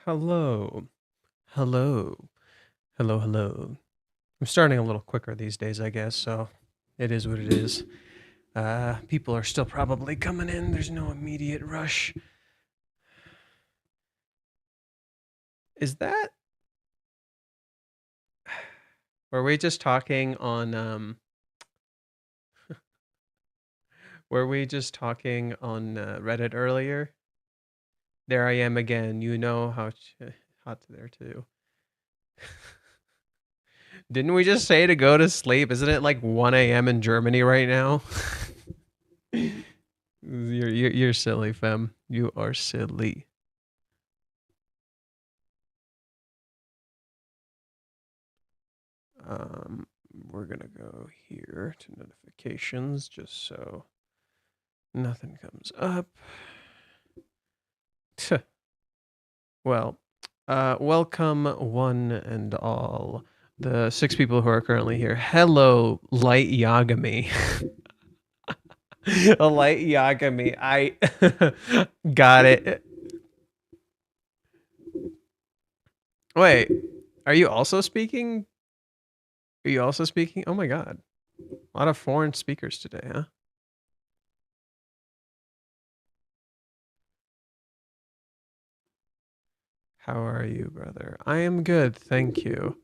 Hello. Hello. Hello, hello. I'm starting a little quicker these days, I guess, so it is what it is. People are still probably coming in. There's no immediate rush. Is that were we just talking on were we just talking on Reddit earlier? There I am again. You know how hot there too. Didn't we just say to go to sleep? Isn't it like 1 a.m. in Germany right now? You're silly, fam. You are silly. Um, we're gonna go here to notifications just so nothing comes up. Well, welcome one and all. The 6 people who are currently here. Hello, Light Yagami. A Light Yagami. I got it. Wait, are you also speaking? Are you also speaking? Oh my god. A lot of foreign speakers today, huh? How are you, brother? I am good, thank you.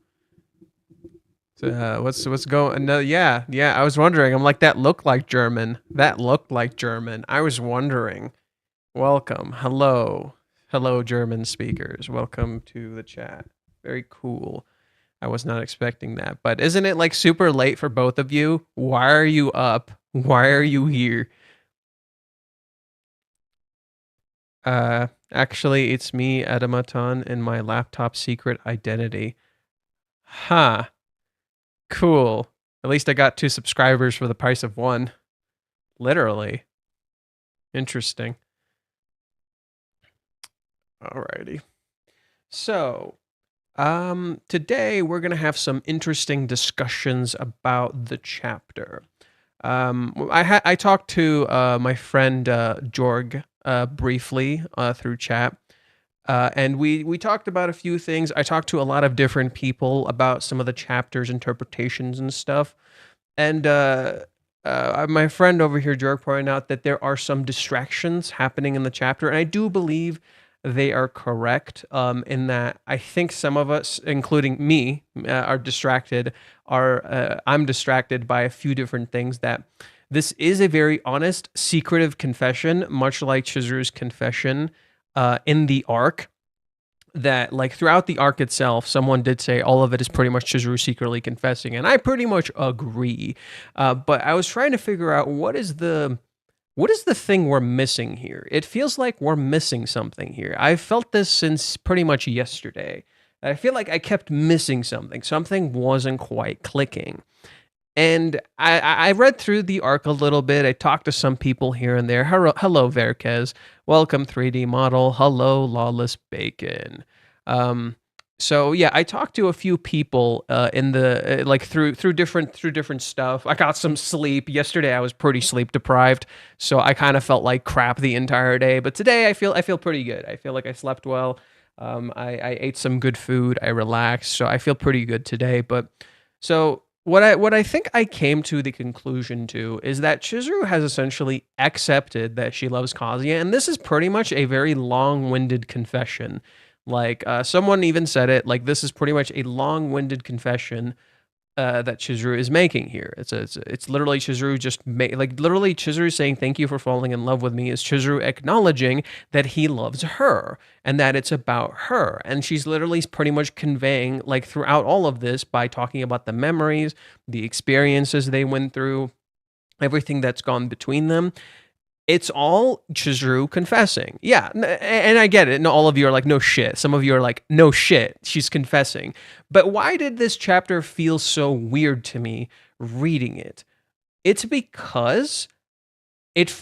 What's going? No, yeah. I was wondering. I'm like, that looked like German. That looked like German. I was wondering. Welcome. Hello, German speakers. Welcome to the chat. Very cool. I was not expecting that. But isn't it like super late for both of you? Why are you up? Why are you here? Actually, it's me, Edamaton, and my laptop secret identity. Huh. Cool. At least I got 2 subscribers for the price of 1. Literally. Interesting. Alrighty. So, today we're going to have some interesting discussions about the chapter. I talked to my friend Jorg briefly through chat. And we talked about a few things. I talked to a lot of different people about some of the chapters, interpretations, and stuff. And my friend over here, Jorg, pointed out that there are some distractions happening in the chapter, and I do believe they are correct. In that, I think some of us, including me, are distracted. I'm distracted by a few different things. That this is a very honest, secretive confession, much like Chizuru's confession in the arc. That like throughout the arc itself, someone did say all of it is pretty much Chizuru secretly confessing, and I pretty much agree. But I was trying to figure out what is the thing we're missing here. It feels like we're missing something here. I've felt this since pretty much yesterday. I feel like I kept missing something. Something wasn't quite clicking. And I read through the arc a little bit. I talked to some people here and there. Hello Verkez. Welcome 3D model. Hello Lawless Bacon. So yeah, I talked to a few people in the like through different stuff. I got some sleep yesterday. I was pretty sleep deprived, so I kind of felt like crap the entire day. But today I feel pretty good. I feel like I slept well. I ate some good food. I relaxed, so I feel pretty good today. But so what I think I came to the conclusion to is that Chizuru has essentially accepted that she loves Kazuya, and this is pretty much a very long-winded confession. Like someone even said it, like this is pretty much a long-winded confession that Chizuru is making here. It's literally Chizuru literally Chizuru saying thank you for falling in love with me is Chizuru acknowledging that he loves her and that it's about her. And she's literally pretty much conveying like throughout all of this by talking about the memories, the experiences they went through, everything that's gone between them. It's all Chizuru confessing. Yeah, and I get it. And all of you are like, no shit. Some of you are like, no shit. She's confessing. But why did this chapter feel so weird to me reading it? It's because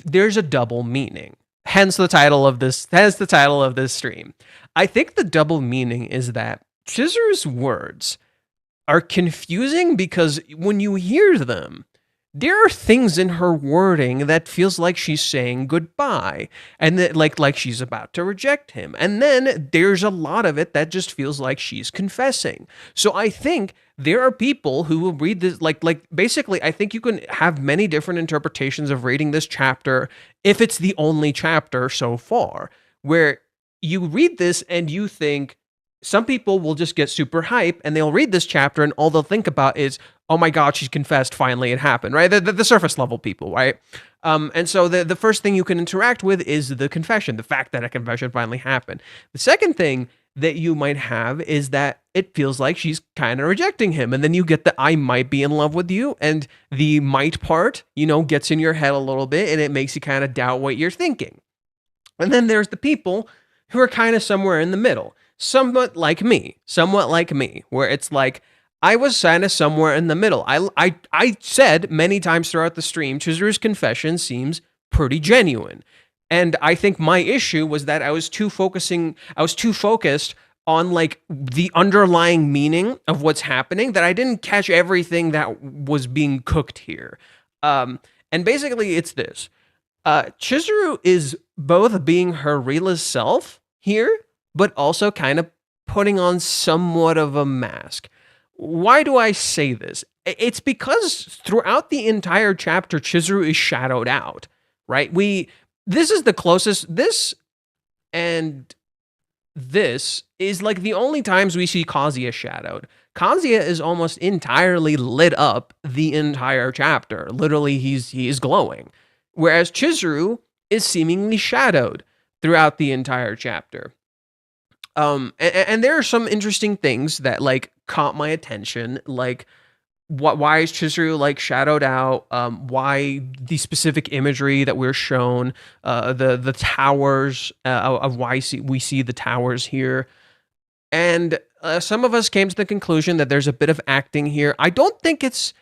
there's a double meaning. Hence the title of this. Hence the title of this stream. I think the double meaning is that Chizuru's words are confusing because when you hear them, there are things in her wording that feels like she's saying goodbye and that like she's about to reject him. And then there's a lot of it that just feels like she's confessing. So I think there are people who will read this like basically I think you can have many different interpretations of reading this chapter if it's the only chapter so far, where you read this and you think some people will just get super hype and they'll read this chapter and all they'll think about is, oh my God, she's confessed. Finally, it happened, right? The surface level people, right? And so the first thing you can interact with is the confession, the fact that a confession finally happened. The second thing that you might have is that it feels like she's kind of rejecting him. And then you get the I might be in love with you. And the might part, gets in your head a little bit and it makes you kind of doubt what you're thinking. And then there's the people who are kind of somewhere in the middle. Somewhat like me, where it's like, I was kind of somewhere in the middle. I said many times throughout the stream, Chizuru's confession seems pretty genuine. And I think my issue was that I was too focused on like the underlying meaning of what's happening that I didn't catch everything that was being cooked here. And basically it's this. Chizuru is both being her realist self here, but also kind of putting on somewhat of a mask. Why do I say this? It's because throughout the entire chapter, Chizuru is shadowed out, right? This is the closest, this and this is like the only times we see Kazuya shadowed. Kazuya is almost entirely lit up the entire chapter. Literally, he is glowing. Whereas Chizuru is seemingly shadowed throughout the entire chapter. And there are some interesting things that like caught my attention, like why is Chizuru like shadowed out? Why the specific imagery that we're shown, the towers of why we see the towers here, and some of us came to the conclusion that there's a bit of acting here. I don't think it's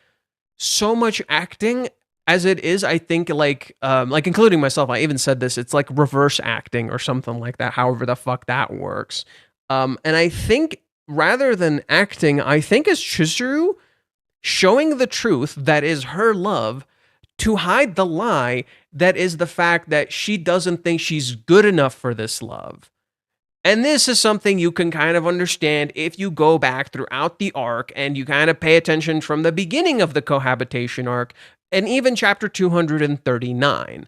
so much acting as it is, I think, like including myself, I even said this, it's like reverse acting or something like that, however the fuck that works. And I think rather than acting, I think it's Chizuru showing the truth that is her love to hide the lie that is the fact that she doesn't think she's good enough for this love. And this is something you can kind of understand if you go back throughout the arc and you kind of pay attention from the beginning of the cohabitation arc and even chapter 239.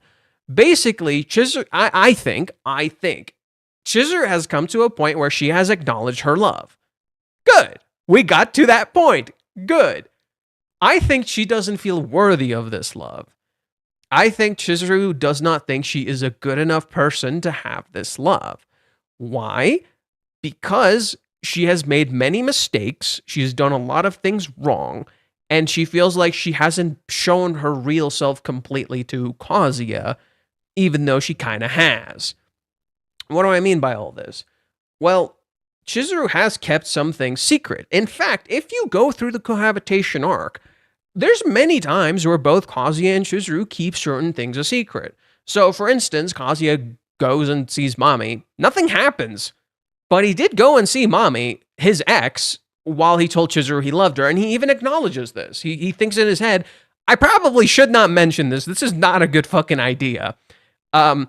Basically, Chizuru, I think Chizuru has come to a point where she has acknowledged her love. Good. We got to that point. Good. I think she doesn't feel worthy of this love. I think Chizuru does not think she is a good enough person to have this love. Why? Because she has made many mistakes. She's done a lot of things wrong. And she feels like she hasn't shown her real self completely to Kazuya, even though she kind of has. What do I mean by all this? Well, Chizuru has kept some things secret. In fact, if you go through the cohabitation arc, there's many times where both Kazuya and Chizuru keep certain things a secret. So, for instance, Kazuya goes and sees Mami. Nothing happens. But he did go and see Mami, his ex, while he told Chizuru he loved her, and he even acknowledges this. He thinks in his head, I probably should not mention this. This is not a good fucking idea. And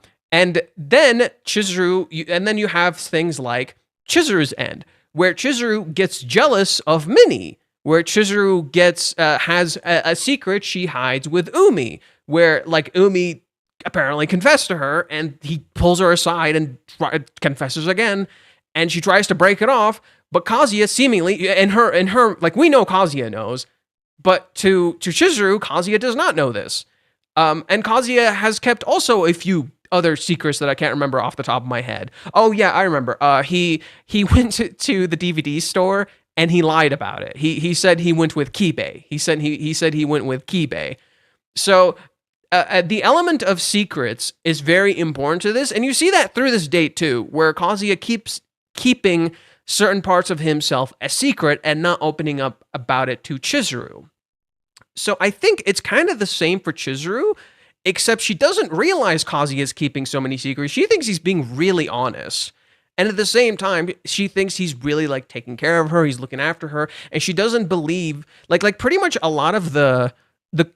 then Chizuru, and then you have things like Chizuru's end, where Chizuru gets jealous of Mini, where Chizuru has a secret she hides with Umi, where like Umi apparently confessed to her, and he pulls her aside and confesses again, and she tries to break it off, but Kazuya seemingly, and her, like we know Kazuya knows, but to Chizuru, Kazuya does not know this. And Kazuya has kept also a few other secrets that I can't remember off the top of my head. Oh yeah, I remember. He went to the DVD store and he lied about it. He said he went with Kibe. He said he went with Kibe. So the element of secrets is very important to this, and you see that through this date too, where Kazuya keeps keeping certain parts of himself a secret and not opening up about it to Chizuru. So I think it's kind of the same for Chizuru, except she doesn't realize Kazuya is keeping so many secrets. She thinks he's being really honest. And at the same time, she thinks he's really like taking care of her, he's looking after her, and she doesn't believe, like pretty much a lot of the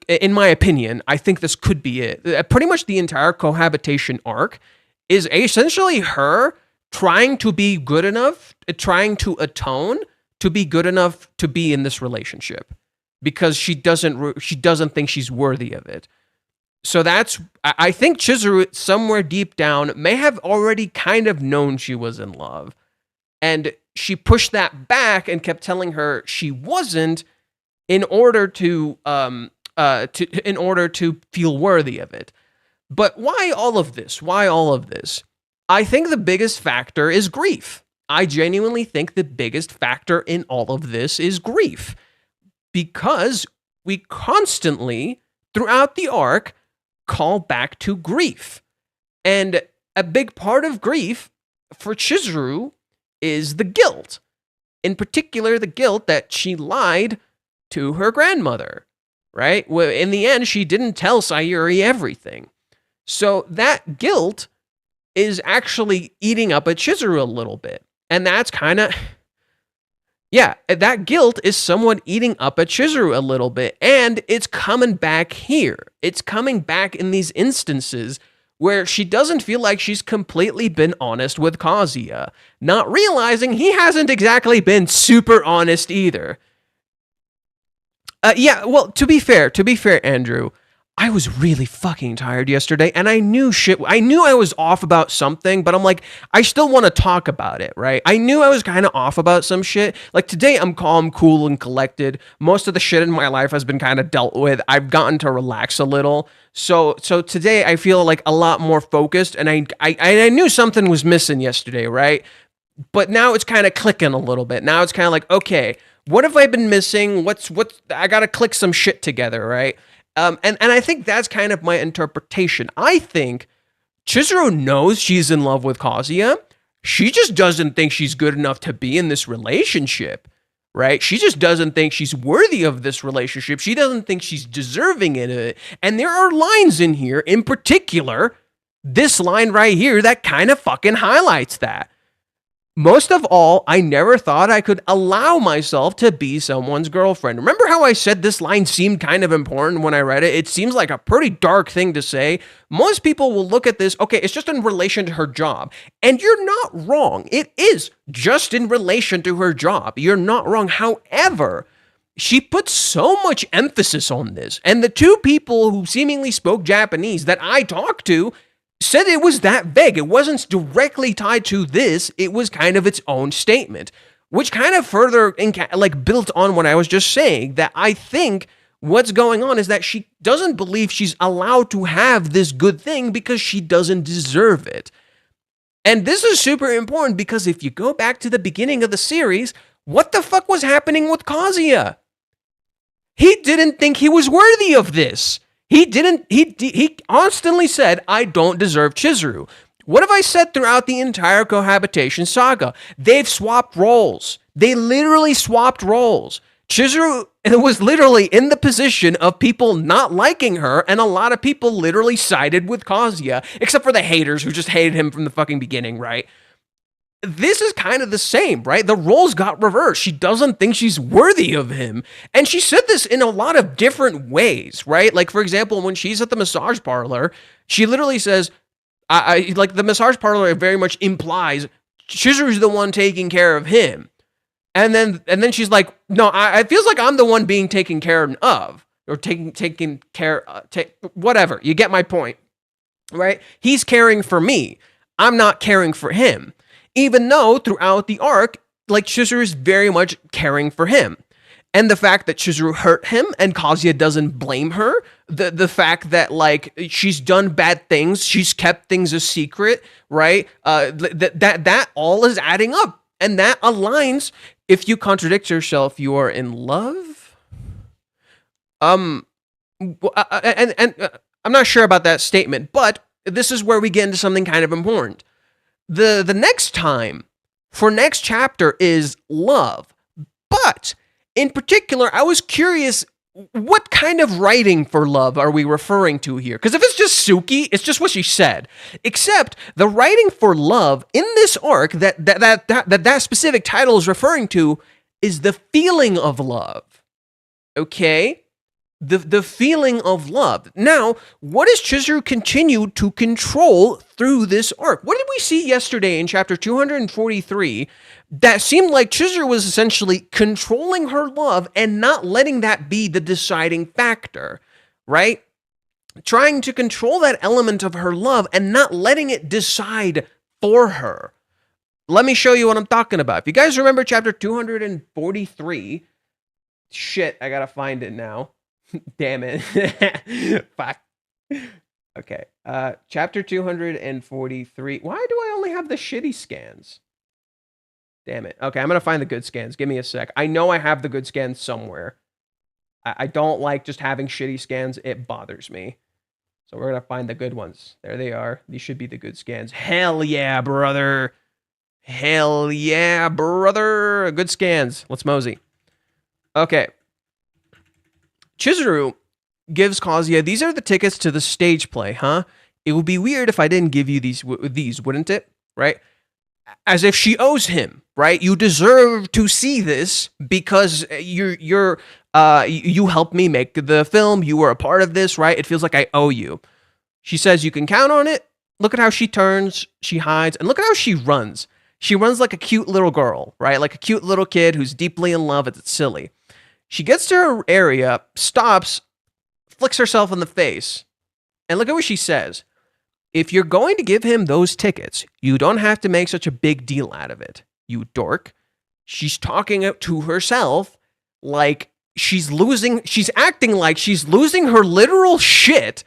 in my opinion, I think this could be it. Pretty much the entire cohabitation arc is essentially her trying to be good enough, trying to atone to be good enough to be in this relationship because she doesn't think she's worthy of it. So I think Chizuru somewhere deep down may have already kind of known she was in love, and she pushed that back and kept telling her she wasn't in order to feel worthy of it. But why all of this? Why all of this? I think the biggest factor is grief. I genuinely think the biggest factor in all of this is grief. Because we constantly, throughout the arc, call back to grief. And a big part of grief for Chizuru is the guilt. In particular, the guilt that she lied to her grandmother, right? Well, in the end, she didn't tell Sayuri everything. So that guilt is actually eating up at Chizuru a little bit. And that's kind of, yeah, that guilt is somewhat eating up at Chizuru a little bit. And it's coming back here. It's coming back in these instances where she doesn't feel like she's completely been honest with Kazuya, not realizing he hasn't exactly been super honest either. Yeah, well, to be fair, Andrew, I was really fucking tired yesterday, and I knew I was off about something, but I'm like, I still want to talk about it, right? I knew I was kind of off about some shit. Like, today, I'm calm, cool, and collected. Most of the shit in my life has been kind of dealt with. I've gotten to relax a little. So today, I feel like a lot more focused, and I knew something was missing yesterday, right? But now it's kind of clicking a little bit. Now it's kind of like, okay, what have I been missing? I got to click some shit together, right? And I think that's kind of my interpretation. I think Chizuru knows she's in love with Kazuya. She just doesn't think she's good enough to be in this relationship, right? She just doesn't think she's worthy of this relationship. She doesn't think she's deserving of it. And there are lines in here, in particular, this line right here that kind of fucking highlights that. Most of all, I never thought I could allow myself to be someone's girlfriend. Remember how I said this line seemed kind of important when I read it? It seems like a pretty dark thing to say. Most people will look at this, okay, it's just in relation to her job. And you're not wrong. It is just in relation to her job. You're not wrong. However, she put so much emphasis on this. And the two people who seemingly spoke Japanese that I talked to said it was that vague. It wasn't directly tied to this. It was kind of its own statement, which kind of further built on what I was just saying, that I think what's going on is that she doesn't believe she's allowed to have this good thing because she doesn't deserve it. And this is super important because if you go back to the beginning of the series, what the fuck was happening with Kazuya? He didn't think he was worthy of this. He constantly said, I don't deserve Chizuru. What have I said throughout the entire cohabitation saga? They've swapped roles. They literally swapped roles. Chizuru was literally in the position of people not liking her, and a lot of people literally sided with Kazuya, except for the haters who just hated him from the fucking beginning, right? This is kind of the same, right? The roles got reversed. She doesn't think she's worthy of him. And she said this in a lot of different ways, right? Like, for example, when she's at the massage parlor, she literally says, the massage parlor very much implies Chizuru's the one taking care of him. And then she's like, no, it feels like I'm the one being taken care of, or taking care, whatever. You get my point, right? He's caring for me. I'm not caring for him. Even though throughout the arc, like, Chizuru is very much caring for him. And the fact that Chizuru hurt him and Kazuya doesn't blame her, the fact that, like, she's done bad things, she's kept things a secret, right? That all is adding up. And that aligns. If you contradict yourself, you are in love? And I'm not sure about that statement, but this is where we get into something kind of important. The next time for next chapter is love. But in particular, I was curious, what kind of writing for love are we referring to here? Because if it's just Suki, it's just what she said. Except the writing for love in this arc that specific title is referring to is the feeling of love. Okay? the feeling of love. Now, what does Chizuru continue to control through this arc? What did we see yesterday in chapter 243 that seemed like Chizuru was essentially controlling her love and not letting that be the deciding factor, right? Trying to control that element of her love and not letting it decide for her. Let me show you what I'm talking about. If you guys remember chapter 243, shit, I gotta find it now. Damn it. Fuck. Okay. Chapter 243. Why do I only have the shitty scans? Damn it. Okay, I'm gonna find the good scans. Give me a sec. I know I have the good scans somewhere. I don't like just having shitty scans. It bothers me. So we're gonna find the good ones. There they are. These should be the good scans. Hell yeah, brother. Hell yeah, brother. Good scans. Let's mosey. Okay. Chizuru gives Kazuya, these are the tickets to the stage play, huh? It would be weird if I didn't give you these, wouldn't it? Right? As if she owes him, right? You deserve to see this because you helped me make the film. You were a part of this, right? It feels like I owe you. She says you can count on it. Look at how she turns, she hides, and look at how she runs. She runs like a cute little girl, right? Like a cute little kid who's deeply in love. It's silly. She gets to her area, stops, flicks herself in the face, and look at what she says. If you're going to give him those tickets, you don't have to make such a big deal out of it, you dork. She's talking to herself like she's acting like she's losing her literal shit,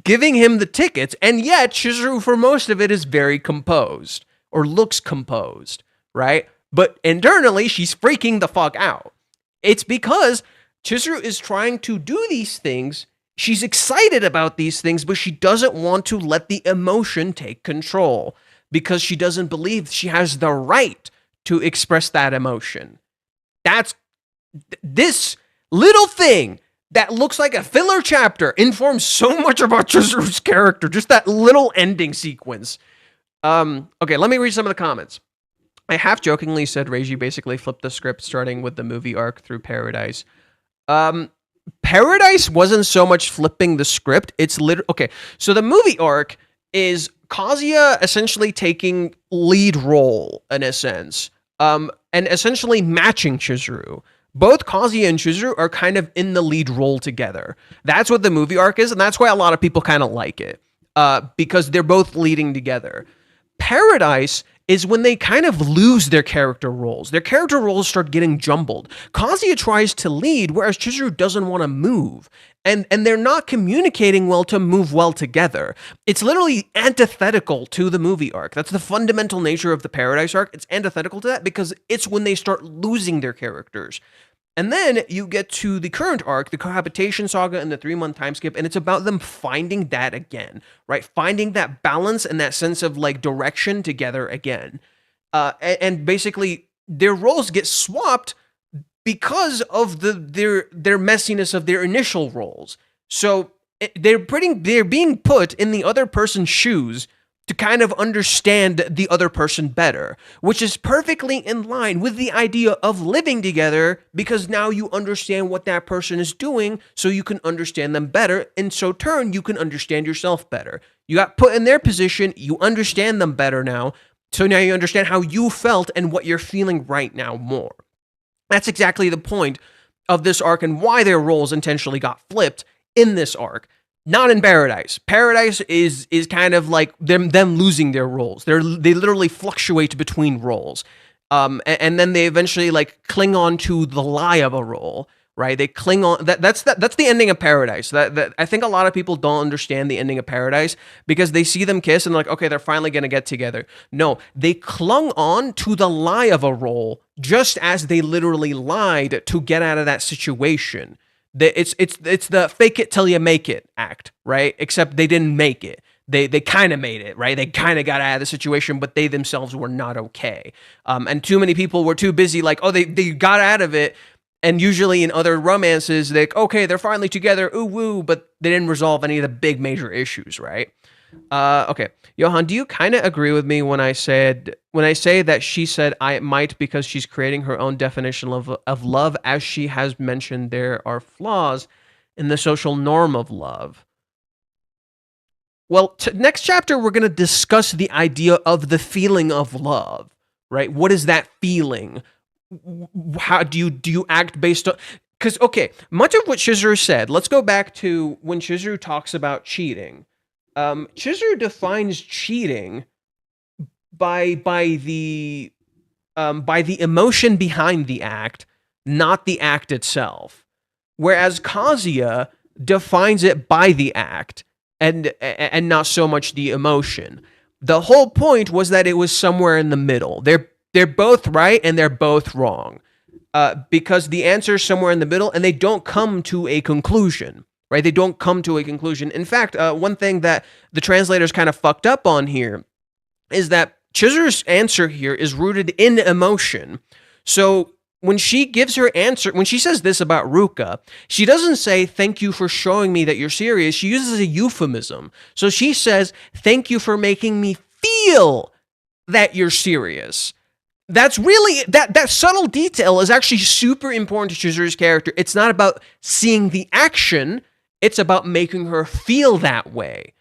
giving him the tickets, and yet Chizuru, for most of it, is very composed, or looks composed, right? But internally, she's freaking the fuck out. It's because Chizuru is trying to do these things. She's excited about these things, but she doesn't want to let the emotion take control because she doesn't believe she has the right to express that emotion. That's this little thing that looks like a filler chapter informs so much about Chizuru's character. Just that little ending sequence. Okay, let me read some of the comments. I half jokingly said Reiji basically flipped the script starting with the movie arc through Paradise. Paradise wasn't so much flipping the script. It's literally, okay, so the movie arc is Kazuya essentially taking lead role in a sense, and essentially matching Chizuru. Both Kazuya and Chizuru are kind of in the lead role together. That's what the movie arc is, and that's why a lot of people kind of like it, because they're both leading together. Paradise is when they kind of lose their character roles. Their character roles start getting jumbled. Kazuya tries to lead, whereas Chizuru doesn't want to move. And they're not communicating well to move well together. It's literally antithetical to the movie arc. That's the fundamental nature of the Paradise arc. It's antithetical to that because it's when they start losing their characters. And then you get to the current arc, the Cohabitation Saga and the 3-month time skip, and it's about them finding that again, right? Finding that balance and that sense of like direction together again. And basically their roles get swapped because of their messiness of their initial roles. So they're being put in the other person's shoes to kind of understand the other person better, which is perfectly in line with the idea of living together because now you understand what that person is doing so you can understand them better, and so turn you can understand yourself better. You got put in their position, you understand them better now, so now you understand how you felt and what you're feeling right now more. That's exactly the point of this arc and why their roles intentionally got flipped in this arc. Not in Paradise. Paradise is kind of like them losing their roles. They literally fluctuate between roles. And then they eventually like cling on to the lie of a role, right? They cling on that's the ending of Paradise. That I think a lot of people don't understand the ending of Paradise because they see them kiss and like, okay, they're finally gonna get together. No, they clung on to the lie of a role just as they literally lied to get out of that situation. It's the fake it till you make it act, right? Except they didn't make it. They kind of made it, right? They kind of got out of the situation, but they themselves were not okay. And too many people were too busy like, oh, they got out of it. And usually in other romances, okay, they're finally together, ooh woo, but they didn't resolve any of the big major issues, right? Okay, Johan, do you kind of agree with me when I say that she said I might because she's creating her own definition of love, as she has mentioned there are flaws, in the social norm of love. Well, next chapter, we're going to discuss the idea of the feeling of love, right? What is that feeling? How do you act based on... Because, okay, much of what Chizuru said, let's go back to when Chizuru talks about cheating. Chizuru defines cheating by the emotion behind the act, not the act itself. Whereas Kazuya defines it by the act and not so much the emotion. The whole point was that it was somewhere in the middle. They're both right and they're both wrong. Because the answer is somewhere in the middle and they don't come to a conclusion, right? They don't come to a conclusion. In fact, one thing that the translators kind of fucked up on here is that Chizuru's answer here is rooted in emotion. So when she gives her answer, when she says this about Ruka, she doesn't say, thank you for showing me that you're serious. She uses a euphemism. So she says, thank you for making me feel that you're serious. That's really, that subtle detail is actually super important to Chizuru's character. It's not about seeing the action, it's about making her feel that way.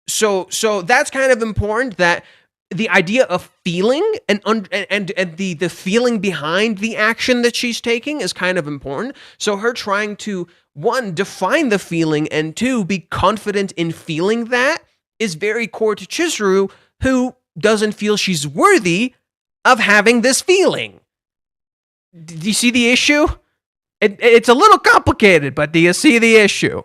So that's kind of important, that the idea of feeling and the feeling behind the action that she's taking is kind of important. So her trying to, one, define the feeling, and two, be confident in feeling that is very core to Chizuru, who doesn't feel she's worthy of having this feeling. Do you see the issue? It's a little complicated, but do you see the issue?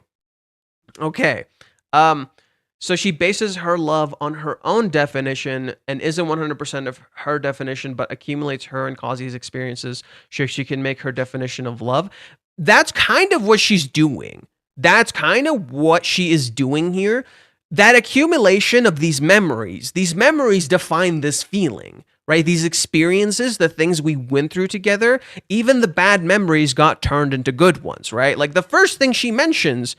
Okay. So she bases her love on her own definition and isn't 100% of her definition, but accumulates her and Kazuya's experiences so she can make her definition of love. That's kind of what she's doing. That's kind of what she is doing here. That accumulation of these memories define this feeling, right? These experiences, the things we went through together, even the bad memories got turned into good ones, right? Like the first thing she mentions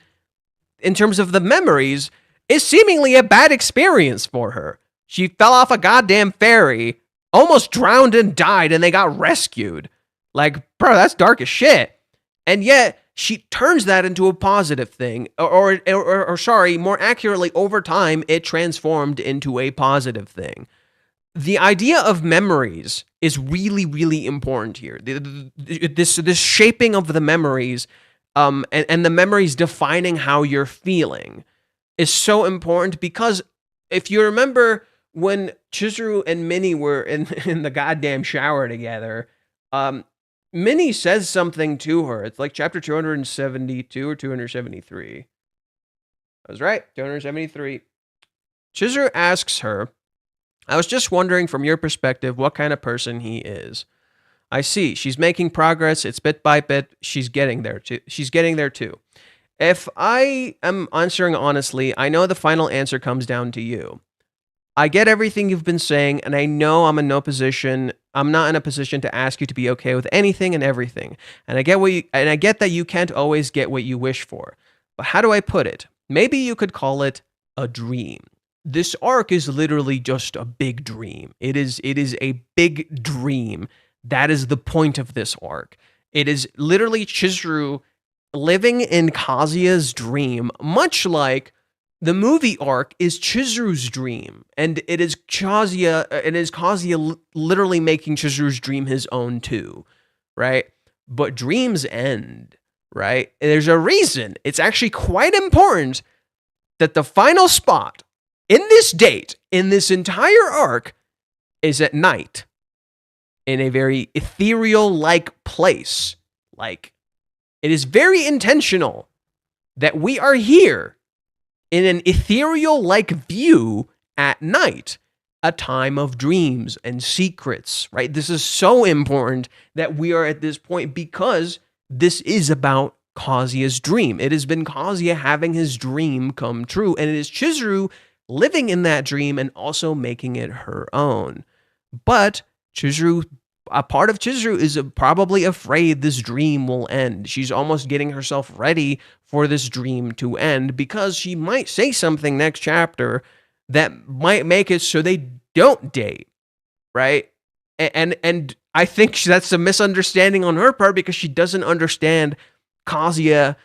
in terms of the memories is seemingly a bad experience for her. She fell off a goddamn ferry, almost drowned and died, and they got rescued. Like, bro, that's dark as shit. And yet, she turns that into a positive thing. Or sorry, more accurately, over time, it transformed into a positive thing. The idea of memories is really, really important here. This shaping of the memories, and the memories defining how you're feeling is so important, because if you remember when Chizuru and Mini were in the goddamn shower together, Mini says something to her. It's like chapter 272 or 273. I was right, 273. Chizuru asks her, I was just wondering from your perspective what kind of person he is. I see, she's making progress, it's bit by bit, she's getting there too. If I am answering honestly, I know the final answer comes down to you. I get everything you've been saying, and I know I'm not in a position to ask you to be okay with anything and everything. And I get that you can't always get what you wish for. But how do I put it? Maybe you could call it a dream. This arc is literally just a big dream. It is a big dream. That is the point of this arc. It is literally Chizuru living in Kazuya's dream, much like the movie arc is Chizuru's dream, and it is Kazuya literally making Chizuru's dream his own too, right? But dreams end, right? There's a reason. It's actually quite important that the final spot in this date, in this entire arc, is at night, in a very ethereal-like place. Like, it is very intentional that we are here in an ethereal-like view at night, a time of dreams and secrets, right? This is so important that we are at this point because this is about Kazuya's dream. It has been Kazuya having his dream come true, and it is Chizuru living in that dream and also making it her own. But a part of Chizuru is probably afraid this dream will end. She's almost getting herself ready for this dream to end because she might say something next chapter that might make it so they don't date, right? And I think that's a misunderstanding on her part because she doesn't understand Kazuya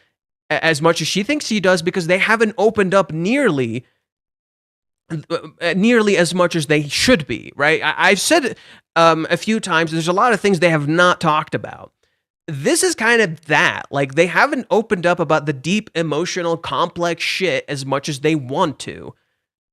as much as she thinks he does, because they haven't opened up nearly as much as they should be, right? I've said a few times, there's a lot of things they have not talked about. This is kind of that. Like, they haven't opened up about the deep, emotional, complex shit as much as they want to.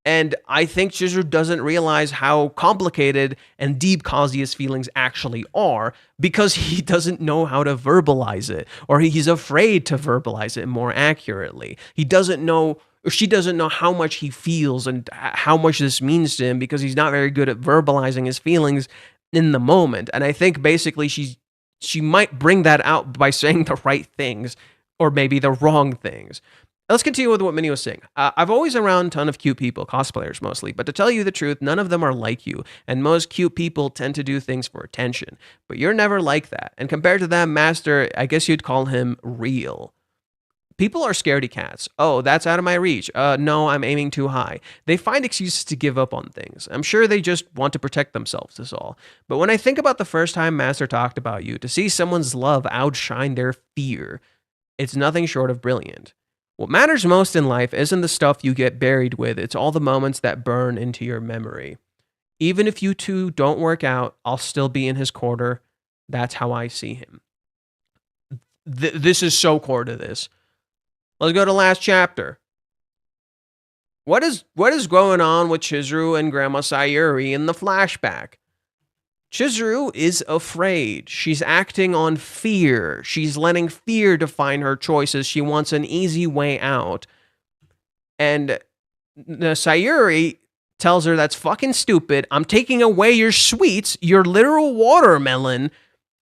And I think Chizuru doesn't realize how complicated and deep Kazuya's feelings actually are, because he doesn't know how to verbalize it, or he's afraid to verbalize it more accurately. He doesn't know, or she doesn't know how much he feels and how much this means to him, because he's not very good at verbalizing his feelings in the moment. And I think basically she might bring that out by saying the right things, or maybe the wrong things. Let's continue with what Mini was saying. I've always around a ton of cute people, cosplayers mostly, but to tell you the truth, none of them are like you, and most cute people tend to do things for attention. But you're never like that, and compared to them, Master, I guess you'd call him real. People are scaredy cats. Oh, that's out of my reach. No, I'm aiming too high. They find excuses to give up on things. I'm sure they just want to protect themselves, is all. But when I think about the first time Master talked about you, to see someone's love outshine their fear, it's nothing short of brilliant. What matters most in life isn't the stuff you get buried with, it's all the moments that burn into your memory. Even if you two don't work out, I'll still be in his corner. That's how I see him. This is so core to this. Let's go to last chapter. What is going on with Chizuru and Grandma Sayuri in the flashback? Chizuru is afraid. She's acting on fear. She's letting fear define her choices. She wants an easy way out. And Sayuri tells her that's fucking stupid. I'm taking away your sweets, your literal watermelon.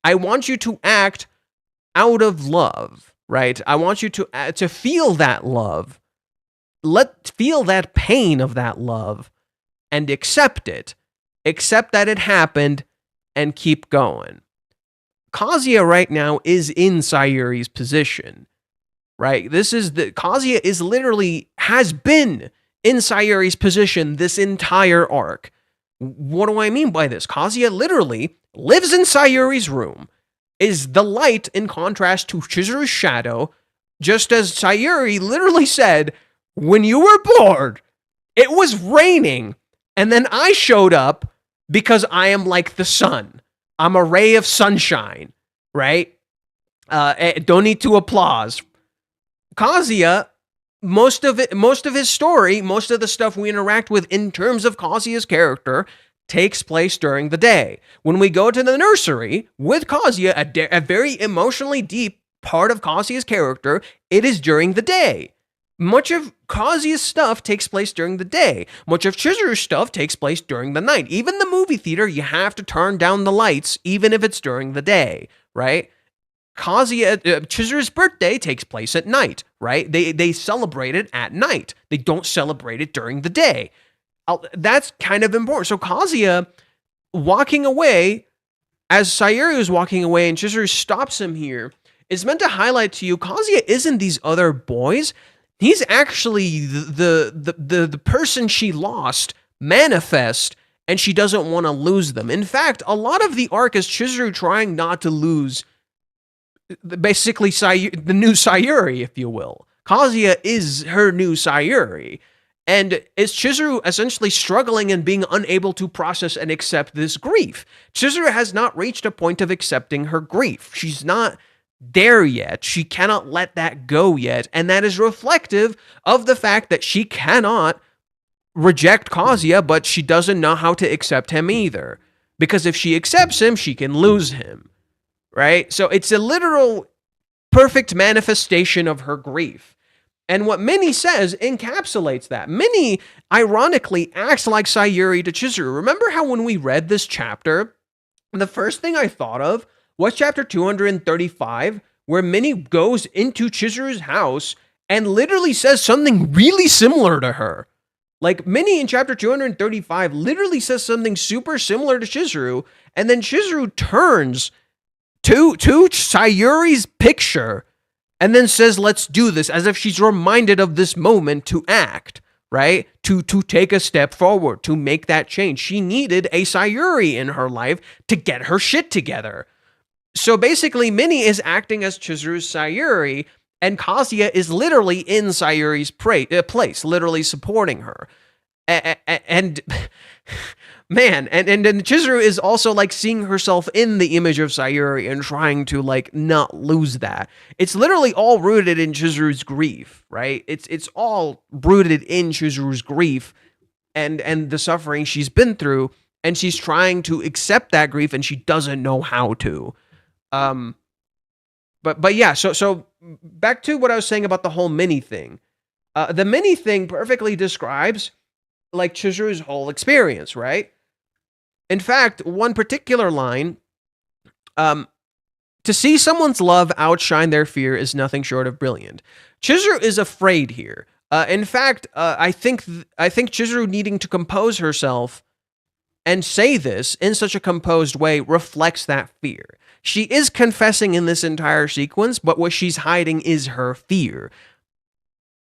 I want you to act out of love, right? I want you to feel that love. Feel that pain of that love and accept it. Accept that it happened and keep going. Kazuya right now is in Sayuri's position, right? Kazuya is literally, has been in Sayuri's position this entire arc. What do I mean by this? Kazuya literally lives in Sayuri's room, is the light in contrast to Chizuru's shadow, just as Sayuri literally said, when you were bored, it was raining, and then I showed up because I am like the sun. I'm a ray of sunshine, right? Don't need to applause. Kazuya, most of his story, most of the stuff we interact with in terms of Kazuya's character takes place during the day. When we go to the nursery with Kazuya, a very emotionally deep part of Kazuya's character, it is during the day. Much of Kazuya's stuff takes place during the day. Much of Chizuru's stuff takes place during the night. Even the movie theater, you have to turn down the lights, even if it's during the day, right? Chizuru's birthday takes place at night, right? They celebrate it at night. They don't celebrate it during the day. That's kind of important. So Kazuya walking away, as Sayuri is walking away and Chizuru stops him here, is meant to highlight to you, Kazuya isn't these other boys. He's actually the person she lost manifest, and she doesn't want to lose them. In fact, a lot of the arc is Chizuru trying not to lose, basically, the new Sayuri, if you will. Kazuya is her new Sayuri. And is Chizuru essentially struggling and being unable to process and accept this grief? Chizuru has not reached a point of accepting her grief. She's not there yet. She cannot let that go yet, and that is reflective of the fact that she cannot reject Kazuya, but she doesn't know how to accept him either, because if she accepts him, she can lose him, right? So it's a literal perfect manifestation of her grief, and what Mini says encapsulates that. Mini ironically acts like Sayuri to Chizuru. Remember how when we read this chapter, the first thing I thought of was chapter 235, where Mini goes into Chizuru's house and literally says something really similar to her. Like, Mini in chapter 235 literally says something super similar to Chizuru, and then Chizuru turns to Sayuri's picture and then says, let's do this, as if she's reminded of this moment to act, right? To take a step forward, to make that change. She needed a Sayuri in her life to get her shit together. So basically, Mini is acting as Chizuru's Sayuri, And Kazuya is literally in Sayuri's place, literally supporting her. And man, and Chizuru is also like seeing herself in the image of Sayuri and trying to like not lose that. It's literally all rooted in Chizuru's grief, right? It's all rooted in Chizuru's grief and the suffering she's been through, and she's trying to accept that grief and she doesn't know how to. But yeah, so back to what I was saying about the whole Mini thing. The Mini thing perfectly describes like Chizuru's whole experience, right? In fact, one particular line, to see someone's love outshine their fear is nothing short of brilliant. Chizuru is afraid here. In fact, I think Chizuru needing to compose herself and say this in such a composed way reflects that fear. She is confessing in this entire sequence, but what she's hiding is her fear.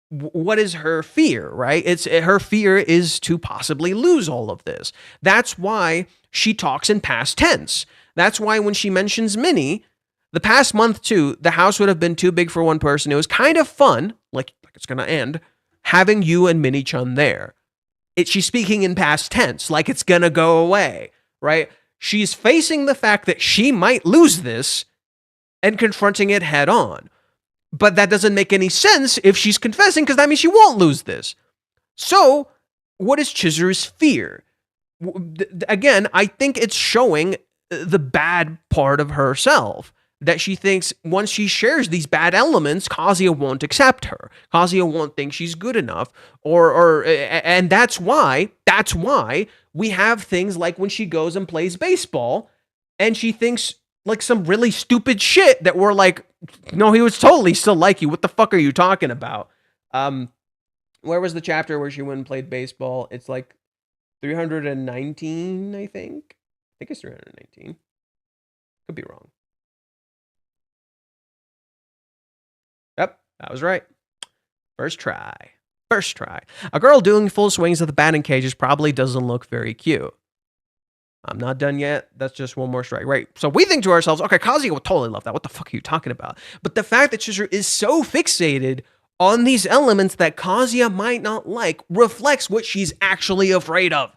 What is her fear, right? Her fear is to possibly lose all of this. That's why she talks in past tense. That's why when she mentions Mini, the past month too, the house would have been too big for one person. It was kind of fun, like it's gonna end, having you and Mini-chan there. She's speaking in past tense, like it's gonna go away, right? She's facing the fact that she might lose this and confronting it head on. But that doesn't make any sense if she's confessing, because that means she won't lose this. So, what is Chizuru's fear? Again, I think it's showing the bad part of herself. That she thinks once she shares these bad elements, Kazuya won't accept her. Kazuya won't think she's good enough. And that's why we have things like when she goes and plays baseball and she thinks like some really stupid shit that we're like, no, he was totally still like you. What the fuck are you talking about? Where was the chapter where she went and played baseball? It's like 319, I think. I think it's 319. Could be wrong. Yep, that was right. First try. A girl doing full swings of the batting cages probably doesn't look very cute. I'm not done yet. That's just one more strike. Right. So we think to ourselves, okay, Kazuya would totally love that. What the fuck are you talking about? But the fact that Chizuru is so fixated on these elements that Kazuya might not like reflects what she's actually afraid of.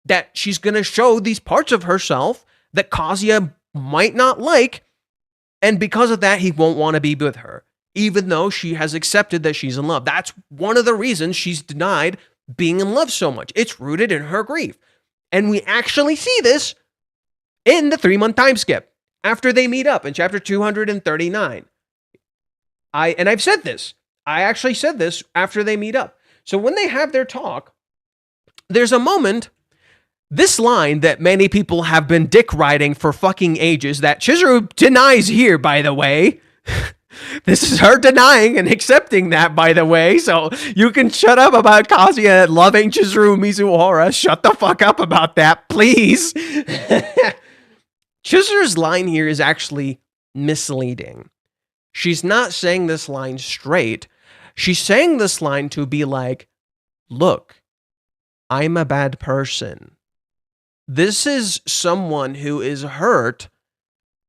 That she's going to show these parts of herself that Kazuya might not like. And because of that, he won't want to be with her. Even though she has accepted that she's in love. That's one of the reasons she's denied being in love so much. It's rooted in her grief. And we actually see this in the 3-month time skip after they meet up in chapter 239. I've said this. I actually said this after they meet up. So when they have their talk, there's a moment, this line that many people have been dick riding for fucking ages that Chizuru denies here, by the way. This is her denying and accepting that, by the way. So you can shut up about Kazuya loving Chizuru Mizuhara. Shut the fuck up about that, please. Chizuru's line here is actually misleading. She's not saying this line straight. She's saying this line to be like, look, I'm a bad person. This is someone who is hurt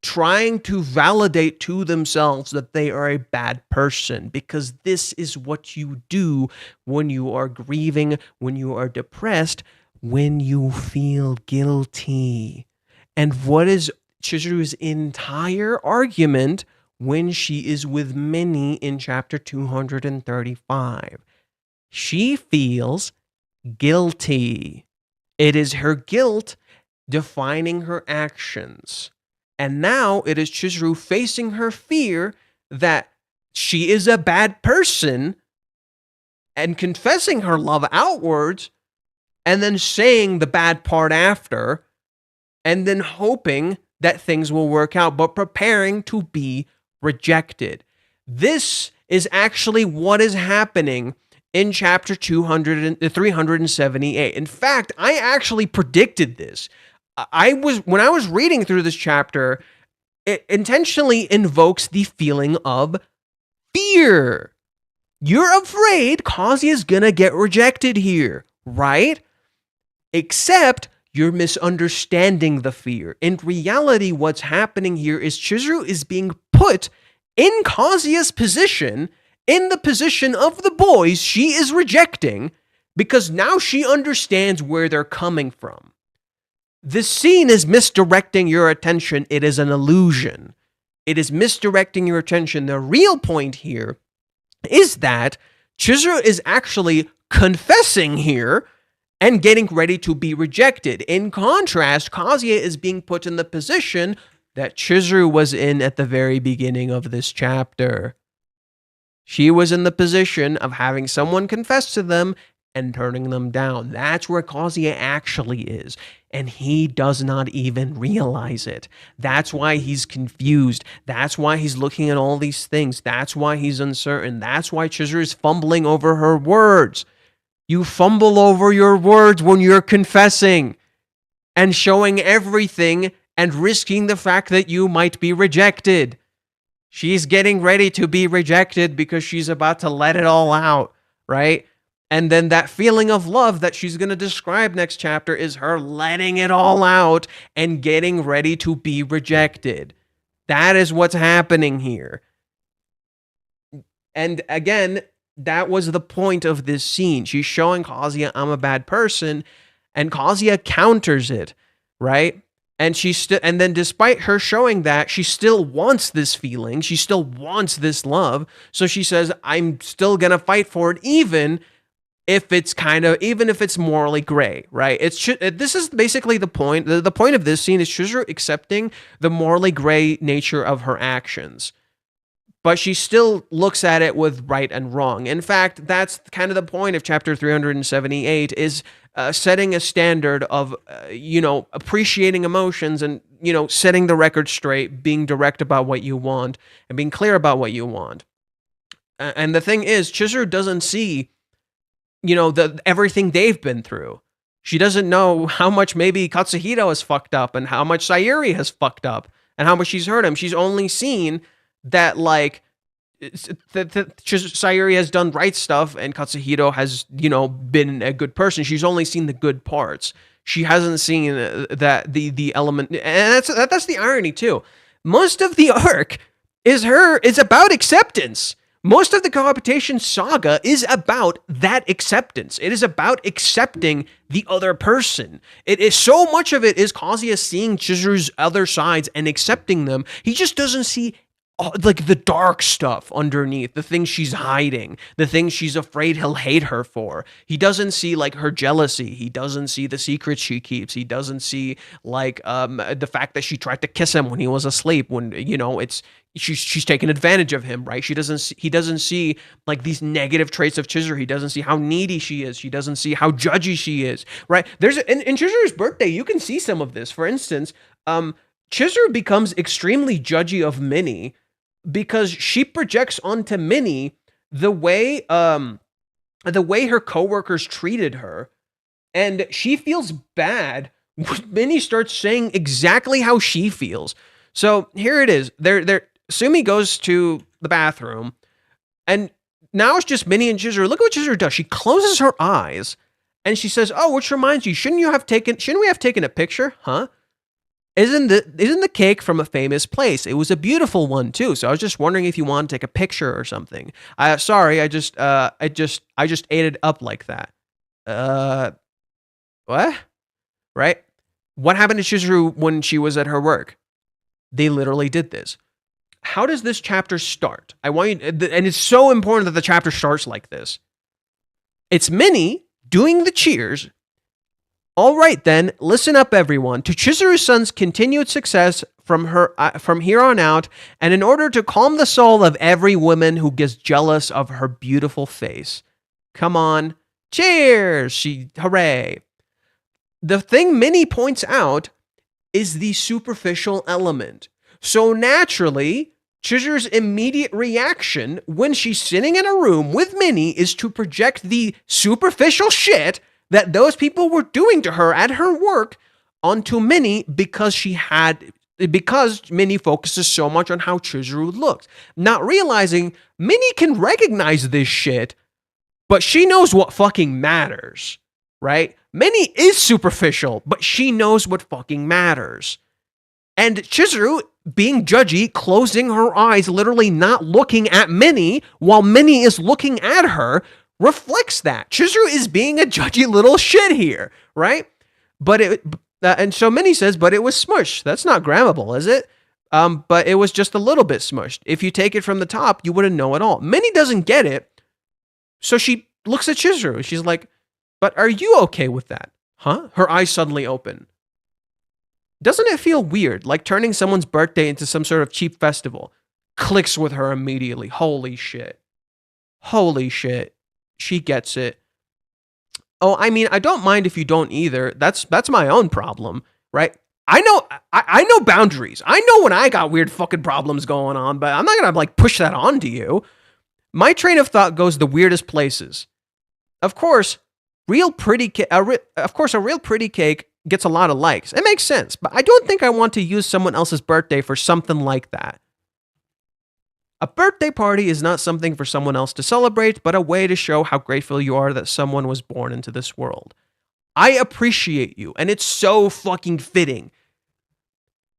trying to validate to themselves that they are a bad person, because this is what you do when you are grieving, when you are depressed, when you feel guilty. And what is Chizuru's entire argument when she is with Mini in chapter 235? She feels guilty. It is her guilt defining her actions. And now it is Chizuru facing her fear that she is a bad person and confessing her love outwards and then saying the bad part after and then hoping that things will work out, but preparing to be rejected. This is actually what is happening in chapter 378. In fact, I actually predicted this. When I was reading through this chapter, it intentionally invokes the feeling of fear. You're afraid Kazuya's gonna get rejected here, right? Except you're misunderstanding the fear. In reality, what's happening here is Chizuru is being put in Kazuya's position, in the position of the boys she is rejecting, because now she understands where they're coming from. This scene is misdirecting your attention. It is an illusion. It is misdirecting your attention. The real point here is that Chizuru is actually confessing here and getting ready to be rejected. In contrast, Kazuya is being put in the position that Chizuru was in at the very beginning of this chapter. She was in the position of having someone confess to them and turning them down. That's where Kazuya actually is, and he does not even realize it. That's why he's confused. That's why he's looking at all these things. That's why he's uncertain. That's why Chizuru is fumbling over her words. You fumble over your words when you're confessing and showing everything and risking the fact that you might be rejected. She's getting ready to be rejected because she's about to let it all out, right? And then that feeling of love that she's going to describe next chapter is her letting it all out and getting ready to be rejected. That is what's happening here. And again, that was the point of this scene. She's showing Kazuya, I'm a bad person, and Kazuya counters it, right? And and then despite her showing that, she still wants this feeling. She still wants this love. So she says, I'm still going to fight for it, even if it's morally gray, right? This is basically the point. The point of this scene is Chizuru accepting the morally gray nature of her actions, but she still looks at it with right and wrong. In fact, that's kind of the point of chapter 378 is setting a standard of, appreciating emotions and, setting the record straight, being direct about what you want and being clear about what you want. And the thing is, Chizuru doesn't see everything they've been through. She doesn't know how much maybe Katsuhito has fucked up and how much Sayuri has fucked up and how much she's hurt him. She's only seen that, Sayuri has done right stuff and Katsuhito has, been a good person. She's only seen the good parts. She hasn't seen that the element, and that's the irony too. Most of the arc is about acceptance. Most of the cohabitation saga is about that acceptance. It is about accepting the other person. It is so much of it is Kazuya seeing Chizuru's other sides and accepting them. He just doesn't see the dark stuff underneath, the things she's hiding, the things she's afraid he'll hate her for. He doesn't see her jealousy. He doesn't see the secrets she keeps. He doesn't see the fact that she tried to kiss him when he was asleep, when she's taking advantage of him, right? He doesn't see these negative traits of Chizuru. He doesn't see how needy she is. He doesn't see how judgy she is, right? In Chizuru's birthday, you can see some of this. For instance, Chizuru becomes extremely judgy of Mini because she projects onto Mini the way her coworkers treated her, and she feels bad when Mini starts saying exactly how she feels. So here it is. Sumi goes to the bathroom, and now it's just Mini and Chizuru. Look at what Chizuru does. She closes her eyes, and she says, "Oh, which reminds you, shouldn't we have taken a picture, huh? Isn't the cake from a famous place? It was a beautiful one too. So I was just wondering if you want to take a picture or something. Sorry, I just ate it up like that. What? Right? What happened to Chizuru when she was at her work? They literally did this. How does this chapter start? And it's so important that the chapter starts like this. It's Mini doing the cheers. All right, then, listen up, everyone. To Chizuru-san's continued success from here on out, and in order to calm the soul of every woman who gets jealous of her beautiful face. Come on. Cheers! Hooray. The thing Mini points out is the superficial element. So naturally, Chizuru's immediate reaction when she's sitting in a room with Mini is to project the superficial shit that those people were doing to her at her work onto Mini because Mini focuses so much on how Chizuru looks. Not realizing Mini can recognize this shit, but she knows what fucking matters, right? Mini is superficial, but she knows what fucking matters. And Chizuru being judgy, closing her eyes, literally not looking at Mini while Mini is looking at her, reflects that. Chizuru is being a judgy little shit here, right? And so Mini says, but it was smushed. That's not grammable, is it? But it was just a little bit smushed. If you take it from the top, you wouldn't know at all. Mini doesn't get it, so she looks at Chizuru. She's like, but are you okay with that? Huh? Her eyes suddenly open. Doesn't it feel weird, like turning someone's birthday into some sort of cheap festival? Clicks with her immediately. Holy shit. Holy shit. She gets it. Oh, I mean, I don't mind if you don't either. That's my own problem, right? I know boundaries. I know when I got weird fucking problems going on, but I'm not gonna like push that onto you. My train of thought goes the weirdest places. Of course, a real pretty cake gets a lot of likes. It makes sense, but I don't think I want to use someone else's birthday for something like that. A birthday party is not something for someone else to celebrate, but a way to show how grateful you are that someone was born into this world. I appreciate you, and it's so fucking fitting.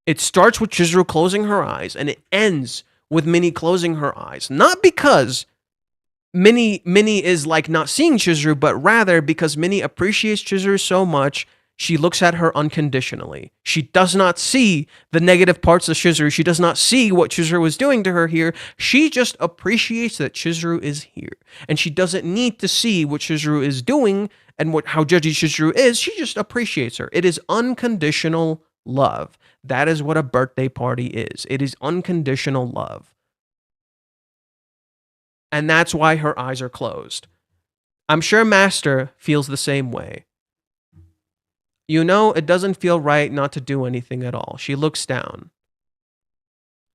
It starts with Chizuru closing her eyes, and it ends with Mini closing her eyes. Not because Mini is like not seeing Chizuru, but rather because Mini appreciates Chizuru so much, she looks at her unconditionally. She does not see the negative parts of Chizuru. She does not see what Chizuru is doing to her here. She just appreciates that Chizuru is here. And she doesn't need to see what Chizuru is doing and how judgy Chizuru is. She just appreciates her. It is unconditional love. That is what a birthday party is. It is unconditional love. And that's why her eyes are closed. I'm sure Master feels the same way. You know, it doesn't feel right not to do anything at all. She looks down.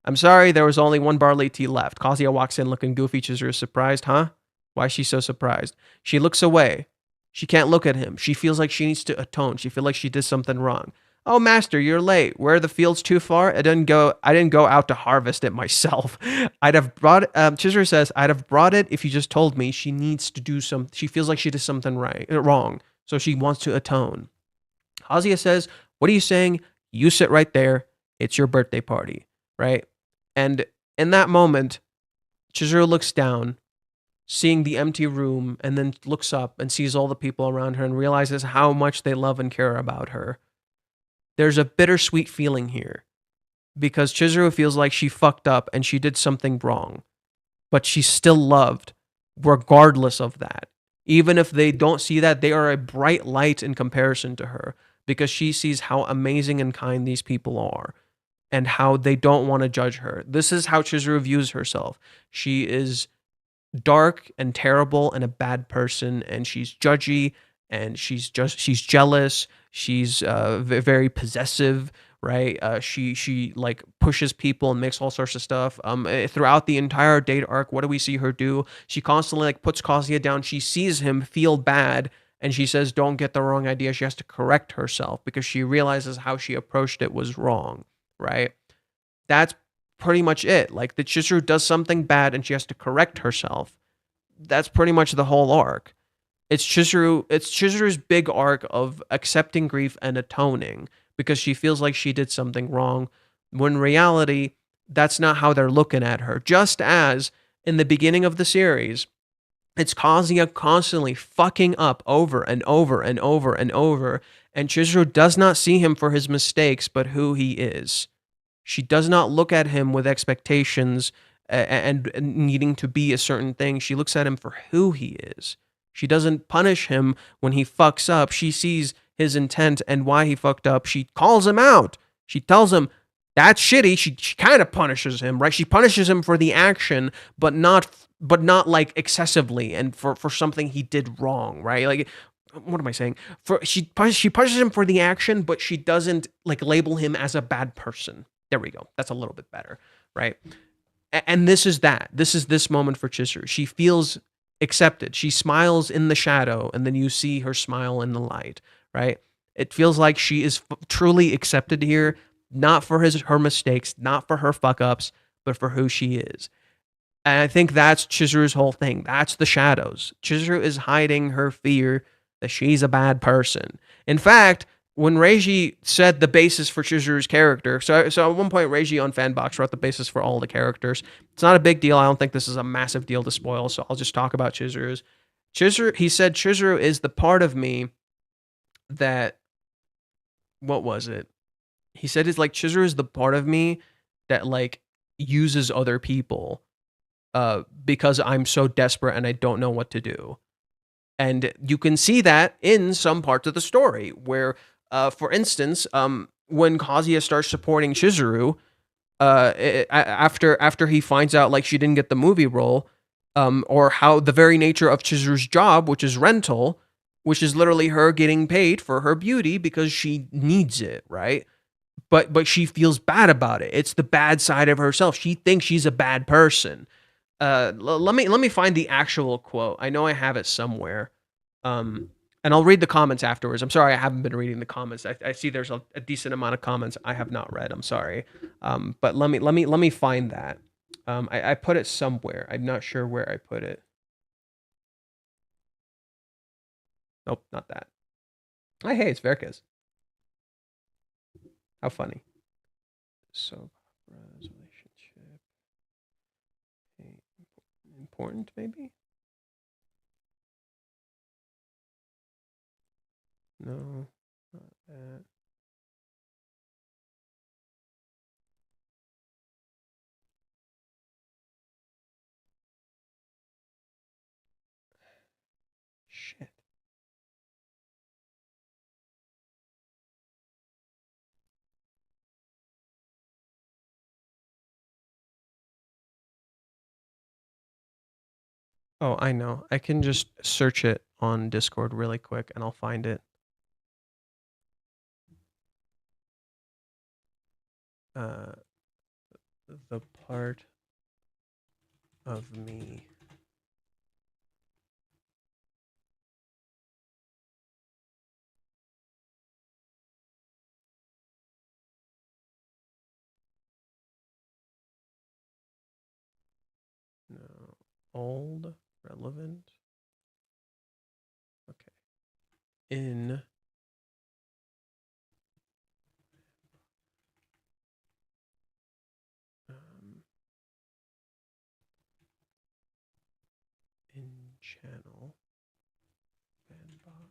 I'm sorry, there was only one barley tea left. Kazuya walks in looking goofy. Chizuru is surprised. Huh? Why is she so surprised? She looks away. She can't look at him. She feels like she needs to atone. She feels like she did something wrong. Oh, Master, you're late. Where are the fields too far? I didn't go out to harvest it myself. I'd have brought it. Chizuru says, I'd have brought it if you just told me. She needs to do some. She feels like she did something wrong. So she wants to atone. Kazuya says, what are you saying? You sit right there. It's your birthday party, right? And in that moment, Chizuru looks down, seeing the empty room, and then looks up and sees all the people around her and realizes how much they love and care about her. There's a bittersweet feeling here because Chizuru feels like she fucked up and she did something wrong, but she's still loved regardless of that. Even if they don't see that, they are a bright light in comparison to her because she sees how amazing and kind these people are and how they don't want to judge her. This is how Chizuru views herself. She is dark and terrible and a bad person, and she's judgy and she's jealous. She's very possessive, right? She like pushes people and makes all sorts of stuff. Throughout the entire date arc, what do we see her do? She constantly like puts Kazuya down. She sees him feel bad, and she says, "Don't get the wrong idea." She has to correct herself because she realizes how she approached it was wrong, right? That's pretty much it. Like the Chizuru does something bad, and she has to correct herself. That's pretty much the whole arc. It's Chizuru's big arc of accepting grief and atoning because she feels like she did something wrong, when in reality, that's not how they're looking at her. Just as in the beginning of the series, it's Kazuya constantly fucking up over and over and over and over, and Chizuru does not see him for his mistakes, but who he is. She does not look at him with expectations and needing to be a certain thing. She looks at him for who he is. She doesn't punish him when he fucks up. She sees his intent and why he fucked up. She calls him out. She tells him that's shitty. She kind of punishes him, right? She punishes him for the action, but not like excessively and for something he did wrong, right? Like, what am I saying? She punishes him for the action, but she doesn't like label him as a bad person. There we go. That's a little bit better, right? And this is that. This is this moment for Chizuru. She feels accepted. She smiles in the shadow, and then you see her smile in the light, right? It feels like she is truly accepted here, not for her mistakes, not for her fuck-ups, but for who she is. And I think that's Chizuru's whole thing. That's the shadows. Chizuru is hiding her fear that she's a bad person. In fact, when Reiji said the basis for Chizuru's character, so at one point Reiji on Fanbox wrote the basis for all the characters. It's not a big deal. I don't think this is a massive deal to spoil, so I'll just talk about Chizuru's. He said Chizuru is the part of me that, what was it? He said it's like Chizuru is the part of me that like uses other people because I'm so desperate and I don't know what to do. And you can see that in some parts of the story where, for instance, when Kazuya starts supporting Chizuru, after he finds out like she didn't get the movie role, or how the very nature of Chizuru's job, which is rental, which is literally her getting paid for her beauty because she needs it, right? But she feels bad about it. It's the bad side of herself. She thinks she's a bad person. Let me find the actual quote. I know I have it somewhere. And I'll read the comments afterwards. I'm sorry I haven't been reading the comments. I see there's a decent amount of comments I have not read. I'm sorry. But let me find that. I put it somewhere. I'm not sure where I put it. Nope, not that. Oh, hey, it's Verkes. How funny. So, relationship. Important, maybe? No, not that. Shit. Oh, I know. I can just search it on Discord really quick and I'll find it. The part of me. No. Old, relevant. Okay. In in channel bandbox.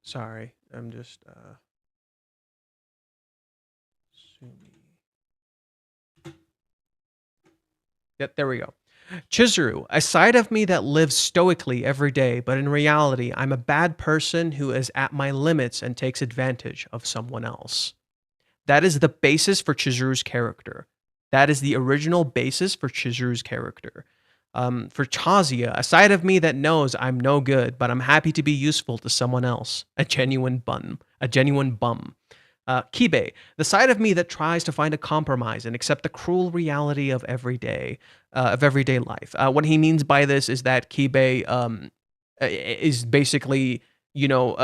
Sorry, I'm just Yep, there we go. Chizuru, a side of me that lives stoically every day, but in reality, I'm a bad person who is at my limits and takes advantage of someone else. That is the basis for Chizuru's character. That is the original basis for Chizuru's character. For Kazuya, a side of me that knows I'm no good, but I'm happy to be useful to someone else. A genuine bum. Kibe, the side of me that tries to find a compromise and accept the cruel reality of everyday life. What he means by this is that Kibe is basically,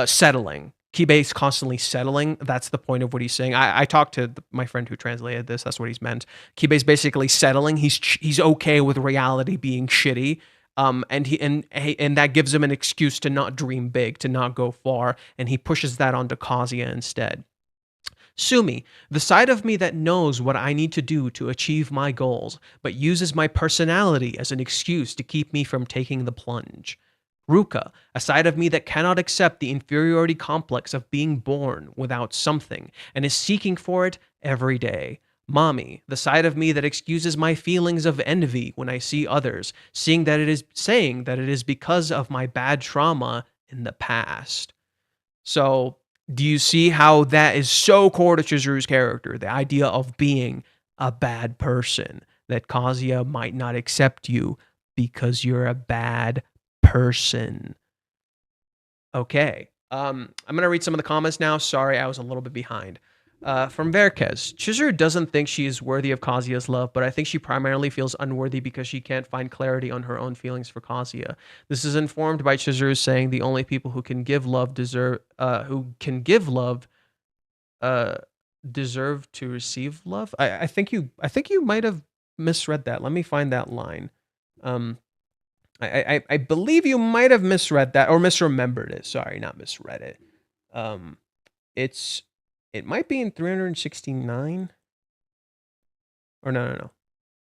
settling. Kibe is constantly settling. That's the point of what he's saying. I talked to my friend who translated this. That's what he's meant. Kibe is basically settling. He's okay with reality being shitty. And that gives him an excuse to not dream big, to not go far, and he pushes that onto Kazuya instead. Sumi, the side of me that knows what I need to do to achieve my goals, but uses my personality as an excuse to keep me from taking the plunge. Ruka, a side of me that cannot accept the inferiority complex of being born without something and is seeking for it every day. Mami, the side of me that excuses my feelings of envy when I see others, saying that it is because of my bad trauma in the past. So, do you see how that is so core to Chizuru's character? The idea of being a bad person, that Kazuya might not accept you because you're a bad person. Okay. I'm going to read some of the comments now. Sorry, I was a little bit behind. From Verkes, Chizuru doesn't think she is worthy of Kazuya's love, but I think she primarily feels unworthy because she can't find clarity on her own feelings for Kazuya. This is informed by Chizuru saying the only people who can give love uh deserve to receive love. I think you might have misread that. Let me find that line. Um, I believe you might have misread that or misremembered it. Sorry, not misread it. Um, it's it might be in 369 or no.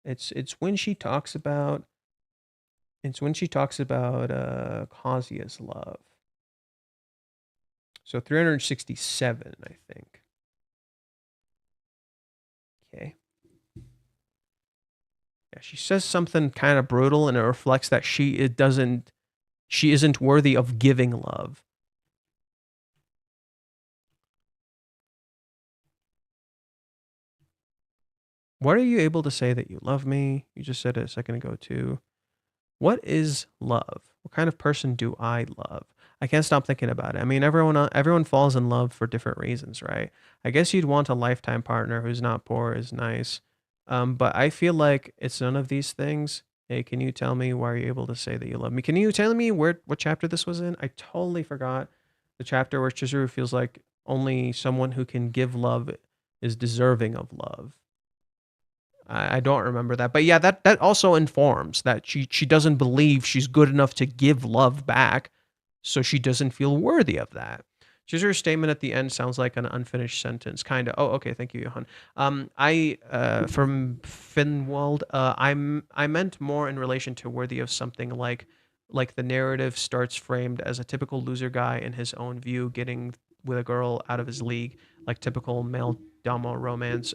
It's when she talks about Kazuya's love. So 367, I think. Okay. Yeah, she says something kind of brutal, and it reflects that she isn't worthy of giving love. What are you able to say that you love me? You just said it a second ago too. What is love? What kind of person do I love? I can't stop thinking about it. I mean, everyone falls in love for different reasons, right? I guess you'd want a lifetime partner who's not poor, is nice. But I feel like it's none of these things. Hey, can you tell me why you're able to say that you love me? Can you tell me what chapter this was in? I totally forgot the chapter where Chizuru feels like only someone who can give love is deserving of love. I don't remember that, but yeah, that also informs that she doesn't believe she's good enough to give love back, so she doesn't feel worthy of that. Chizuru's statement at the end sounds like an unfinished sentence, kind of. Oh, okay, thank you, Johan. I from Finwald, I meant more in relation to worthy of something like the narrative starts framed as a typical loser guy in his own view, getting with a girl out of his league, like typical male domo romance.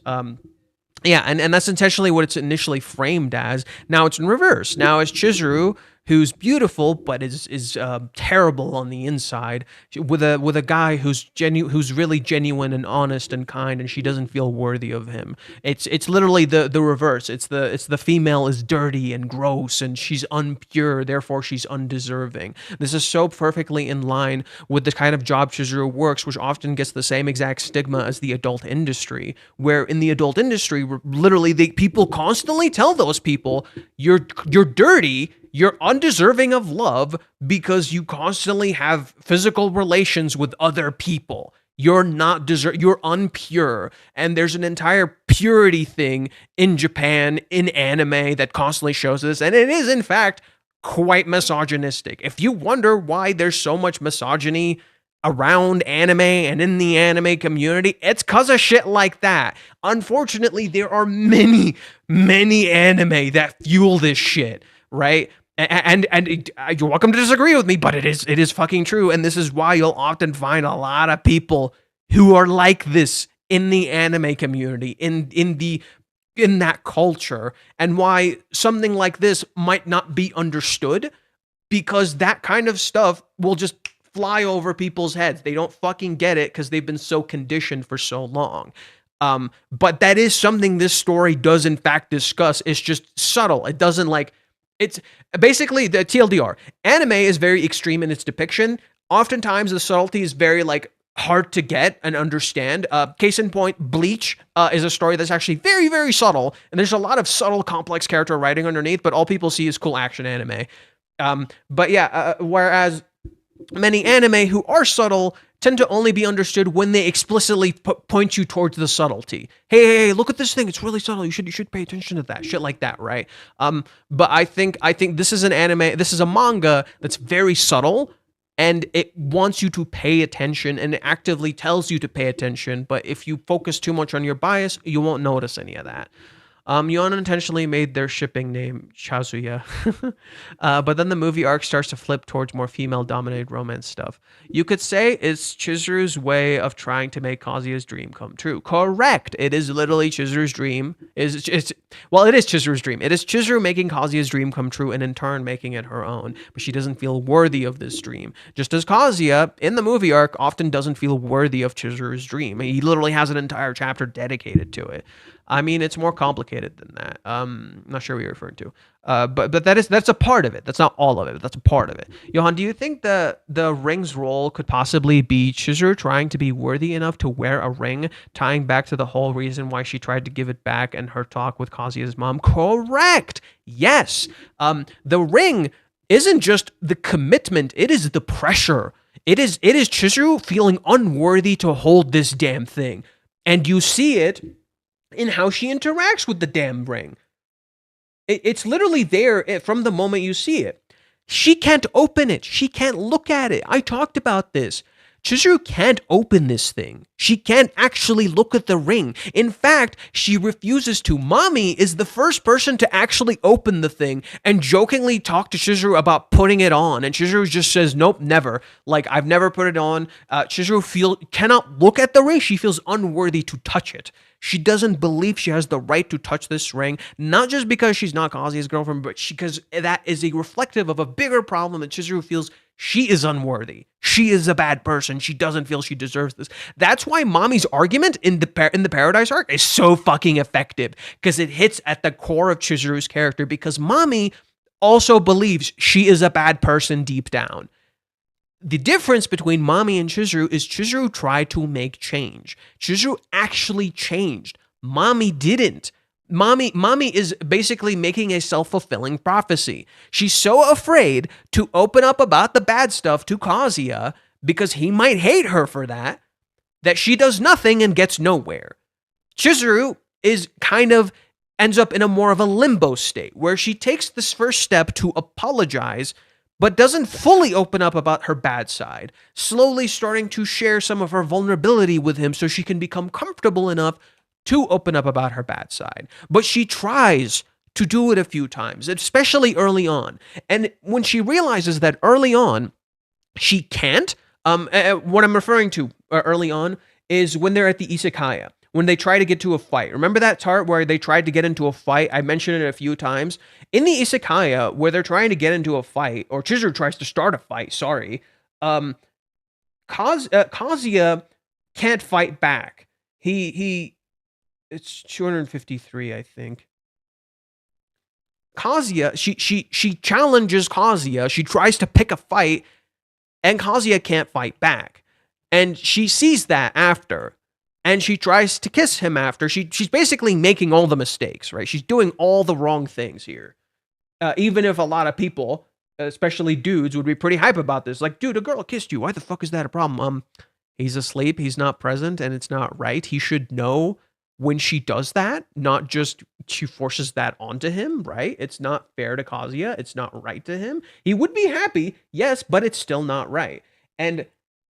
Yeah, and that's intentionally what it's initially framed as. Now it's in reverse. Now it's Chizuru, who's beautiful but is terrible on the inside, with a guy who's really genuine and honest and kind, and she doesn't feel worthy of him. It's literally the reverse. It's the female is dirty and gross and she's unpure, therefore she's undeserving. This is so perfectly in line with the kind of job Chizuru works, which often gets the same exact stigma as the adult industry, where in the adult industry, literally people constantly tell those people, you're dirty, you're undeserving of love because you constantly have physical relations with other people. You're not you're unpure. And there's an entire purity thing in Japan, in anime, that constantly shows this. And it is, in fact, quite misogynistic. If you wonder why there's so much misogyny around anime and in the anime community, it's because of shit like that. Unfortunately, there are many anime that fuel this shit, right? And you're welcome to disagree with me, but it is fucking true. And this is why you'll often find a lot of people who are like this in the anime community, in that culture, and why something like this might not be understood, because that kind of stuff will just fly over people's heads. They don't fucking get it because they've been so conditioned for so long. But that is something this story does in fact discuss. It's just subtle. It doesn't it's basically the TLDR. Anime is very extreme in its depiction. Oftentimes the subtlety is very hard to get and understand. Case in point, Bleach is a story that's actually very, very subtle, and there's a lot of subtle, complex character writing underneath, but all people see is cool action anime. But yeah, whereas many anime who are subtle tend to only be understood when they explicitly point you towards the subtlety. Hey, look at this thing. It's really subtle. You should pay attention to that. Shit like that, right? But I think this is an anime, this is a manga that's very subtle, and it wants you to pay attention and it actively tells you to pay attention. But if you focus too much on your bias, you won't notice any of that. You unintentionally made their shipping name Kazuya. But then the movie arc starts to flip towards more female-dominated romance stuff. You could say it's Chizuru's way of trying to make Kazuya's dream come true. Correct. It is literally Chizuru's dream. It is Chizuru's dream. It is Chizuru making Kazuya's dream come true and in turn making it her own. But she doesn't feel worthy of this dream. Just as Kazuya, in the movie arc, often doesn't feel worthy of Chizuru's dream. He literally has an entire chapter dedicated to it. I mean, it's more complicated than that. I'm not sure what you're referring to. But that's a part of it. That's not all of it. That's a part of it. Johan, do you think the ring's role could possibly be Chizuru trying to be worthy enough to wear a ring, tying back to the whole reason why she tried to give it back and her talk with Kazuya's mom? Correct. Yes. The ring isn't just the commitment. It is the pressure. It is Chizuru feeling unworthy to hold this damn thing. And you see it in how she interacts with the damn ring. It's literally there from the moment you see it. She can't open it. She can't look at it. I talked about this. Chizuru can't open this thing. She can't actually look at the ring. In fact, she refuses to. Mommy is the first person to actually open the thing and jokingly talk to Chizuru about putting it on. And Chizuru just says, nope, never. Like, I've never put it on. Chizuru cannot look at the ring. She feels unworthy to touch it. She doesn't believe she has the right to touch this ring, not just because she's not Kazuya's girlfriend, but because that is a reflective of a bigger problem that Chizuru feels she is unworthy. She is a bad person. She doesn't feel she deserves this. That's why Mommy's argument in the Paradise arc is so fucking effective, because it hits at the core of Chizuru's character, because Mommy also believes she is a bad person deep down. The difference between Mommy and Chizuru is Chizuru tried to make change. Chizuru actually changed. Mommy didn't. Mommy is basically making a self-fulfilling prophecy. She's so afraid to open up about the bad stuff to Kazuya because he might hate her for that she does nothing and gets nowhere. Chizuru ends up in a more of a limbo state where she takes this first step to apologize but doesn't fully open up about her bad side, slowly starting to share some of her vulnerability with him so she can become comfortable enough to open up about her bad side. But she tries to do it a few times, especially early on. And when she realizes that early on, she can't, what I'm referring to early on is when they're at the Izakaya, when they try to get to a fight. Remember that part where they tried to get into a fight? I mentioned it a few times. In the Izakaya, where they're trying to get into a fight, or Chizuru tries to start a fight, Kazuya can't fight back. It's 253, I think. Kazuya, she challenges Kazuya. She tries to pick a fight, and Kazuya can't fight back. And she sees that after. And she tries to kiss him after. She's basically making all the mistakes, right? She's doing all the wrong things here. Even if a lot of people, especially dudes, would be pretty hype about this. Like, dude, a girl kissed you. Why the fuck is that a problem? He's asleep. He's not present, and it's not right. He should know when she does that, not just she forces that onto him, right? It's not fair to Kazuya. It's not right to him. He would be happy, yes, but it's still not right. And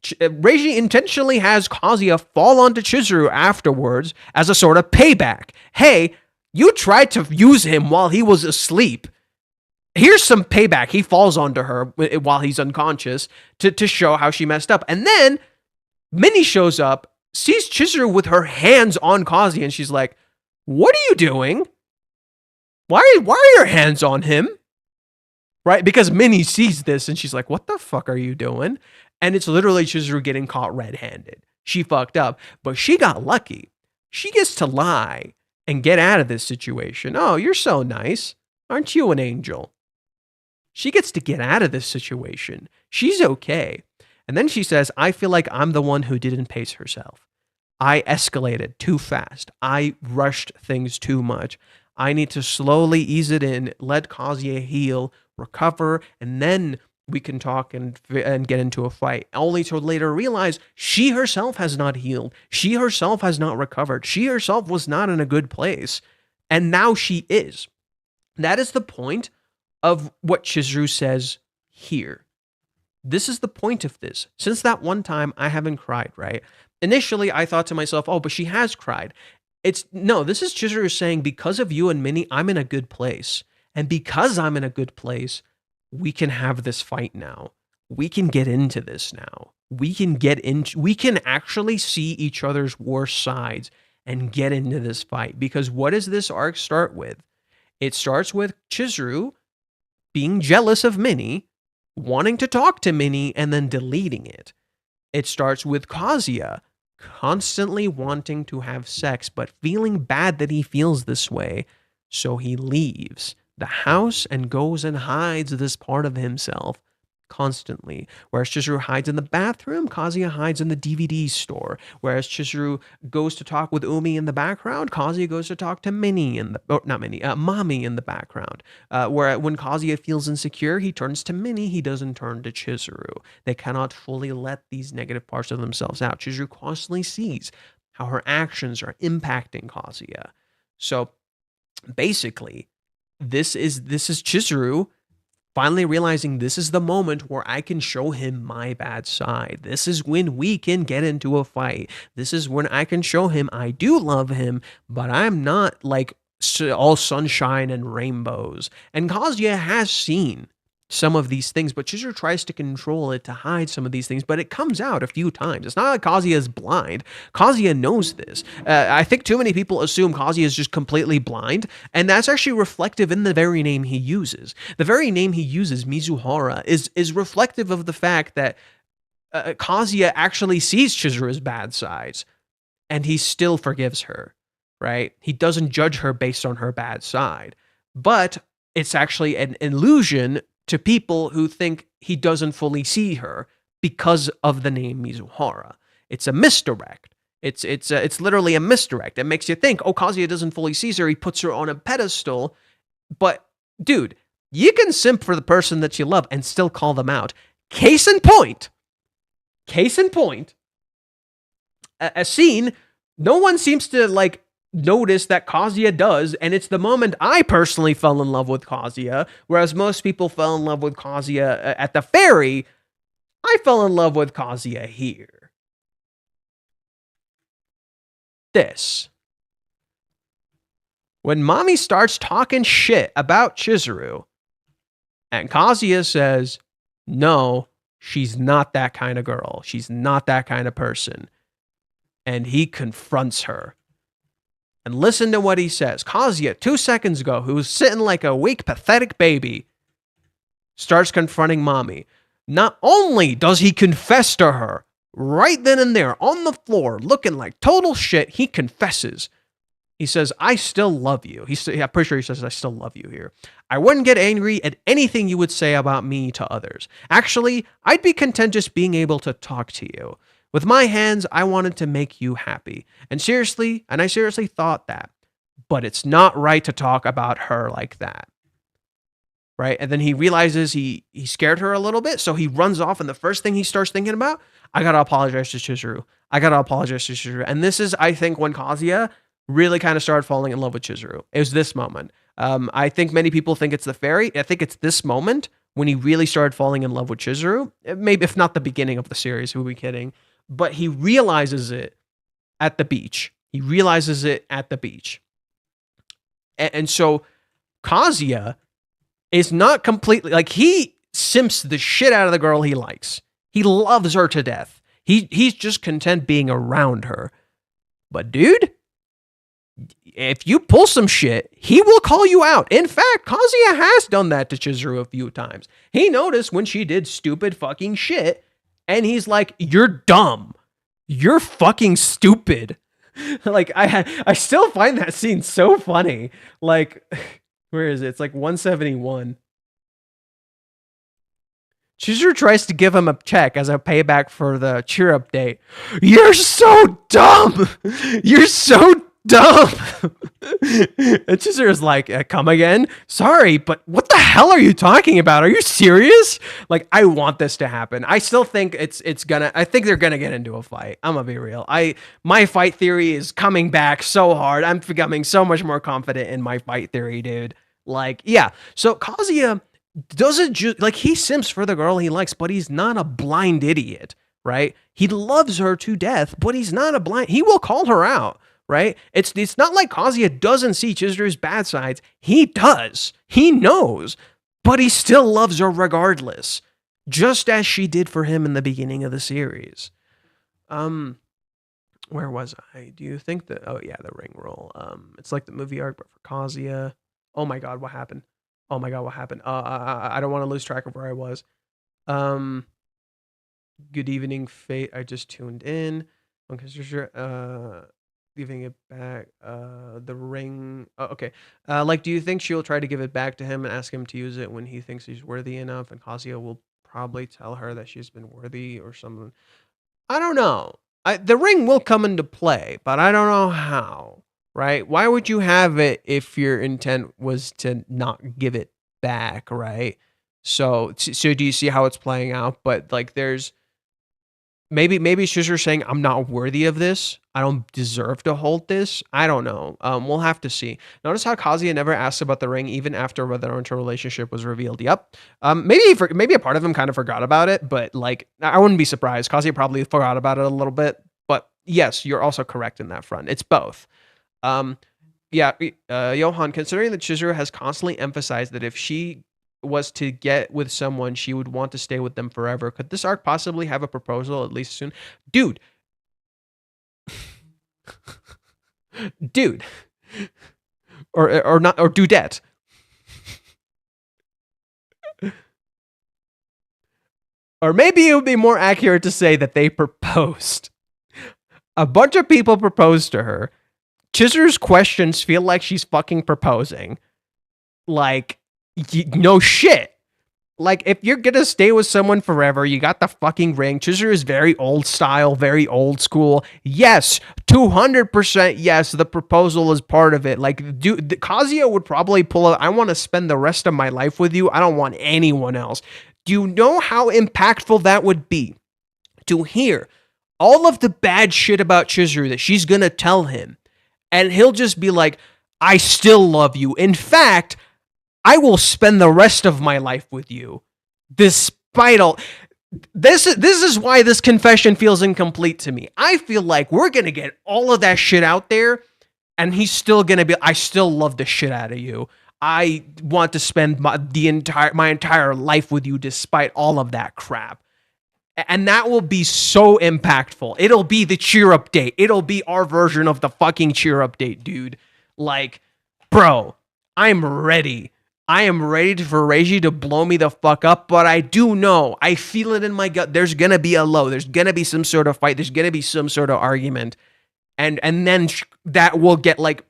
Reiji intentionally has Kazuya fall onto Chizuru afterwards as a sort of payback. Hey, you tried to use him while he was asleep. Here's some payback. He falls onto her while he's unconscious to show how she messed up. And then Mini shows up, sees Chizuru with her hands on Kazuya, and she's like, what are you doing? Why are your hands on him? Right? Because Mini sees this, and she's like, what the fuck are you doing? And it's literally Chizuru getting caught red-handed. She fucked up, but she got lucky. She gets to lie and get out of this situation. Oh, you're so nice. Aren't you an angel? She gets to get out of this situation. She's okay. And then she says, I feel like I'm the one who didn't pace herself. I escalated too fast. I rushed things too much. I need to slowly ease it in, let Kazuya heal, recover, and then we can talk and get into a fight, only to later realize she herself has not healed. She herself has not recovered. She herself was not in a good place. And now she is. That is the point of what Chizuru says here. This is the point of this. Since that one time, I haven't cried, right? Initially, I thought to myself, oh, but she has cried. No, this is Chizuru saying, because of you and Mini, I'm in a good place. And because I'm in a good place, we can have this fight now. We can get into this now. We can actually see each other's worst sides and get into this fight. Because what does this arc start with? It starts with Chizuru being jealous of Mini, wanting to talk to Mini, and then deleting it. It starts with Kazuya constantly wanting to have sex, but feeling bad that he feels this way, so he leaves the house and goes and hides this part of himself constantly. Whereas Chizuru hides in the bathroom, Kazuya hides in the DVD store. Whereas Chizuru goes to talk with Umi in the background, Kazuya goes to talk to Mini in the, oh, not Mini, Mami in the background. Where when Kazuya feels insecure, he turns to Mini, he doesn't turn to Chizuru. They cannot fully let these negative parts of themselves out. Chizuru constantly sees how her actions are impacting Kazuya. So basically, this is Chizuru finally realizing this is the moment where I can show him my bad side. This is when we can get into a fight. This is when I can show him I do love him, but I'm not like all sunshine and rainbows. And Kazuya has seen some of these things, but Chizuru tries to control it to hide some of these things, but it comes out a few times. It's not like Kazuya is blind. Kazuya knows this. I think too many people assume Kazuya is just completely blind, and that's actually reflective in the very name he uses. The very name he uses, Mizuhara, is reflective of the fact that Kazuya actually sees Chizuru's bad sides, and he still forgives her, right? He doesn't judge her based on her bad side, but it's actually an illusion to people who think he doesn't fully see her because of the name Mizuhara. It's a misdirect. It's literally a misdirect. It makes you think, oh, Kazuya doesn't fully see her. He puts her on a pedestal. But, dude, you can simp for the person that you love and still call them out. Case in point, a scene no one seems to, like, notice that Kazuya does, and it's the moment I personally fell in love with Kazuya, whereas most people fell in love with Kazuya at the ferry. I fell in love with Kazuya here. This. When Mami starts talking shit about Chizuru, and Kazuya says, no, she's not that kind of girl. She's not that kind of person. And he confronts her. And listen to what he says. Kazuya, 2 seconds ago, who was sitting like a weak, pathetic baby, starts confronting Mami. Not only does he confess to her, right then and there, on the floor, looking like total shit, he confesses. He says, I still love you. I'm pretty sure he says, I still love you here. I wouldn't get angry at anything you would say about me to others. Actually, I'd be content just being able to talk to you. With my hands, I wanted to make you happy. And I seriously thought that. But it's not right to talk about her like that. Right? And then he realizes he scared her a little bit, so he runs off, and the first thing he starts thinking about, I gotta apologize to Chizuru. And this is, I think, when Kazuya really kind of started falling in love with Chizuru. It was this moment. I think many people think it's the ferry. I think it's this moment when he really started falling in love with Chizuru. Maybe, if not the beginning of the series, who are we kidding? But he realizes it at the beach. And so Kazuya is not completely, like, he simps the shit out of the girl he likes. He loves her to death. He's just content being around her. But dude, if you pull some shit, he will call you out. In fact, Kazuya has done that to Chizuru a few times. He noticed when she did stupid fucking shit, and he's like, you're dumb. You're fucking stupid. Like, I still find that scene so funny. Like, where is it? It's like 171. Chizuru tries to give him a check as a payback for the cheer update. You're so dumb. You're so dumb. And Chizuru's like, come again? Sorry, but what the hell are you talking about? Are you serious? Like, I want this to happen. I still think I think they're gonna get into a fight. I'm gonna be real. My fight theory is coming back so hard. I'm becoming so much more confident in my fight theory, dude. Like, yeah. So Kazuya doesn't just, like, he simps for the girl he likes, but he's not a blind idiot, right? He loves her to death, but he's not a blind. He will call her out, right? It's not like Kazuya doesn't see Chizuru's bad sides. He does. He knows, but he still loves her regardless, just as she did for him in the beginning of the series. Where was I? Do you think that? Oh yeah, the ring roll. It's like the movie arc, but for Kazuya. Oh my God, what happened? I don't want to lose track of where I was. Good evening, Fate. I just tuned in. Okay, sure. Giving it back. The ring. Oh, okay. Like, do you think she'll try to give it back to him and ask him to use it when he thinks he's worthy enough? And Kazuya will probably tell her that she's been worthy or something. I don't know. The ring will come into play, but I don't know how, right? Why would you have it if your intent was to not give it back, right? So do you see how it's playing out? But like, there's maybe Chizuru saying, I'm not worthy of this. I don't deserve to hold this. I don't know. We'll have to see. Notice how Kazuya never asks about the ring, even after whether or not a relationship was revealed. Yep. Maybe a part of him kind of forgot about it, but like, I wouldn't be surprised. Kazuya probably forgot about it a little bit. But yes, you're also correct in that front. It's both. Um, yeah, Johan, considering that Chizuru has constantly emphasized that if she was to get with someone, she would want to stay with them forever. Could this arc possibly have a proposal at least soon? Dude. Dude. Or not, or dudette. Or maybe it would be more accurate to say that they proposed. A bunch of people proposed to her. Chizuru's questions feel like she's fucking proposing. Like, no shit. Like, if you're gonna stay with someone forever, you got the fucking ring. Chizuru is very old style, very old school. Yes, 200% yes, the proposal is part of it. Like, dude, Kazuya would probably pull out, I want to spend the rest of my life with you. I don't want anyone else. Do you know how impactful that would be? To hear all of the bad shit about Chizuru that she's gonna tell him, and he'll just be like, I still love you. In fact, I will spend the rest of my life with you, despite all. This is why this confession feels incomplete to me. I feel like we're gonna get all of that shit out there, and he's still gonna be. I still love the shit out of you. I want to spend my entire life with you, despite all of that crap. And that will be so impactful. It'll be the cheer up date. It'll be our version of the fucking cheer up date, dude. Like, bro, I'm ready. I am ready for Reiji to blow me the fuck up, but I do know, I feel it in my gut, there's gonna be a low, there's gonna be some sort of fight, there's gonna be some sort of argument, and then that will get like,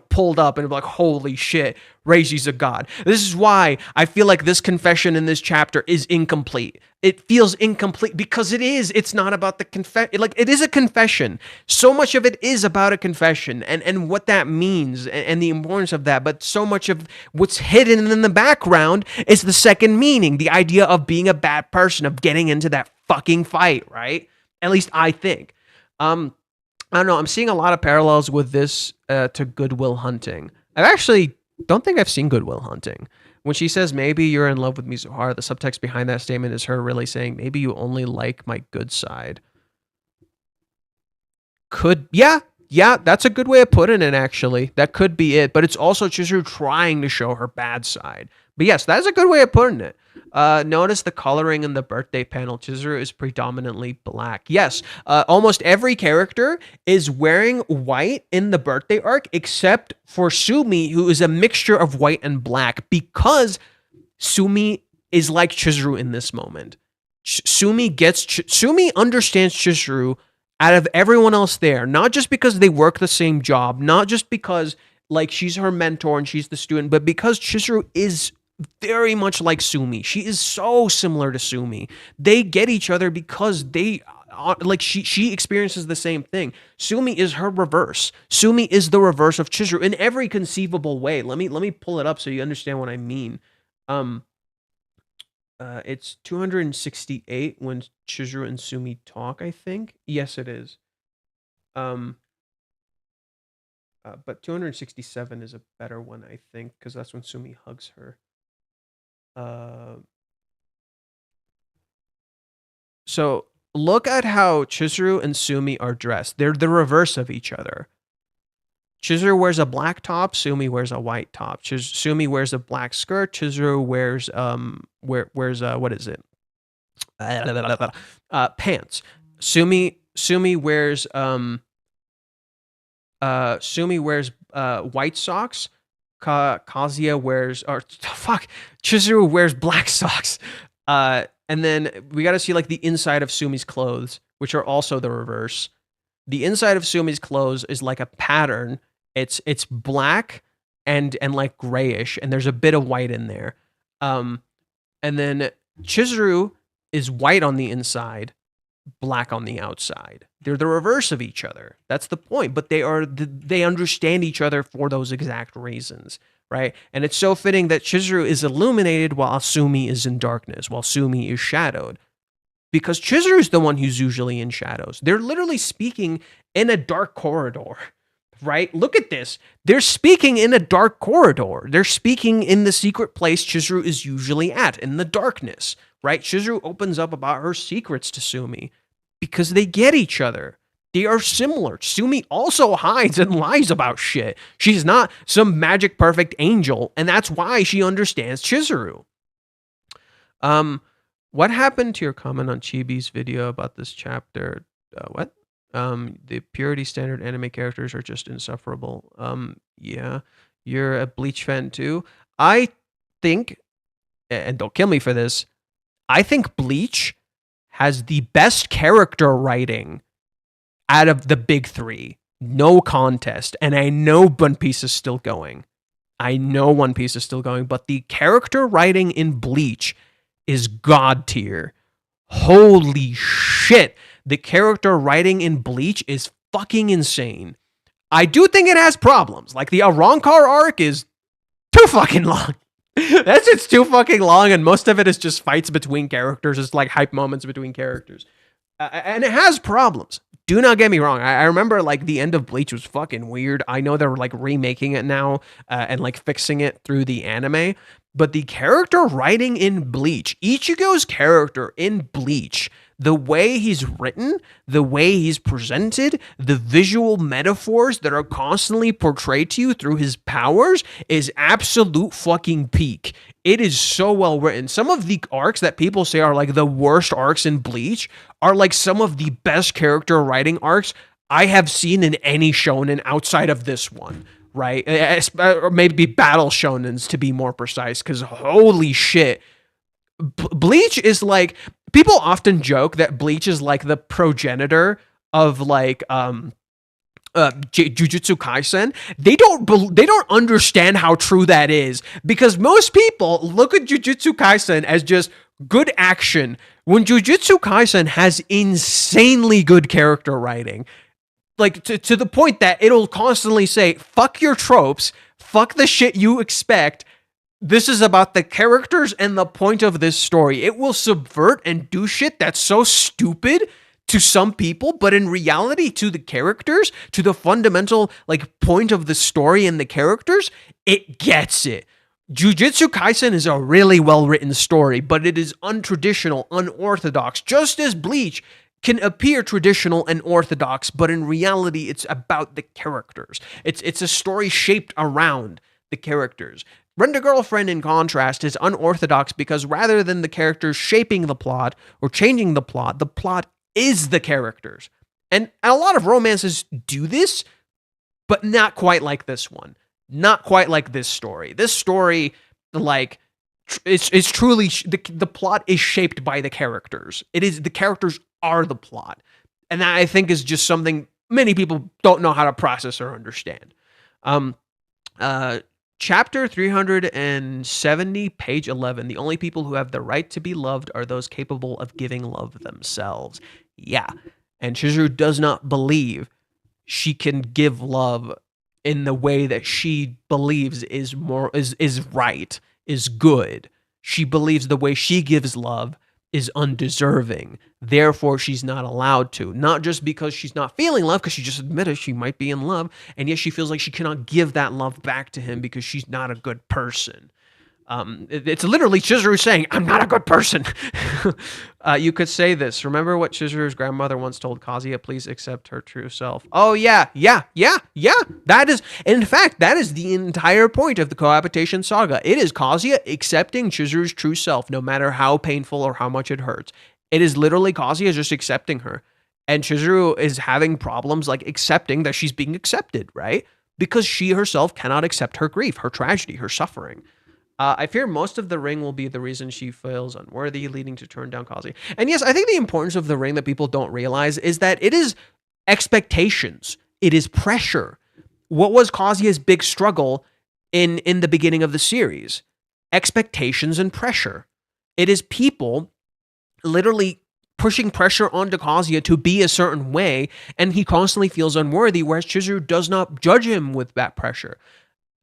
pulled up and be like, holy shit, Reiji's a god. This is why I feel like this confession in this chapter is incomplete. It feels incomplete because it's not about the confession. Like, it is a confession. So much of it is about a confession and what that means and the importance of that. But so much of what's hidden in the background is the second meaning, the idea of being a bad person, of getting into that fucking fight, right? At least I think. I don't know. I'm seeing a lot of parallels with this to Good Will Hunting. I actually don't think I've seen Good Will Hunting. When she says, maybe you're in love with Mizuhara, the subtext behind that statement is her really saying, maybe you only like my good side. Yeah, that's a good way of putting it, actually. That could be it. But it's also Chizuru trying to show her bad side. But yes, that's a good way of putting it. Notice the coloring in the birthday panel. Chizuru is predominantly black. Yes, almost every character is wearing white in the birthday arc, except for Sumi, who is a mixture of white and black, because Sumi is like Chizuru in this moment. Sumi understands Chizuru out of everyone else there, not just because they work the same job, not just because like she's her mentor and she's the student, but because Chizuru is very much like Sumi. She is so similar to Sumi. They get each other because they like she experiences the same thing. Sumi is her reverse. Sumi is the reverse of Chizuru in every conceivable way. Let me pull it up so you understand what I mean. It's 268 when Chizuru and Sumi talk, I think. Yes, it is. But 267 is a better one, I think, because that's when Sumi hugs her. So look at how Chizuru and Sumi are dressed. They're the reverse of each other. Chizuru wears a black top, Sumi wears a white top. Sumi wears a black skirt, Chizuru wears what is it? Pants. Sumi wears white socks. Kazuya wears Chizuru wears black socks. And then we got to see like the inside of Sumi's clothes, which are also the reverse. The inside of Sumi's clothes is like a pattern. It's black and like grayish, and there's a bit of white in there. And then Chizuru is white on the inside, black on the outside. They're the reverse of each other. That's the point. But they understand each other for those exact reasons, right? And it's so fitting that Chizuru is illuminated while Asumi is in darkness, while Sumi is shadowed. Because Chizuru is the one who's usually in shadows. They're literally speaking in a dark corridor, right? Look at this. They're speaking in a dark corridor. They're speaking in the secret place Chizuru is usually at, in the darkness, right? Chizuru opens up about her secrets to Sumi because they get each other. They are similar. Sumi also hides and lies about shit. She's not some magic perfect angel, and that's why she understands Chizuru. What happened to your comment on Chibi's video about this chapter? What? The purity standard anime characters are just insufferable. Yeah. You're a Bleach fan too? I think, and don't kill me for this, I think Bleach has the best character writing out of the big three. No contest. And I know One Piece is still going. But the character writing in Bleach is god tier. Holy shit. The character writing in Bleach is fucking insane. I do think it has problems. Like the Arrancar arc is too fucking long. It's too fucking long, and most of it is just fights between characters. It's like hype moments between characters. And it has problems. Do not get me wrong. I remember like the end of Bleach was fucking weird. I know they're like remaking it now and like fixing it through the anime. But the character writing in Bleach, Ichigo's character in Bleach, the way he's written, the way he's presented, the visual metaphors that are constantly portrayed to you through his powers is absolute fucking peak. It is so well written. Some of the arcs that people say are like the worst arcs in Bleach are like some of the best character writing arcs I have seen in any shonen outside of this one. Right? Or maybe battle shonens to be more precise, because holy shit. Bleach is like, people often joke that Bleach is like the progenitor of like Jujutsu Kaisen. They don't understand how true that is, because most people look at Jujutsu Kaisen as just good action when Jujutsu Kaisen has insanely good character writing. Like, to the point that it'll constantly say, fuck your tropes, fuck the shit you expect. This is about the characters and the point of this story. It will subvert and do shit that's so stupid to some people, but in reality, to the characters, to the fundamental like point of the story and the characters, it gets it. Jujutsu Kaisen is a really well-written story, but it is untraditional, unorthodox, just as Bleach can appear traditional and orthodox, but in reality, it's about the characters. It's a story shaped around the characters. Rent-A-Girlfriend, in contrast, is unorthodox because rather than the characters shaping the plot or changing the plot is the characters. And a lot of romances do this, but not quite like this one. Not quite like this story. This story, like, it's truly, the plot is shaped by the characters. The characters are the plot. And that, I think, is just something many people don't know how to process or understand. Chapter 370, page 11. The only people who have the right to be loved are those capable of giving love themselves. Yeah. And Chizuru does not believe she can give love in the way that she believes is right, is good. She believes the way she gives love is undeserving. Therefore, she's not allowed to. Not just because she's not feeling love, because she just admitted she might be in love, and yet she feels like she cannot give that love back to him because she's not a good person. It's literally Chizuru saying, I'm not a good person. You could say this. Remember what Chizuru's grandmother once told Kazuya, please accept her true self. Oh, yeah. That is, in fact, that is the entire point of the cohabitation saga. It is Kazuya accepting Chizuru's true self, no matter how painful or how much it hurts. It is literally Kazuya just accepting her. And Chizuru is having problems like accepting that she's being accepted, right? Because she herself cannot accept her grief, her tragedy, her suffering. I fear most of the ring will be the reason she feels unworthy, leading to turn down Kazuya. And yes, I think the importance of the ring that people don't realize is that it is expectations. It is pressure. What was Kazuya's big struggle in the beginning of the series? Expectations and pressure. It is people literally pushing pressure onto Kazuya to be a certain way, and he constantly feels unworthy, whereas Chizuru does not judge him with that pressure.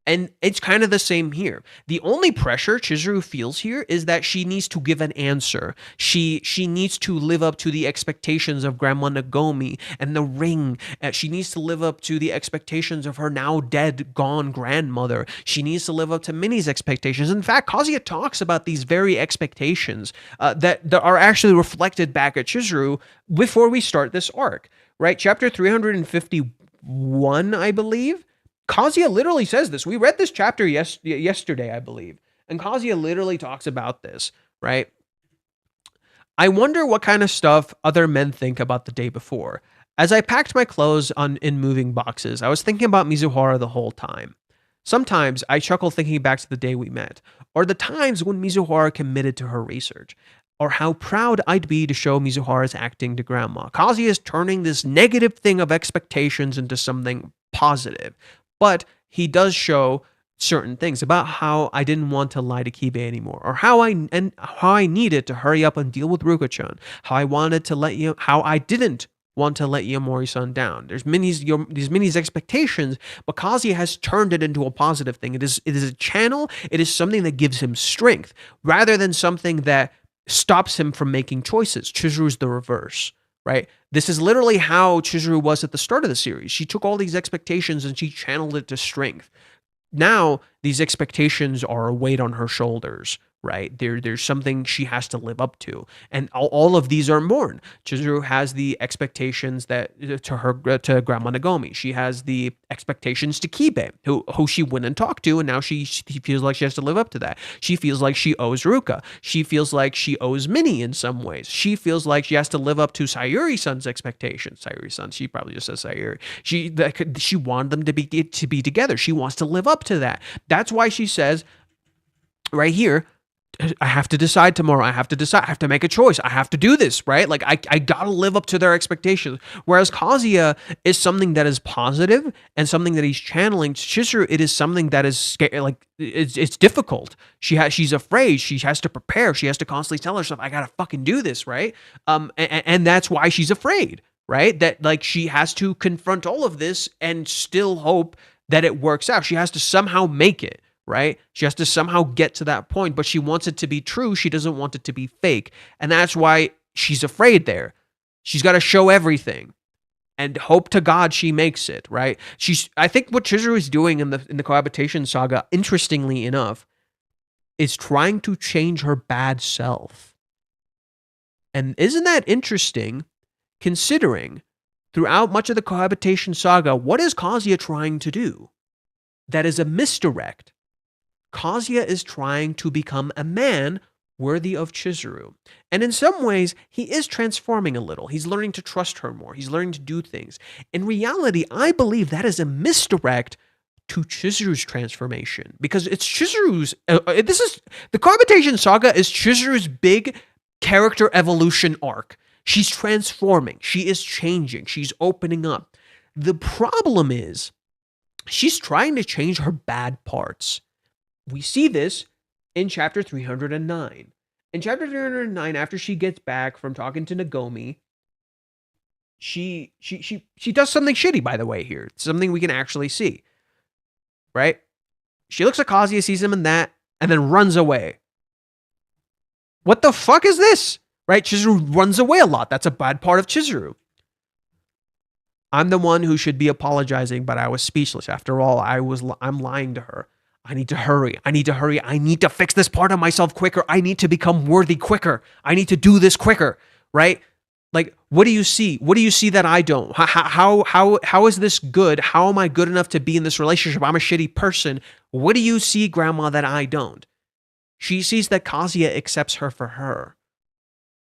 And it's kind of the same here. The only pressure Chizuru feels here is that she needs to give an answer. She needs to live up to the expectations of Grandma Nagomi and the ring. She needs to live up to the expectations of her now dead, gone grandmother. She needs to live up to Mini's expectations. In fact, Kazuya talks about these very expectations that are actually reflected back at Chizuru before we start this arc, right? Chapter 351, I believe. Kazuya literally says this. We read this chapter yesterday, I believe. And Kazuya literally talks about this, right? I wonder what kind of stuff other men think about the day before. As I packed my clothes in moving boxes, I was thinking about Mizuhara the whole time. Sometimes I chuckle thinking back to the day we met, or the times when Mizuhara committed to her research, or how proud I'd be to show Mizuhara's acting to Grandma. Kazuya is turning this negative thing of expectations into something positive. But he does show certain things about how I didn't want to lie to Kibe anymore, or how I needed to hurry up and deal with Ruka-chan, how I didn't want to let Yamori-san down. There's Mini's expectations, but Kazuya has turned it into a positive thing. It is a channel. It is something that gives him strength rather than something that stops him from making choices. Chizuru's the reverse. Right? This is literally how Chizuru was at the start of the series. She took all these expectations and she channeled it to strength. Now, these expectations are a weight on her shoulders, right? There's something she has to live up to. And all of these are mourned. Chizuru has the expectations that to Grandma Nagomi. She has the expectations to Kibe, who she went and talked to, and now she feels like she has to live up to that. She feels like she owes Ruka. She feels like she owes Mini in some ways. She feels like she has to live up to Sayuri-san's expectations. Sayuri-san, she probably just says Sayuri. She wanted them to be together. She wants to live up to that. That's why she says right here, I have to decide tomorrow. I have to decide. I have to make a choice. I have to do this, right? Like, I gotta live up to their expectations. Whereas Kazuya is something that is positive and something that he's channeling. Chizuru, it is something that is scary. Like, it's difficult. She's afraid. She has to prepare. She has to constantly tell herself, I gotta fucking do this, right? And that's why she's afraid, right? That, like, she has to confront all of this and still hope that it works out. She has to somehow make it. Right? She has to somehow get to that point, but she wants it to be true. She doesn't want it to be fake. And that's why she's afraid there. She's got to show everything and hope to God she makes it, right? I think what Chizuru is doing in the cohabitation saga, interestingly enough, is trying to change her bad self. And isn't that interesting, considering throughout much of the cohabitation saga, what is Kazuya trying to do? That is a misdirect. Kazuya is trying to become a man worthy of Chizuru. And in some ways, he is transforming a little. He's learning to trust her more. He's learning to do things. In reality, I believe that is a misdirect to Chizuru's transformation. Because it's Chizuru's... the cohabitation saga is Chizuru's big character evolution arc. She's transforming. She is changing. She's opening up. The problem is, she's trying to change her bad parts. We see this in chapter 309. In chapter 309, after she gets back from talking to Nagomi, she does something shitty, by the way, here. It's something we can actually see. Right? She looks at Kazuya, sees him in that, and then runs away. What the fuck is this? Right? Chizuru runs away a lot. That's a bad part of Chizuru. I'm the one who should be apologizing, but I was speechless. After all, I'm lying to her. I need to hurry. I need to fix this part of myself quicker. I need to become worthy quicker. I need to do this quicker, right? Like, what do you see? What do you see that I don't? How is this good? How am I good enough to be in this relationship? I'm a shitty person. What do you see, Grandma, that I don't? She sees that Kazuya accepts her for her.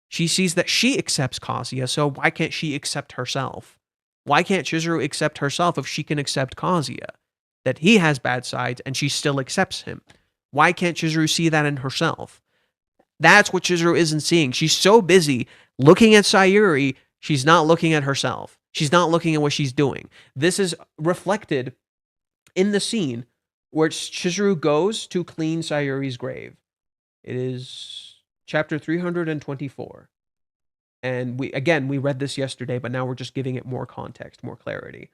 She sees that she accepts Kazuya, so why can't she accept herself? Why can't Chizuru accept herself if she can accept Kazuya? That he has bad sides and she still accepts him. Why can't Chizuru see that in herself? That's what Chizuru isn't seeing. She's so busy looking at Sayuri, she's not looking at herself. She's not looking at what she's doing. This is reflected in the scene where Chizuru goes to clean Sayuri's grave. It is chapter 324. And we read this yesterday, but now we're just giving it more context, more clarity.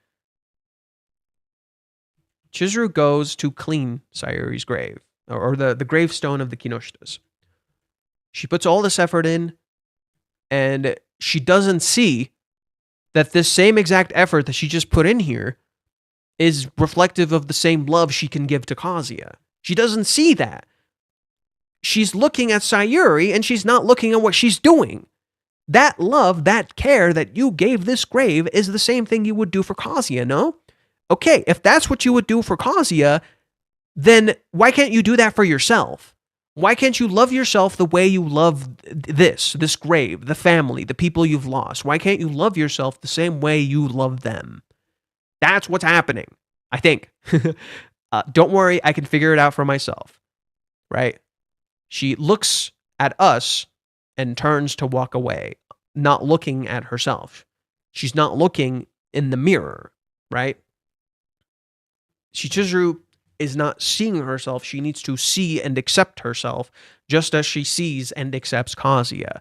Chizuru goes to clean Sayuri's grave, or the gravestone of the Kinoshtas. She puts all this effort in, and she doesn't see that this same exact effort that she just put in here is reflective of the same love she can give to Kazuya. She doesn't see that. She's looking at Sayuri, and she's not looking at what she's doing. That love, that care that you gave this grave is the same thing you would do for Kazuya, no? Okay, if that's what you would do for Kazuya, then why can't you do that for yourself? Why can't you love yourself the way you love this grave, the family, the people you've lost? Why can't you love yourself the same way you love them? That's what's happening, I think. Don't worry, I can figure it out for myself, right? She looks at us and turns to walk away, not looking at herself. She's not looking in the mirror, right? Chizuru is not seeing herself. She needs to see and accept herself just as she sees and accepts Kazuya,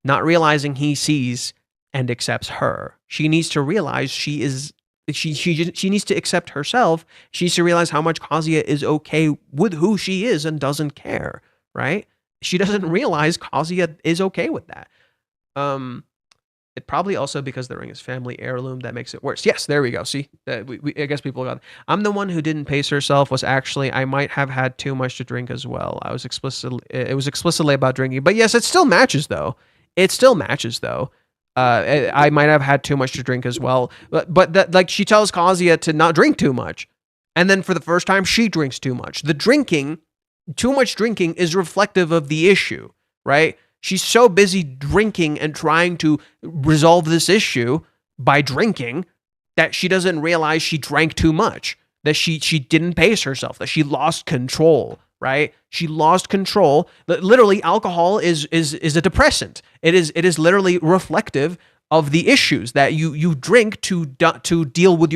not realizing he sees and accepts her. She needs to realize she needs to accept herself. She needs to realize how much Kazuya is okay with who she is and doesn't care, right? She doesn't realize Kazuya is okay with that. It probably also because the ring is family heirloom that makes it worse. Yes, there we go. See, I guess people got it. I'm the one who didn't pace herself. Was actually I might have had too much to drink as well. It was explicitly about drinking, but yes, it still matches though. I might have had too much to drink as well, but that, like, she tells Kazuya to not drink too much, and then for the first time she drinks too much. Too much drinking is reflective of the issue, right? She's so busy drinking and trying to resolve this issue by drinking that she doesn't realize she drank too much, that she didn't pace herself, that she lost control, right? She lost control. Literally, alcohol is a depressant. It is literally reflective of the issues that you drink to deal with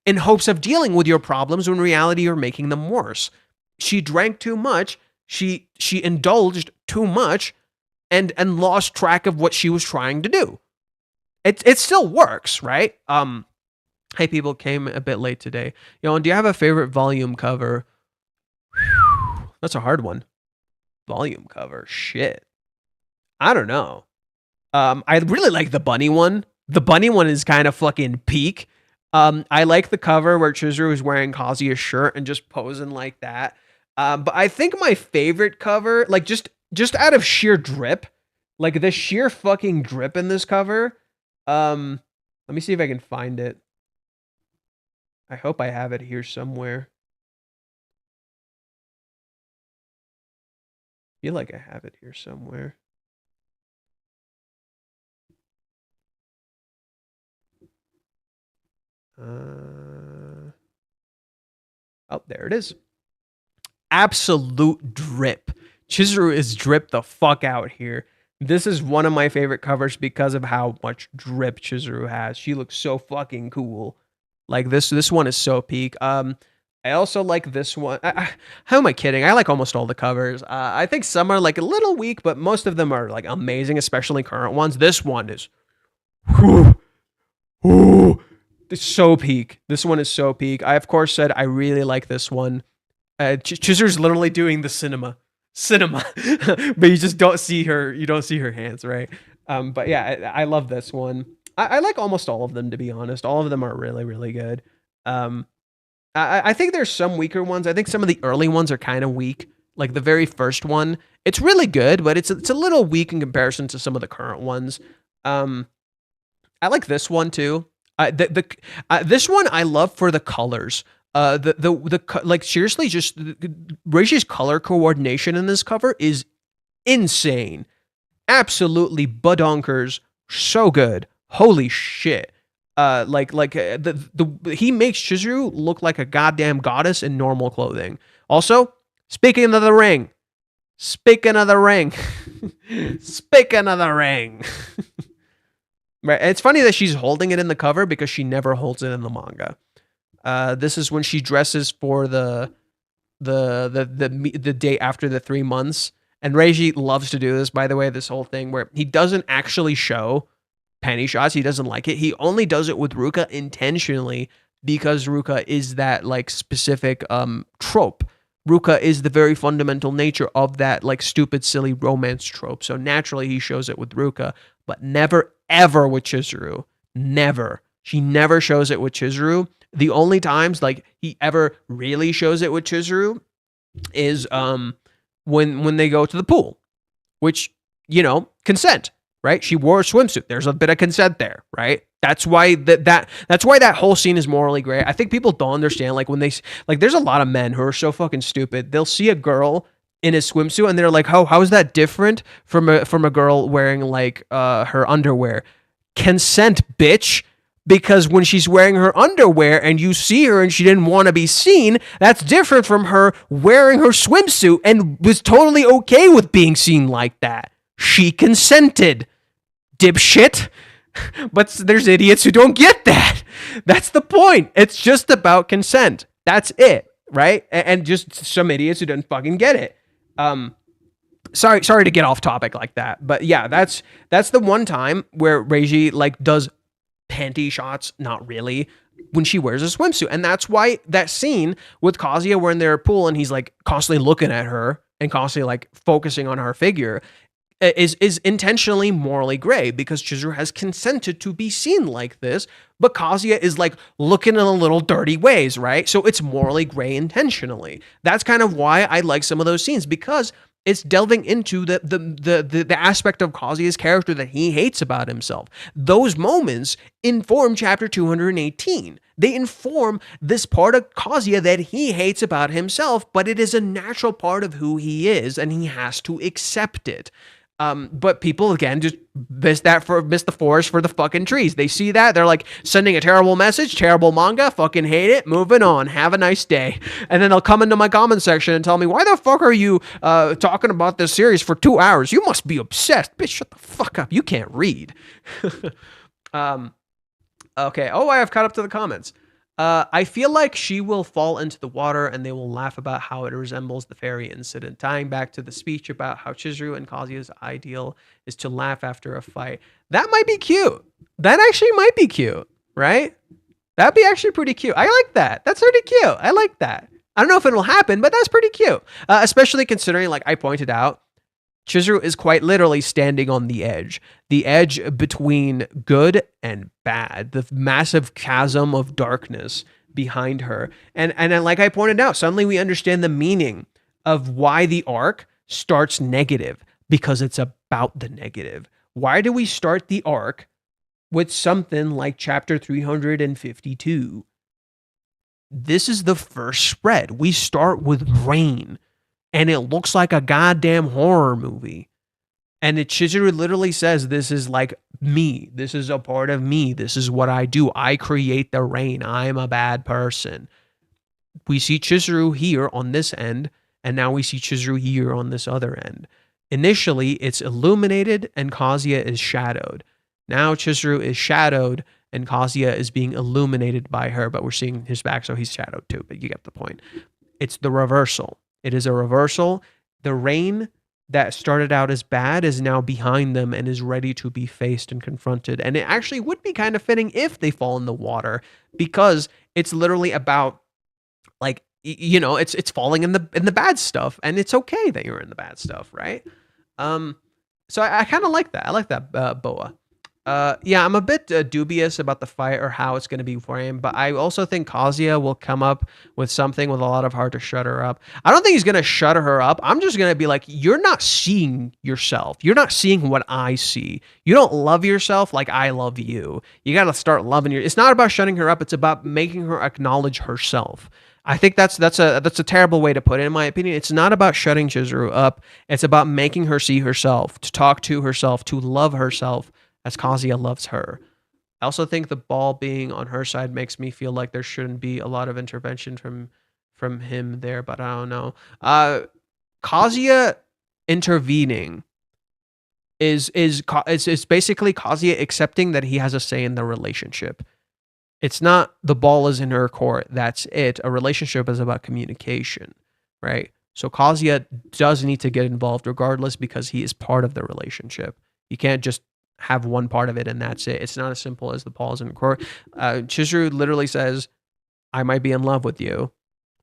in hopes of dealing with your problems, when in reality you're making them worse. She drank too much. She indulged too much. And lost track of what she was trying to do. It still works, right? Hey, people, came a bit late today. And do you have a favorite volume cover? Whew, that's a hard one. Volume cover, shit. I don't know. I really like the bunny one. The bunny one is kind of fucking peak. I like the cover where Chizuru is wearing Kazuya's shirt and just posing like that. But I think my favorite cover, like just out of sheer drip, like the sheer fucking drip in this cover. Let me see if I can find it. I hope I have it here somewhere. I feel like I have it here somewhere. Oh, there it is. Absolute drip. Chizuru is dripped the fuck out here. This is one of my favorite covers because of how much drip Chizuru has. She looks so fucking cool. Like this one is so peak. I also like this one. How am I kidding? I like almost all the covers. I think some are like a little weak, but most of them are like amazing, especially current ones. This one is, it's so peak. This one is so peak. I of course said I really like this one. Chizuru's literally doing the cinema, but you just don't see her. You don't see her hands, right? But yeah, I love this one. I like almost all of them, to be honest. All of them are really, really good. I think there's some weaker ones. I think some of the early ones are kind of weak. Like the very first one, it's really good, but it's a little weak in comparison to some of the current ones. I like this one too. This one I love for the colors. Like seriously, just Reishi's color coordination in this cover is insane. Absolutely badonkers. So good. Holy shit. He makes Chizuru look like a goddamn goddess in normal clothing. Also, speaking of the ring. Right. It's funny that she's holding it in the cover because she never holds it in the manga. This is when she dresses for the day after the 3 months, And Reiji loves to do this, by the way, this whole thing where he doesn't actually show panty shots. He doesn't like it. He only does it with Ruka intentionally because Ruka is that like specific trope. Ruka is the very fundamental nature of that like stupid, silly romance trope. So naturally he shows it with Ruka, but never ever with Chizuru. Never. She never shows it with Chizuru. The only times like he ever really shows it with Chizuru is when they go to the pool, which, you know, consent, right? She wore a swimsuit. There's a bit of consent there, right? That's why that's why that whole scene is morally gray. I think people don't understand, like when they like there's a lot of men who are so fucking stupid. They'll see a girl in a swimsuit and they're like, how is that different from a girl wearing like her underwear? Consent, bitch. Because when she's wearing her underwear and you see her and she didn't want to be seen, that's different from her wearing her swimsuit and was totally okay with being seen like that. She consented, dipshit. But there's idiots who don't get that. That's the point. It's just about consent. That's it, right? And just some idiots who didn't fucking get it. Sorry to get off topic like that, but yeah, that's the one time where Reiji like does panty shots, not really, when she wears a swimsuit. And that's why that scene with Kazuya where in their pool and he's like constantly looking at her and constantly like focusing on her figure is intentionally morally gray, because Chizuru has consented to be seen like this, but Kazuya is like looking in a little dirty ways, right? So it's morally gray intentionally. That's kind of why I like some of those scenes, because it's delving into the aspect of Kazuya's character that he hates about himself. Those moments inform chapter 218. They inform this part of Kazuya that he hates about himself, but it is a natural part of who he is, and he has to accept it. But people, again, just miss the forest for the fucking trees. They see that, they're like sending a terrible message, terrible manga, fucking hate it, moving on, have a nice day. And then they'll come into my comment section and tell me, why the fuck are you talking about this series for 2 hours? You must be obsessed. Bitch, shut the fuck up. You can't read. Okay. Oh, I have caught up to the comments. I feel like she will fall into the water and they will laugh about how it resembles the fairy incident, tying back to the speech about how Chizuru and Kazuya's ideal is to laugh after a fight. That might be cute. That actually might be cute, right? That'd be actually pretty cute. I like that. That's pretty cute. I like that. I don't know if it'll happen, but that's pretty cute. Especially considering, like I pointed out, Chizuru is quite literally standing on the edge between good and bad, the massive chasm of darkness behind her. And like I pointed out, suddenly we understand the meaning of why the arc starts negative, because it's about the negative. Why do we start the arc with something like chapter 352? This is the first spread. We start with rain. And it looks like a goddamn horror movie. And Chizuru literally says, this is like me. This is a part of me. This is what I do. I create the rain. I'm a bad person. We see Chizuru here on this end, and now we see Chizuru here on this other end. Initially, it's illuminated and Kazuya is shadowed. Now Chizuru is shadowed and Kazuya is being illuminated by her, but we're seeing his back, so he's shadowed too, but you get the point. It's the reversal. It is a reversal. The rain that started out as bad is now behind them and is ready to be faced and confronted. And it actually would be kind of fitting if they fall in the water, because it's literally about, like, you know, it's falling in the bad stuff, and it's okay that you're in the bad stuff, right? So I kind of like that. I like that, Boa. Yeah, I'm a bit dubious about the fight or how it's going to be framed, but I also think Kazuya will come up with something with a lot of heart to shut her up. I don't think he's going to shut her up. I'm just going to be like, you're not seeing yourself. You're not seeing what I see. You don't love yourself like I love you. You got to start loving It's not about shutting her up. It's about making her acknowledge herself. I think that's a terrible way to put it, in my opinion. It's not about shutting Chizuru up. It's about making her see herself, to talk to herself, to love herself, as Kazuya loves her. I also think the ball being on her side makes me feel like there shouldn't be a lot of intervention from him there, but I don't know. Kazuya intervening is basically Kazuya accepting that he has a say in the relationship. It's not the ball is in her court. That's it. A relationship is about communication, right? So Kazuya does need to get involved regardless because he is part of the relationship. You can't just have one part of it and that's it. It's not as simple as the pause and core. Chizuru literally says, I might be in love with you,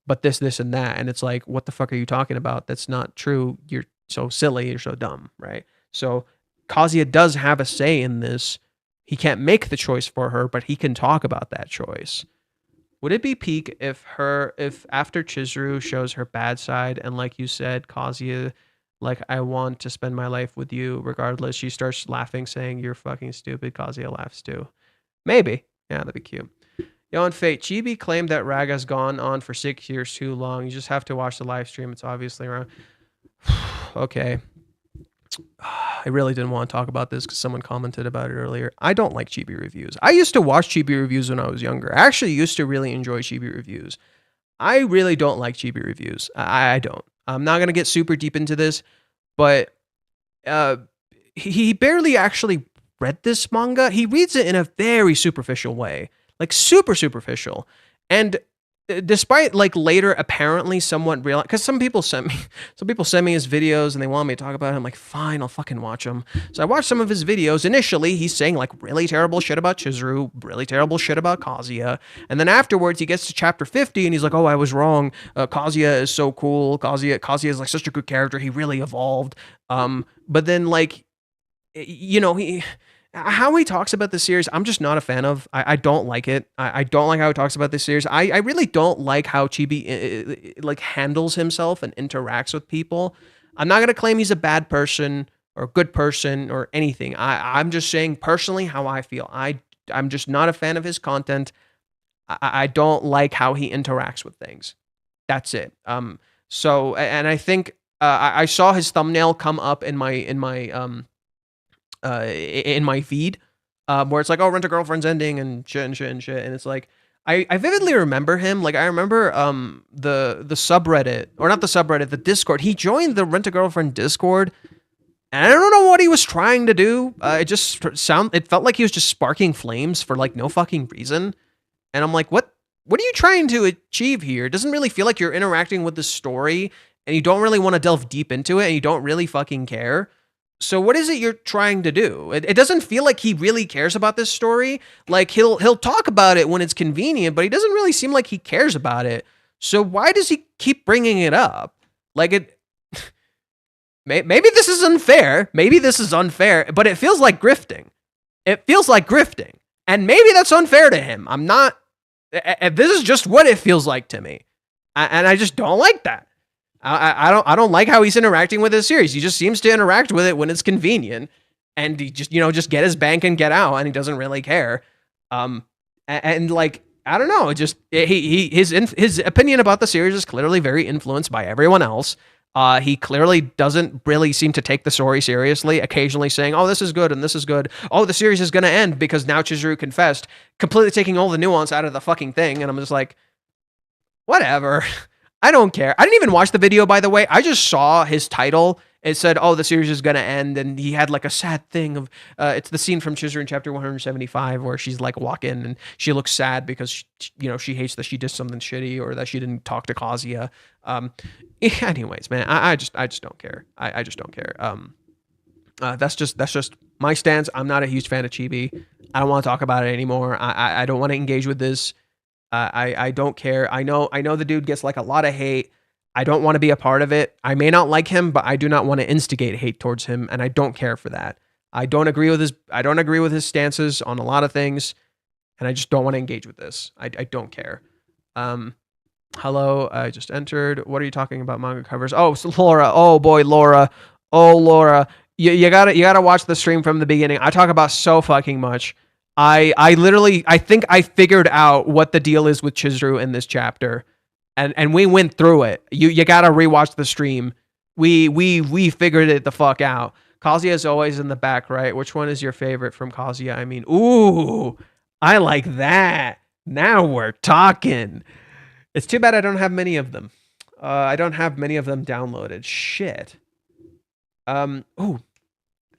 but this, and that. And it's like, what the fuck are you talking about? That's not true. You're so silly. You're so dumb, right? So Kazuya does have a say in this. He can't make the choice for her, but he can talk about that choice. Would it be peak if after Chizuru shows her bad side and like you said, Kazuya, like I want to spend my life with you regardless, she starts laughing saying you're fucking stupid, Kazuya laughs too. Maybe. Yeah, that'd be cute. Yo, on Fate, Chibi claimed that Raga's gone on for 6 years too long. You just have to watch the live stream. It's obviously wrong. Okay. I really didn't want to talk about this because someone commented about it earlier. I don't like Chibi reviews. I used to watch Chibi reviews when I was younger. I actually used to really enjoy Chibi reviews. I really don't like Chibi reviews. I don't. I'm not going to get super deep into this, but he barely actually read this manga. He reads it in a very superficial way, like super superficial. And despite like later apparently somewhat real, because some people send me his videos and they want me to talk about it. I'm like, fine, I'll fucking watch them. So I watched some of his videos. Initially, he's saying like really terrible shit about Chizuru, really terrible shit about Kazuya, and then afterwards he gets to chapter 50 and he's like, oh, I was wrong. Kazuya is so cool. Kazuya is like such a good character. He really evolved. But then like, you know, how he talks about the series, I'm just not a fan of. I don't like it. I don't like how he talks about this series. I really don't like how Chibi like handles himself and interacts with people. I'm not gonna claim he's a bad person or a good person or anything. I'm just saying personally how I feel. I'm just not a fan of his content. I don't like how he interacts with things. That's it. So and I think I saw his thumbnail come up in my feed, where it's like, oh, Rent a Girlfriend's ending and shit and shit and shit, and it's like, I vividly remember him. Like I remember the subreddit, or not the subreddit, the Discord. He joined the Rent a Girlfriend Discord, and I don't know what he was trying to do. It felt like he was just sparking flames for like no fucking reason, and I'm like, what are you trying to achieve here? It doesn't really feel like you're interacting with the story, and you don't really want to delve deep into it, and you don't really fucking care. So what is it you're trying to do? It doesn't feel like he really cares about this story. Like he'll talk about it when it's convenient, but he doesn't really seem like he cares about it. So why does he keep bringing it up? Like it maybe this is unfair. Maybe this is unfair, but it feels like grifting. It feels like grifting. And maybe that's unfair to him. I'm not this is just what it feels like to me. And I just don't like that. I don't like how he's interacting with his series. He just seems to interact with it when it's convenient, and he just get his bank and get out, and he doesn't really care. And like I don't know, his opinion about the series is clearly very influenced by everyone else. He clearly doesn't really seem to take the story seriously. Occasionally saying, "Oh, this is good and this is good. Oh, the series is gonna end because now Chizuru confessed," completely taking all the nuance out of the fucking thing. And I'm just like, whatever. I don't care. I didn't even watch the video, by the way. I just saw his title. It said, oh, the series is going to end. And he had like a sad thing of, it's the scene from Chizuru in chapter 175 where she's like walking and she looks sad because, she hates that she did something shitty or that she didn't talk to Kazuya. Anyways, man, I just don't care. I just don't care. That's just my stance. I'm not a huge fan of Chibi. I don't want to talk about it anymore. I don't want to engage with this. I don't care. I know the dude gets like a lot of hate. I don't want to be a part of it. I may not like him, but I do not want to instigate hate towards him, and I don't care for that. I don't agree with his stances on a lot of things, and I just don't want to engage with this. I don't care. Hello, I just entered. What are you talking about manga covers? Oh, so Laura. Oh boy, Laura. Oh, Laura. You gotta watch the stream from the beginning. I talk about so fucking much. I literally think I figured out what the deal is with Chizuru in this chapter, and we went through it. You gotta rewatch the stream. We figured it the fuck out. Kazuya is always in the back, right? Which one is your favorite from Kazuya? I mean, ooh, I like that. Now we're talking. It's too bad I don't have many of them. I don't have many of them downloaded. Shit. Ooh,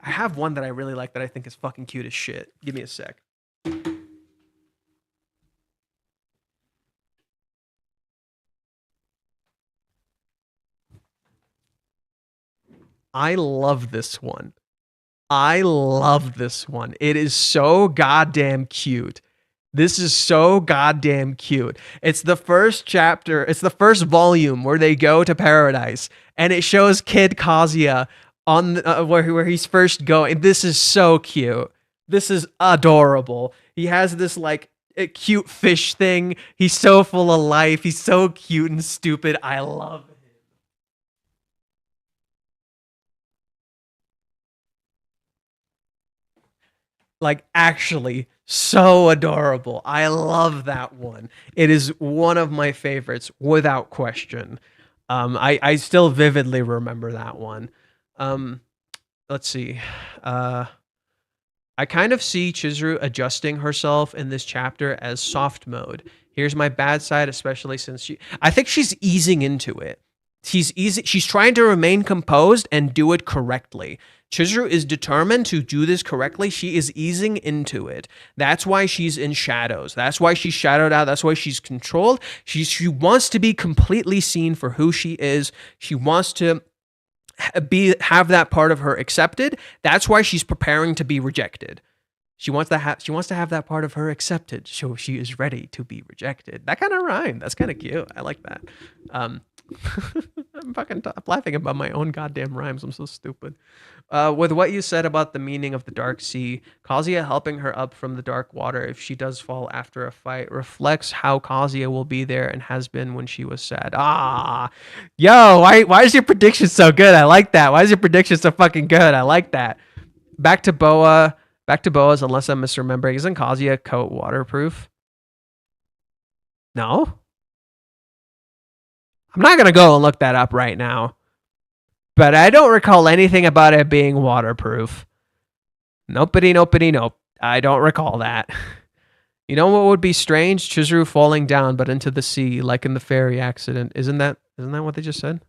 I have one that I really like that I think is fucking cute as shit. Give me a sec. I love this one. I love this one. It is so goddamn cute. This is so goddamn cute. It's the first chapter, it's the first volume where they go to paradise, and it shows Kid Kazuya on where he's first going. This is so cute. This is adorable. He has this like a cute fish thing. He's so full of life. He's so cute and stupid. I love it. Like actually so adorable. I love that one. It is one of my favorites without question. I still vividly remember that one. Um, let's see. Uh, I kind of see Chizuru adjusting herself in this chapter as soft mode. Here's my bad side, especially since I think she's easing into it. She's trying to remain composed and do it correctly. Chizuru is determined to do this correctly. She is easing into it. That's why she's in shadows. That's why she's shadowed out. That's why she's controlled. She wants to be completely seen for who she is. She wants to have that part of her accepted. That's why she's preparing to be rejected. She wants to have that part of her accepted, so she is ready to be rejected. That kind of rhyme. That's kind of cute. I like that. I'm fucking laughing about my own goddamn rhymes. I'm so stupid. With what you said about the meaning of the dark sea, Kazuya helping her up from the dark water if she does fall after a fight reflects how Kazuya will be there and has been when she was sad. Yo, why is your prediction so good? I like that. Why is your prediction so fucking good? I like that. Back to Boa's, unless I'm misremembering. Isn't Kazuya coat waterproof? No? I'm not going to go and look that up right now. But I don't recall anything about it being waterproof. Nope. I don't recall that. You know what would be strange? Chizuru falling down but into the sea like in the ferry accident. Isn't that what they just said?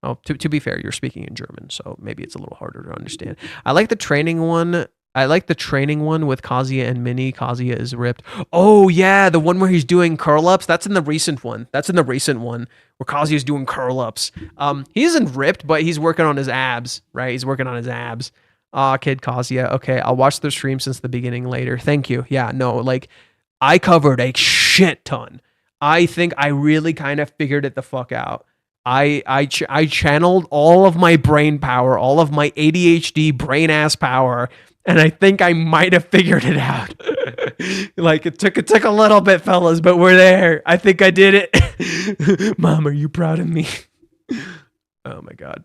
Oh, to be fair, you're speaking in German, so maybe it's a little harder to understand. I like the training one. I like the training one with Kazuya and Mini. Kazuya is ripped. Oh yeah, the one where he's doing curl ups. That's in the recent one. Where Kazuya's doing curl ups. He isn't ripped, but he's working on his abs. Right, he's working on his abs. Kid Kazuya. Okay, I'll watch the stream since the beginning later. Thank you. Yeah, no, like I covered a shit ton. I think I really kind of figured it the fuck out. I channeled all of my brain power, all of my ADHD brain ass power, and I think I might have figured it out. Like it took a little bit, fellas, but we're there. I think I did it. Mom, are you proud of me? Oh my god.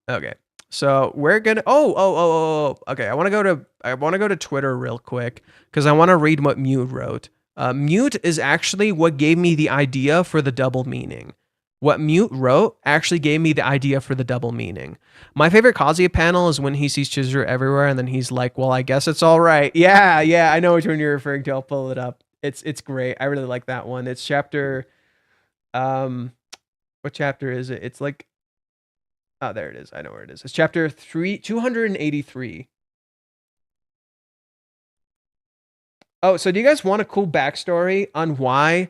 Okay. So we're gonna okay, I wanna go to Twitter real quick because I wanna read what Mute wrote. Mute is actually what gave me the idea for the double meaning. What Mute wrote actually gave me the idea for the double meaning. My favorite Kazuya panel is when he sees Chizuru everywhere and then he's like, well, I guess it's all right. Yeah, I know which one you're referring to. I'll pull it up. It's great. I really like that one. It's chapter, what chapter is it? It's like, oh, there it is. I know where it is. It's chapter 283. Oh, so do you guys want a cool backstory on why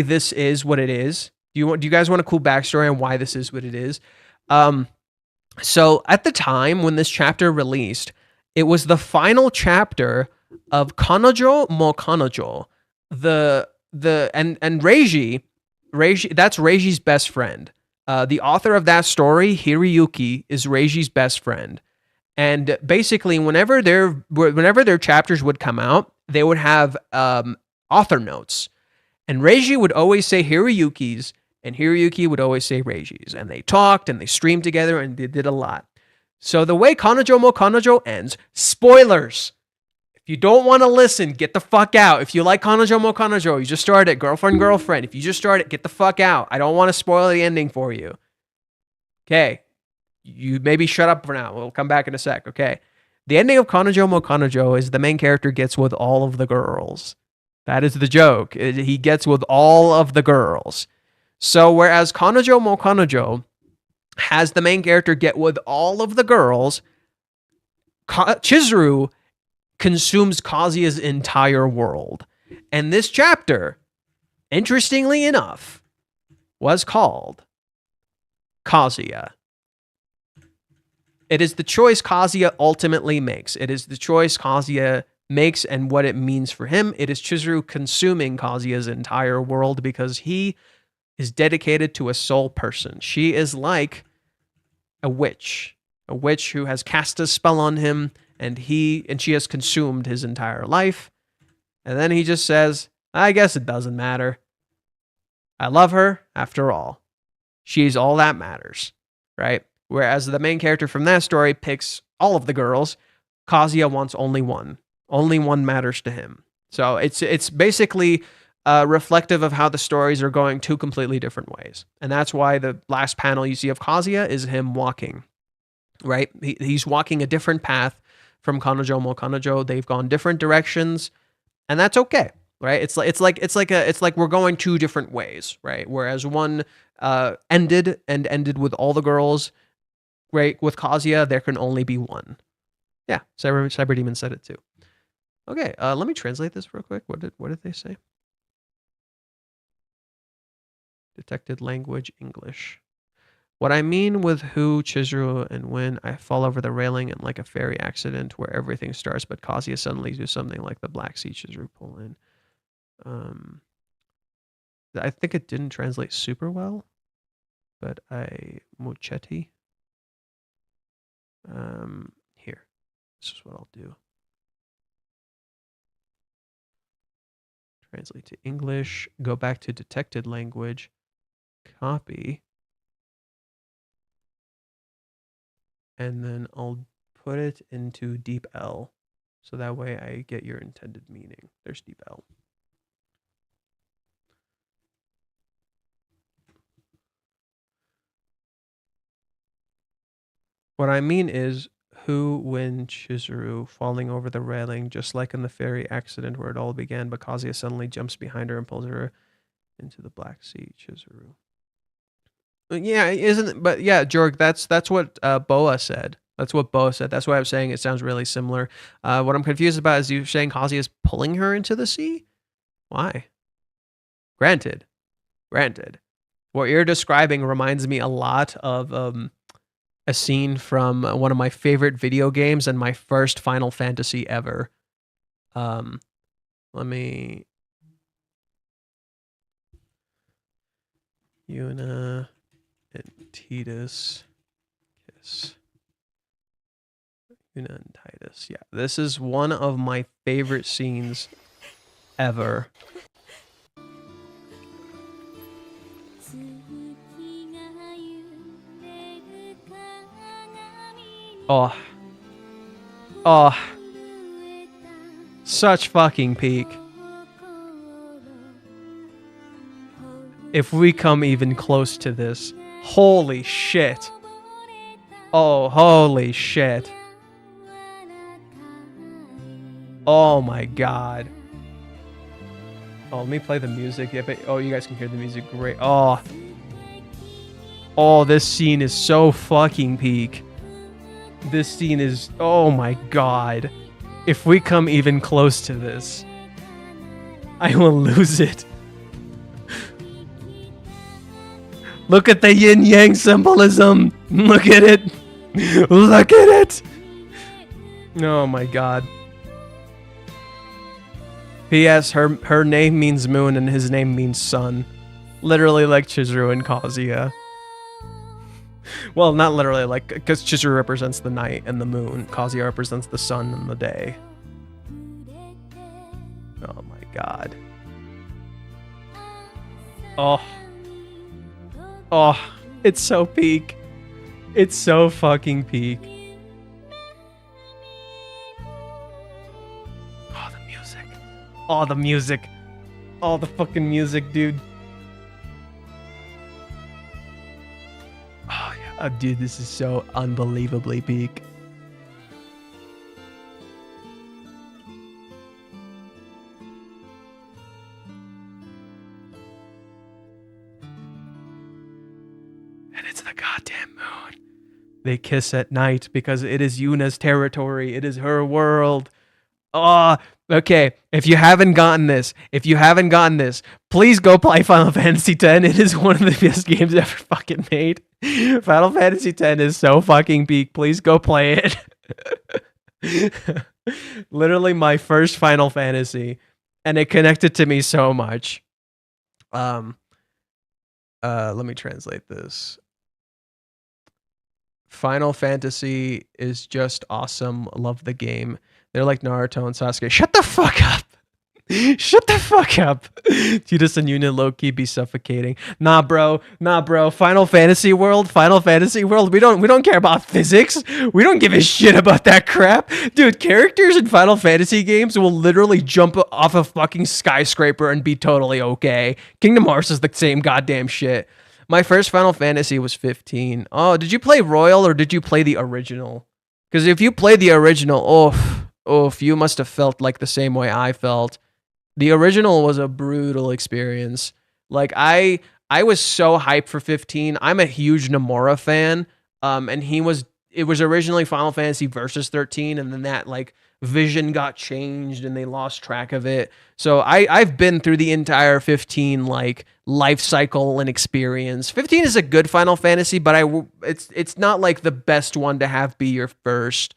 this is what it is? Do you guys want a cool backstory on why this is what it is? So at the time when this chapter released, it was the final chapter of Kanojo mo Kanojo. And Reiji, that's Reiji's best friend. The author of that story, Hiroyuki, is Reiji's best friend. And basically, whenever their chapters would come out, they would have author notes. And Reiji would always say Hiroyuki's, and Hiroyuki would always say Reiji's. And they talked, and they streamed together, and they did a lot. So the way Kanojo mo Kanojo ends, spoilers. If you don't want to listen, get the fuck out. If you like Kanojo mo Kanojo, you just started girlfriend. If you just started, get the fuck out. I don't want to spoil the ending for you. Okay. You maybe shut up for now. We'll come back in a sec, okay? The ending of Kanojo mo Kanojo is the main character gets with all of the girls. That is the joke. He gets with all of the girls. So whereas Kanojo mo Kanojo has the main character get with all of the girls, Chizuru consumes Kazuya's entire world. And this chapter, interestingly enough, was called Kazuya. It is the choice Kazuya ultimately makes. It is the choice Kazuya makes and what it means for him. It is Chizuru consuming Kazuya's entire world because he is dedicated to a sole person. She is like a witch who has cast a spell on him, and she has consumed his entire life. And then he just says, I guess it doesn't matter. I love her after all. She's all that matters, right? Whereas the main character from that story picks all of the girls, Kazuya wants only one. Only one matters to him. So it's basically reflective of how the stories are going two completely different ways. And that's why the last panel you see of Kazuya is him walking, right? He's walking a different path from Kanojo Mo Kanojo. They've gone different directions, and that's okay, right? It's like we're going two different ways, right? Whereas one ended with all the girls, right? With Kazuya, there can only be one. Yeah, Cyber Demon said it too. Okay, let me translate this real quick. What did they say? Detected language English. What I mean with who, Chizuru, and when I fall over the railing and like a fairy accident where everything starts, but Kazuya suddenly do something like the Black Sea Chizuru pull in. I think it didn't translate super well, but Mochetti. Here, this is what I'll do. Translate to English, go back to detected language, copy, and then I'll put it into deep L, so that way I get your intended meaning. There's deep L. What I mean is, who, when, Chizuru, falling over the railing, just like in the ferry accident where it all began, but Kazuya suddenly jumps behind her and pulls her into the Black Sea, Chizuru. Yeah, isn't it? But yeah, Jorg, that's what Boa said. That's what Boa said. That's why I was saying it sounds really similar. What I'm confused about is you saying Kazuya is pulling her into the sea? Why? Granted. What you're describing reminds me a lot of a scene from one of my favorite video games and my first Final Fantasy ever. Let me... Yuna and Titus kiss. Yuna and Titus. Yeah, this is one of my favorite scenes ever. Oh, such fucking peak. If we come even close to this, holy shit. Oh, holy shit. Oh my god. Oh, let me play the music. Yeah, but, oh, you guys can hear the music. Great. Oh, this scene is so fucking peak. This scene is, oh my god. If we come even close to this, I will lose it. Look at the yin-yang symbolism. Look at it. Look at it. Oh my god. P.S. Her name means moon and his name means sun. Literally like Chizuru and Kazuya. Well, not literally, like, because Chizuru represents the night and the moon. Kazuya represents the sun and the day. Oh my god. Oh, it's so peak. It's so fucking peak. Oh, the music. Oh, the music. Oh, the fucking music, dude. Oh, yeah. Oh, dude, this is so unbelievably peak. And it's the goddamn moon. They kiss at night because it is Yuna's territory. It is her world. Oh, okay. If you haven't gotten this, please go play Final Fantasy X. It is one of the best games ever fucking made. Final Fantasy X is so fucking peak. Please go play it. Literally my first Final Fantasy, and it connected to me so much. Let me translate this. Final Fantasy is just awesome. Love the game. They're like Naruto and Sasuke. Shut the fuck up. Shut the fuck up. Tidus and Yuna low-key be suffocating. Nah, bro. Final Fantasy World. We don't care about physics. We don't give a shit about that crap. Dude, characters in Final Fantasy games will literally jump off a fucking skyscraper and be totally okay. Kingdom Hearts is the same goddamn shit. My first Final Fantasy was 15. Oh, did you play Royal or did you play the original? Because if you played the original, you must have felt like the same way I felt. The original was a brutal experience. Like I was so hyped for 15. I'm a huge Nomura fan. And it was originally Final Fantasy Versus 13, and then that like vision got changed and they lost track of it. So I've been through the entire 15 like life cycle and experience. 15 is a good Final Fantasy, but it's not like the best one to have be your first.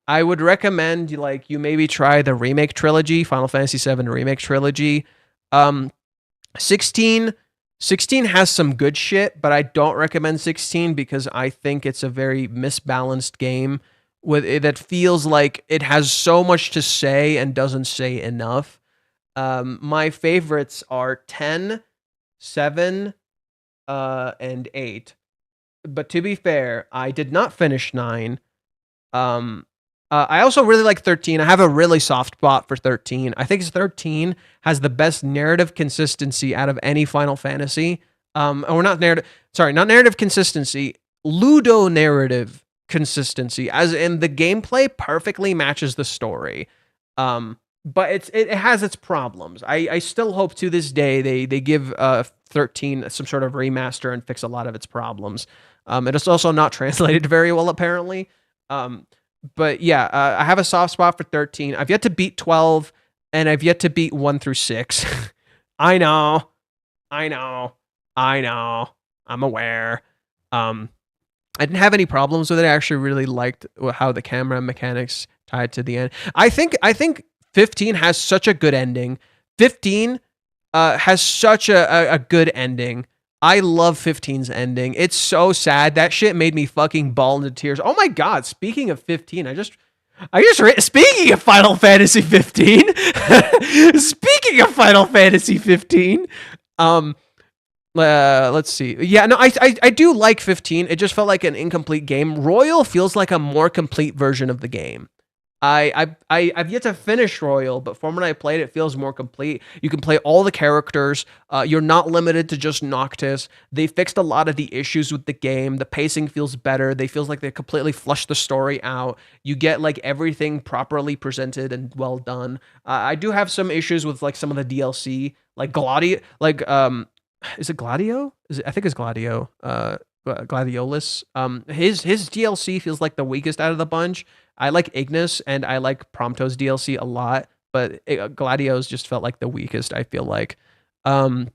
I would recommend you maybe try the remake trilogy, Final Fantasy VII remake trilogy. 16 has some good shit, but I don't recommend 16 because I think it's a very misbalanced game that feels like it has so much to say and doesn't say enough. My favorites are 10, 7, and 8. But to be fair, I did not finish 9. I also really like 13. I have a really soft spot for 13. I think 13 has the best narrative consistency out of any Final Fantasy. Not narrative consistency, ludo narrative consistency, as in the gameplay perfectly matches the story. But it has its problems. I still hope to this day they give 13 some sort of remaster and fix a lot of its problems. It is also not translated very well, apparently. But yeah, I have a soft spot for 13. I've yet to beat 12, and I've yet to beat 1 through 6. I know. I'm aware. I didn't have any problems with it. I actually really liked how the camera mechanics tied to the end. I think 15 has such a good ending. 15 has such a good ending. I love 15's ending. It's so sad. That shit made me fucking bawl into tears. Oh my god, speaking of 15, I just speaking of Final Fantasy 15. Speaking of Final Fantasy 15, let's see. Yeah, no, I do like 15. It just felt like an incomplete game. Royal feels like a more complete version of the game. I've yet to finish Royal, but from when I played, it feels more complete. You can play all the characters. You're not limited to just Noctis. They fixed a lot of the issues with the game. The pacing feels better. They feels like they completely flushed the story out. You get like everything properly presented and well done. I do have some issues with like some of the DLC, like Gladio, is it Gladio? I think it's Gladio. Gladiolus. His DLC feels like the weakest out of the bunch. I like Ignis and I like Prompto's DLC a lot, but Gladio's just felt like the weakest, I feel like. Mine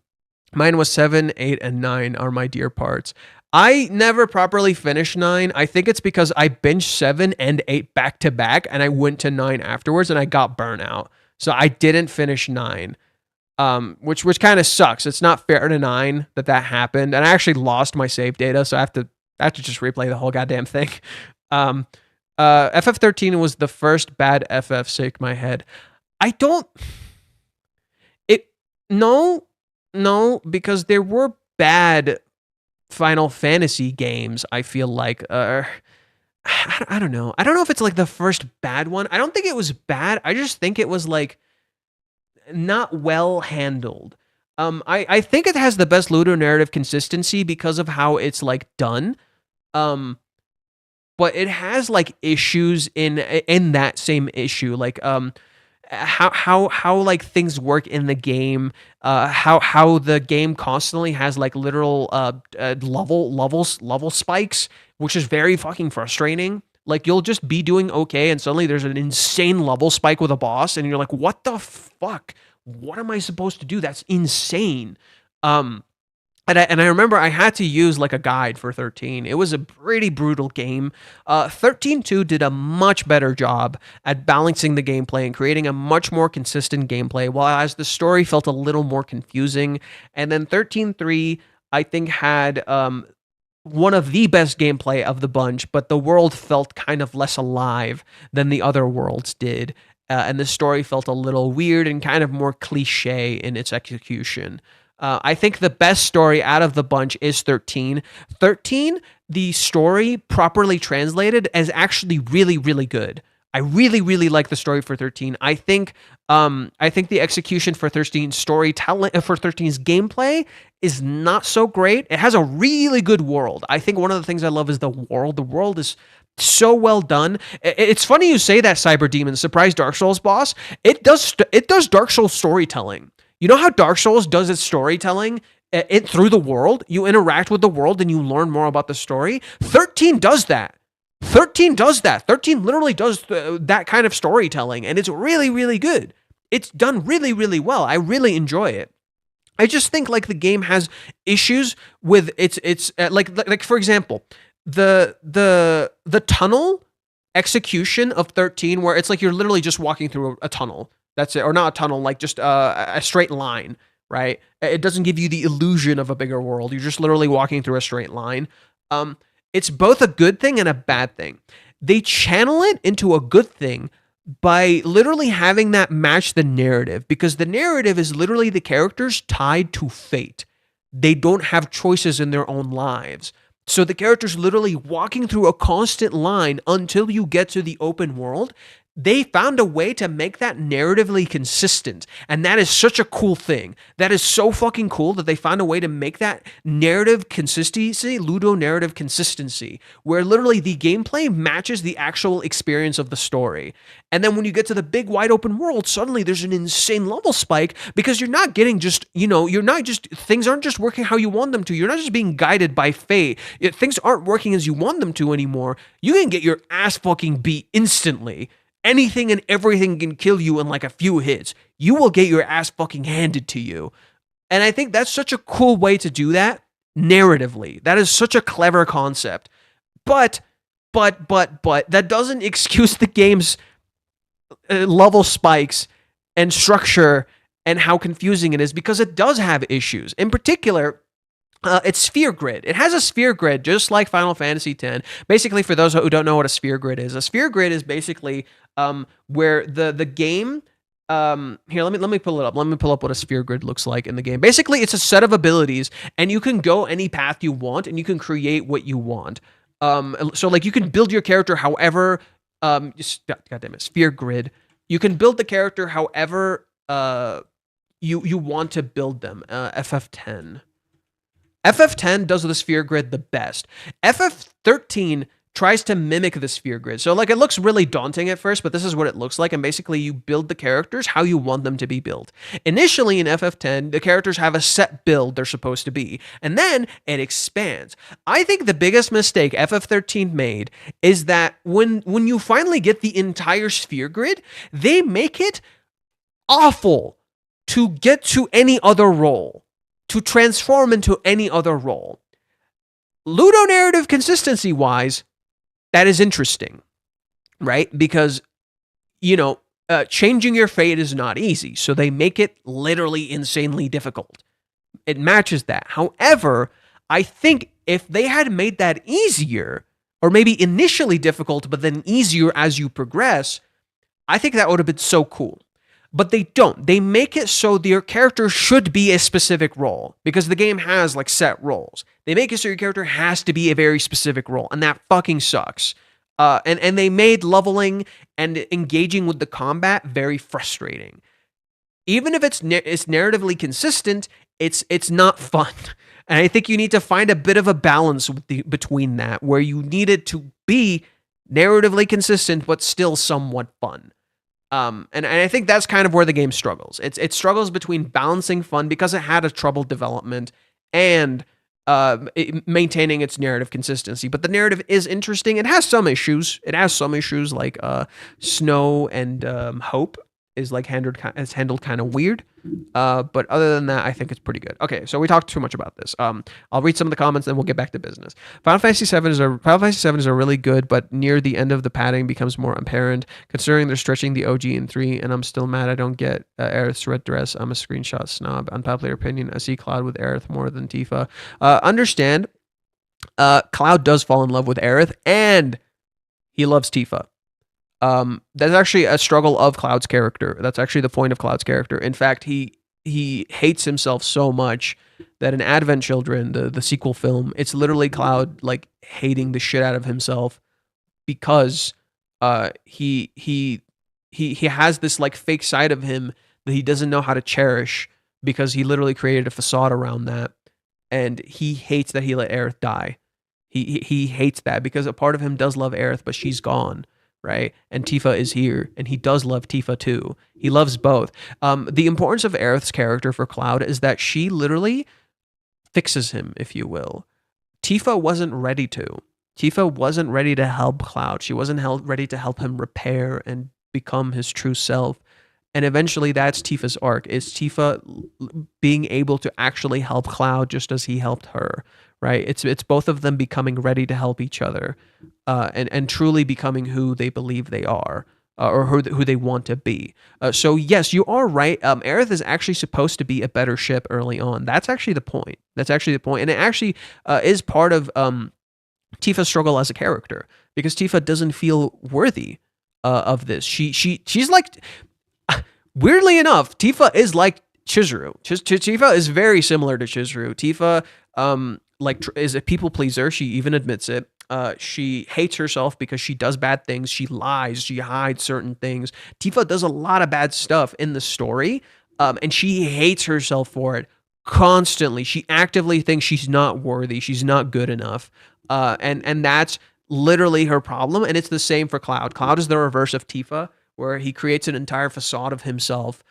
was 7, 8, and 9 are my dear parts. I never properly finished 9. I think it's because I binged 7 and 8 back to back, and I went to 9 afterwards, and I got burnout. So I didn't finish 9. Which kind of sucks. It's not fair to 9 that happened, and I actually lost my save data, so I have to just replay the whole goddamn thing. FF13 was the first bad FF. Shake my head. No, because there were bad Final Fantasy games. I feel like I don't know. I don't know if it's like the first bad one. I don't think it was bad. I just think it was like not well handled. I think it has the best ludo narrative consistency because of how it's like done. But it has like issues in that same issue, like how like things work in the game, how the game constantly has like literal level spikes, which is very fucking frustrating. Like you'll just be doing okay, and suddenly there's an insane level spike with a boss, and you're like, "What the fuck? What am I supposed to do? That's insane." Um, and I remember I had to use like a guide for 13. It was a pretty brutal game. 13.2 did a much better job at balancing the gameplay and creating a much more consistent gameplay, while as the story felt a little more confusing. And then 13.3, I think, had one of the best gameplay of the bunch, but the world felt kind of less alive than the other worlds did. And the story felt a little weird and kind of more cliche in its execution. I think the best story out of the bunch is 13. 13, the story properly translated, is actually really, really good. I really, really like the story for 13. I think the execution for 13's storytelling, for 13's gameplay, is not so great. It has a really good world. I think one of the things I love is the world. The world is so well done. It's funny you say that, Cyber Demon. Surprise Dark Souls boss. It does Dark Souls storytelling. You know how Dark Souls does its storytelling through the world? You interact with the world and you learn more about the story. 13 does that. 13 does that. 13 literally does that kind of storytelling, and it's really, really good. It's done really, really well. I really enjoy it. I just think like the game has issues with its like for example, the tunnel execution of 13, where it's like you're literally just walking through a tunnel. That's it. Or not a tunnel, like just a straight line, right? It doesn't give you the illusion of a bigger world. You're just literally walking through a straight line. It's both a good thing and a bad thing. They channel it into a good thing by literally having that match the narrative, because the narrative is literally the characters tied to fate. They don't have choices in their own lives. So the characters literally walking through a constant line until you get to the open world. They found a way to make that narratively consistent, and that is such a cool thing. That is so fucking cool that they found a way to make that narrative consistency, Ludo narrative consistency, where literally the gameplay matches the actual experience of the story. And then when you get to the big wide open world, suddenly there's an insane level spike, because you're not getting just, things aren't just working how you want them to. You're not just being guided by fate. Things aren't working as you want them to anymore. You can get your ass fucking beat instantly. Anything and everything can kill you in like a few hits. You will get your ass fucking handed to you. And I think that's such a cool way to do that narratively. That is such a clever concept. But that doesn't excuse the game's level spikes and structure and how confusing it is, because it does have issues. In particular, it's sphere grid. It has a sphere grid, just like Final Fantasy X. Basically, for those who don't know what a sphere grid is basically where the game. Here, let me pull it up. Let me pull up what a sphere grid looks like in the game. Basically, it's a set of abilities, and you can go any path you want, and you can create what you want. So like you can build your character however. God damn it, sphere grid. You can build the character however you want to build them. FF10. FF10 does the sphere grid the best. FF13 tries to mimic the sphere grid. So like it looks really daunting at first, but this is what it looks like. And basically you build the characters how you want them to be built. Initially in FF10, the characters have a set build they're supposed to be, and then it expands. I think the biggest mistake FF13 made is that when you finally get the entire sphere grid, they make it awful to get to any other role, to transform into any other role. Ludo narrative consistency wise, that is interesting, right? Because, changing your fate is not easy. So they make it literally insanely difficult. It matches that. However, I think if they had made that easier, or maybe initially difficult, but then easier as you progress, I think that would have been so cool. But they don't. They make it so your character should be a specific role, because the game has like set roles. They make it so your character has to be a very specific role, and that fucking sucks. And they made leveling and engaging with the combat very frustrating. Even if it's narratively consistent, it's not fun. And I think you need to find a bit of a balance between that, where you need it to be narratively consistent but still somewhat fun. And I think that's kind of where the game struggles. It struggles between balancing fun, because it had a troubled development, and maintaining its narrative consistency. But the narrative is interesting. It has some issues. It has some issues like Snow and Hope is handled kind of weird. But other than that, I think it's pretty good. Okay, so we talked too much about this. I'll read some of the comments, then we'll get back to business. Final Fantasy VII is a really good, but near the end of the padding becomes more apparent. Considering they're stretching the OG in 3, and I'm still mad I don't get Aerith's red dress. I'm a screenshot snob. Unpopular opinion: I see Cloud with Aerith more than Tifa. Understand? Cloud does fall in love with Aerith, and he loves Tifa. That's actually a struggle of Cloud's character. That's actually the point of Cloud's character. In fact, he hates himself so much that in Advent Children, the sequel film, it's literally Cloud like hating the shit out of himself because he has this like fake side of him that he doesn't know how to cherish because he literally created a facade around that, and he hates that he let Aerith die. He hates that because a part of him does love Aerith, but she's gone, right? And Tifa is here, and he does love Tifa too. He loves both. The importance of Aerith's character for Cloud is that she literally fixes him, if you will. Tifa wasn't ready to. Tifa wasn't ready to help Cloud. She wasn't ready to help him repair and become his true self. And eventually that's Tifa's arc, is Tifa being able to actually help Cloud just as he helped her, right? It's both of them becoming ready to help each other, and truly becoming who they believe they are, or who they want to be. So yes, you are right. Aerith is actually supposed to be a better ship early on. That's actually the point. And it actually is part of Tifa's struggle as a character, because Tifa doesn't feel worthy of this. She's like, weirdly enough, Tifa is like Chizuru. Tifa is very similar to Chizuru. Tifa is a people pleaser. She even admits it. She hates herself because she does bad things. She lies. She hides certain things. Tifa does a lot of bad stuff in the story, and she hates herself for it constantly. She actively thinks she's not worthy. She's not good enough, and that's literally her problem. And it's the same for Cloud. Cloud is the reverse of Tifa, where he creates an entire facade of himself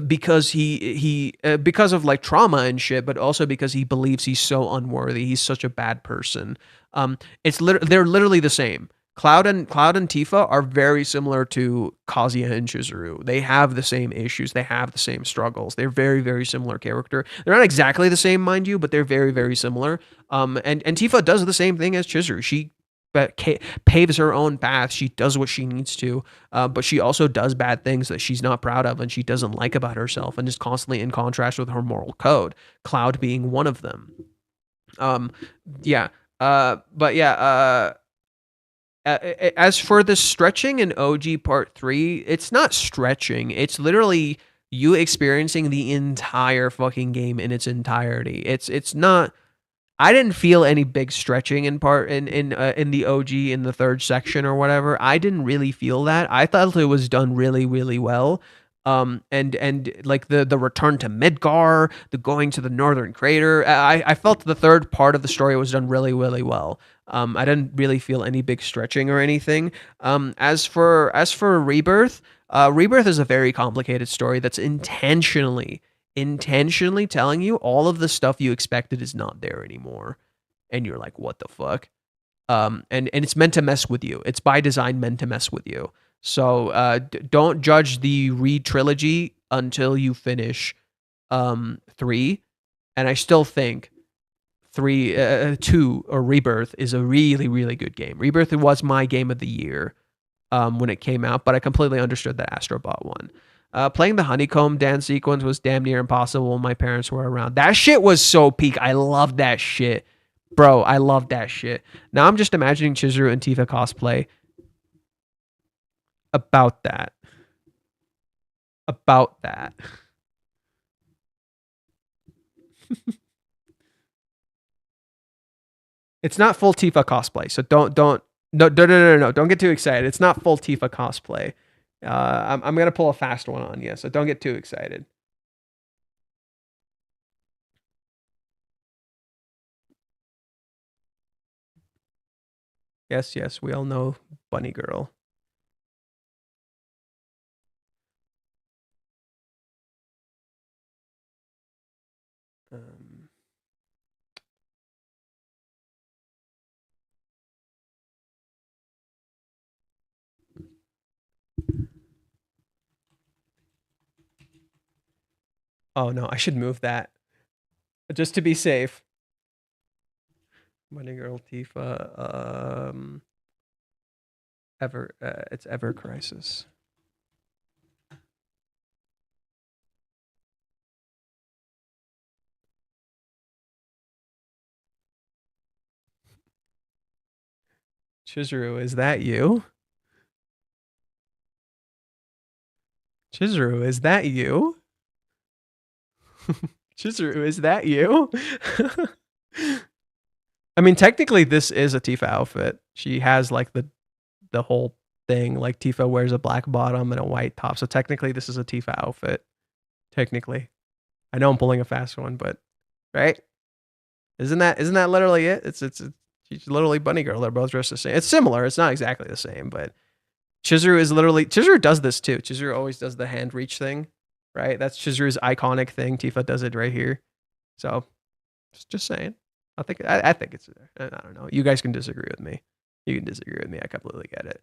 because because of like trauma and shit, but also because he believes he's so unworthy. He's such a bad person. They're literally the same. Cloud and Tifa are very similar to Kazuya and Chizuru. They have the same issues. They have the same struggles. They're very, very similar character. They're not exactly the same, mind you, but they're very, very similar. And Tifa does the same thing as Chizuru. She paves her own path. She does what she needs to, but she also does bad things that she's not proud of and she doesn't like about herself, and is constantly in contrast with her moral code. Cloud being one of them. Yeah. But yeah. As for the stretching in OG Part 3, it's not stretching. It's literally you experiencing the entire fucking game in its entirety. It's not. I didn't feel any big stretching in the OG in the third section or whatever. I didn't really feel that. I thought it was done really, really well. And like the return to Midgar, the going to the Northern Crater. I felt the third part of the story was done really, really well. I didn't really feel any big stretching or anything. As for Rebirth, Rebirth is a very complicated story that's intentionally telling you all of the stuff you expected is not there anymore, and you're like, what the fuck? And it's meant to mess with you. It's by design meant to mess with you. So don't judge the Reed trilogy until you finish 3. And I still think 2 or Rebirth is a really, really good game. Rebirth was my game of the year when it came out, but I completely understood that Astrobot won. Playing the honeycomb dance sequence was damn near impossible when my parents were around. That shit was so peak. I love that shit. Bro, I love that shit. Now I'm just imagining Chizuru and Tifa cosplay about that. About that. It's not full Tifa cosplay, so don't no, don't get too excited. It's not full Tifa cosplay. I'm gonna pull a fast one on you, so don't get too excited. Yes, we all know Bunny Girl. Um, Oh no, I should move that just to be safe. Bunny Girl Tifa. It's Ever Crisis. Chizuru, is that you? Chizuru, is that you? Chizuru, is that you? I mean, technically, this is a Tifa outfit. She has like the whole thing. Like Tifa wears a black bottom and a white top. So technically, this is a Tifa outfit. Technically, I know I'm pulling a fast one, but right? Isn't that literally it? It's she's literally Bunny Girl. They're both dressed the same. It's similar. It's not exactly the same, but Chizuru does this too. Chizuru always does the hand reach thing, right? That's Chizuru's iconic thing. Tifa does it right here. So, just saying. I think it's. I don't know. You guys can disagree with me. You can disagree with me. I completely get it.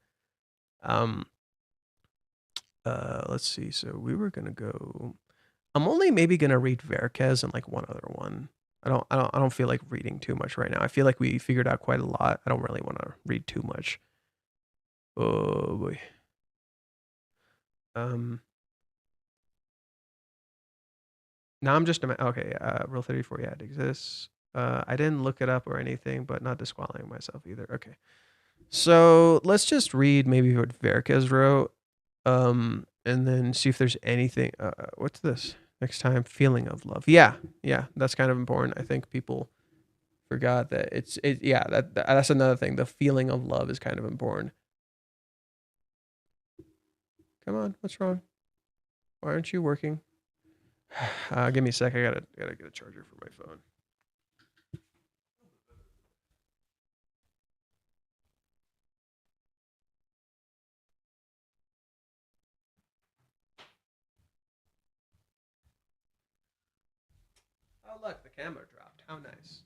Let's see. So we were gonna go. I'm only maybe gonna read Verkez and like one other one. I don't feel like reading too much right now. I feel like we figured out quite a lot. I don't really want to read too much. Oh boy. Now I'm just okay. Rule 34. Yeah, it exists. I didn't look it up or anything, but not disqualifying myself either. Okay. So let's just read maybe what Verkez wrote, and then see if there's anything. What's this? Next time, feeling of love. Yeah, that's kind of important. I think people forgot that that's another thing. The feeling of love is kind of important. Come on, what's wrong? Why aren't you working? Give me a sec. I gotta get a charger for my phone. Oh look, the camera dropped. How nice.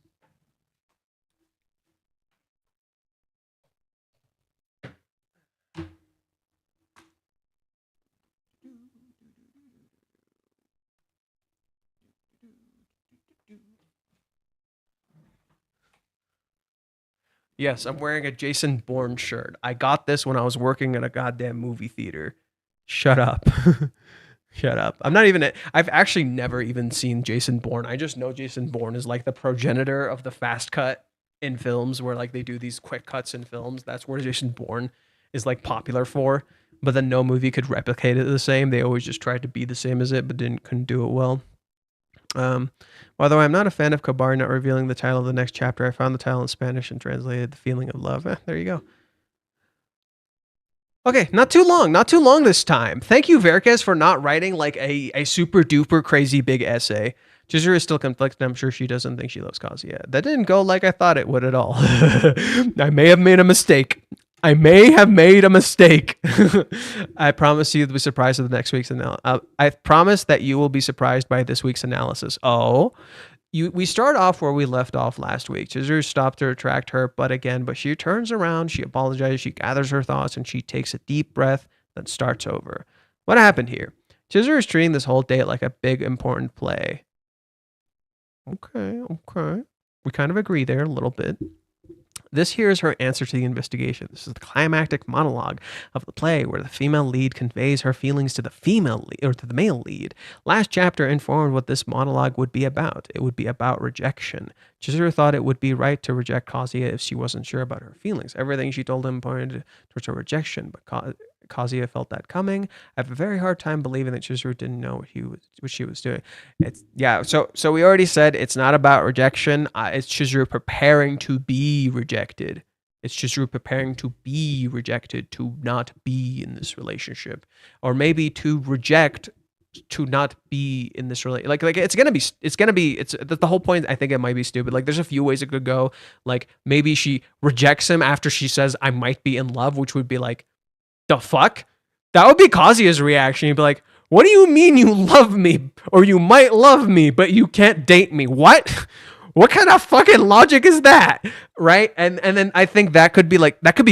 Yes, I'm wearing a Jason Bourne shirt. I got this when I was working in a goddamn movie theater. Shut up. Shut up. I've actually never even seen Jason Bourne. I just know Jason Bourne is like the progenitor of the fast cut in films where like they do these quick cuts in films. That's where Jason Bourne is like popular for. But then no movie could replicate it the same. They always just tried to be the same as it, but couldn't do it well. Although I'm not a fan of Kabar not revealing the title of the next chapter, I found the title in Spanish and translated The Feeling of Love. There you go. Okay, not too long this time. Thank you, Verkez, for not writing like a super duper crazy big essay. Chizuru is still conflicted. I'm sure she doesn't think she loves Kazuya. That didn't go like I thought it would at all. I may have made a mistake. I promise you to be surprised at the next week's analysis. I promise that you will be surprised by this week's analysis. Oh, we start off where we left off last week. Chizuru stopped to retract her butt again, but she turns around, she apologizes, she gathers her thoughts, and she takes a deep breath, then starts over. What happened here? Chizuru is treating this whole date like a big, important play. Okay. We kind of agree there a little bit. This here is her answer to the investigation. This is the climactic monologue of the play where the female lead conveys her feelings to the male lead. Last chapter informed what this monologue would be about. It would be about rejection. Chizuru thought it would be right to reject Kazuya if she wasn't sure about her feelings. Everything she told him pointed towards her rejection, but Kazuya felt that coming. I have a very hard time believing that Chizuru didn't know what she was doing. So we already said it's not about rejection. It's Chizuru preparing to be rejected. It's Chizuru preparing to be rejected, to not be in this relationship, or maybe to reject, to not be in this relationship. Like it's the whole point. I think it might be stupid. Like there's a few ways it could go. Like maybe she rejects him after she says I might be in love, which would be like, the fuck? That would be Kazuya's reaction. He'd be like, what do you mean you love me? Or you might love me, but you can't date me. What? What kind of fucking logic is that? Right? And then I think that could be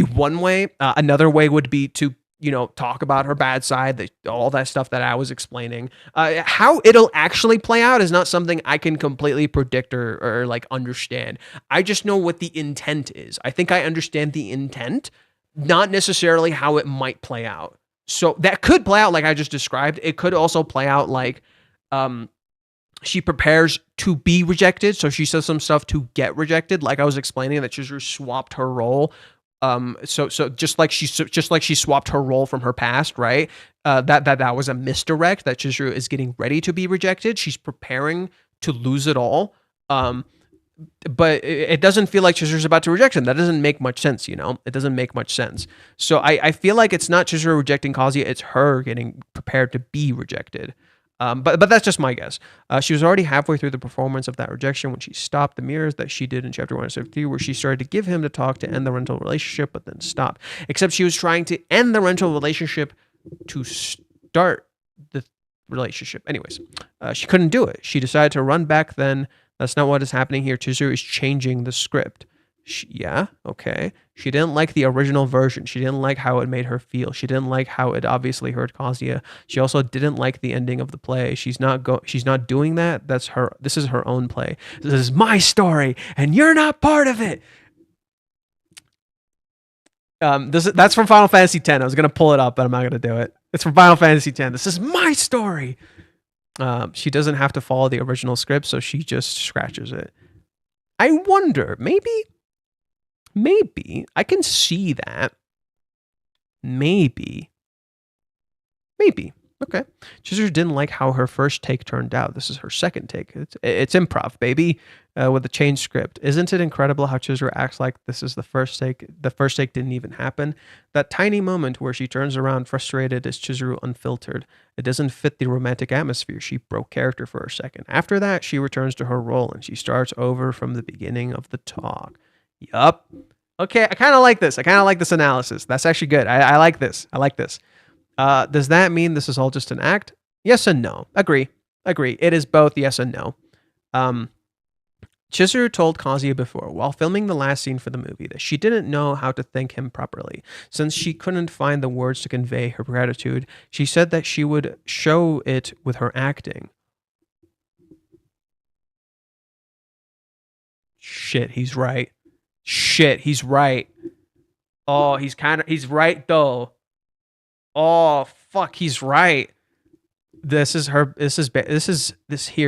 one way. Another way would be to talk about her bad side, all that stuff that I was explaining. How it'll actually play out is not something I can completely predict or like understand. I just know what the intent is. I think I understand the intent, not necessarily how it might play out. So that could play out like I just described. It could also play out like she prepares to be rejected. So she says some stuff to get rejected, like I was explaining that Chizuru swapped her role. So just like she swapped her role from her past, right? That was a misdirect. That Chizuru is getting ready to be rejected. She's preparing to lose it all. But it doesn't feel like Chizuru's about to reject him. That doesn't make much sense, It doesn't make much sense. So I feel like it's not Chizuru rejecting Kazuya, it's her getting prepared to be rejected. But that's just my guess. She was already halfway through the performance of that rejection when she stopped the mirrors that she did in chapter 173, where she started to give him the talk to end the rental relationship, but then stopped. Except she was trying to end the rental relationship to start the relationship. Anyways, she couldn't do it. She decided to run back then. That's not what is happening here. Chizuru is changing the script. Yeah, okay. She didn't like the original version. She didn't like how it made her feel. She didn't like how it obviously hurt Kazuya. She also didn't like the ending of the play. She's not doing that. That's her. This is her own play. This is my story, and you're not part of it. That's from Final Fantasy X. I was gonna pull it up, but I'm not gonna do it. It's from Final Fantasy X. This is my story. She doesn't have to follow the original script, so she just scratches it. I wonder, maybe I can see that. Maybe. Okay. Chizuru didn't like how her first take turned out. This is her second take. It's improv, baby, with a changed script. Isn't it incredible how Chizuru acts like this is the first take? The first take didn't even happen. That tiny moment where she turns around frustrated is Chizuru unfiltered. It doesn't fit the romantic atmosphere. She broke character for a second. After that, she returns to her role and she starts over from the beginning of the talk. Yup. Okay, I kind of like this. I kind of like this analysis. That's actually good. I like this. Does that mean this is all just an act? Yes and no. Agree. It is both yes and no. Chizuru told Kazuya before, while filming the last scene for the movie, that she didn't know how to thank him properly. Since she couldn't find the words to convey her gratitude, she said that she would show it with her acting. Shit, he's right. Oh, he's right though. Oh, fuck, he's right. This here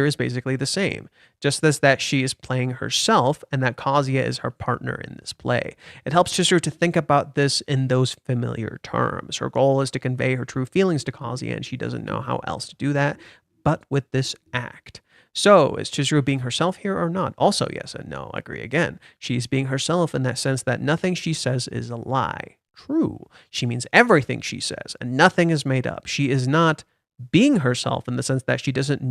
is basically the same. Just as that she is playing herself and that Kazuya is her partner in this play. It helps Chizuru to think about this in those familiar terms. Her goal is to convey her true feelings to Kazuya, and she doesn't know how else to do that but with this act. So, is Chizuru being herself here or not? Also, yes and no. Agree again. She's being herself in that sense that nothing she says is a lie. True. She means everything she says, and nothing is made up. She is not being herself in the sense that she doesn't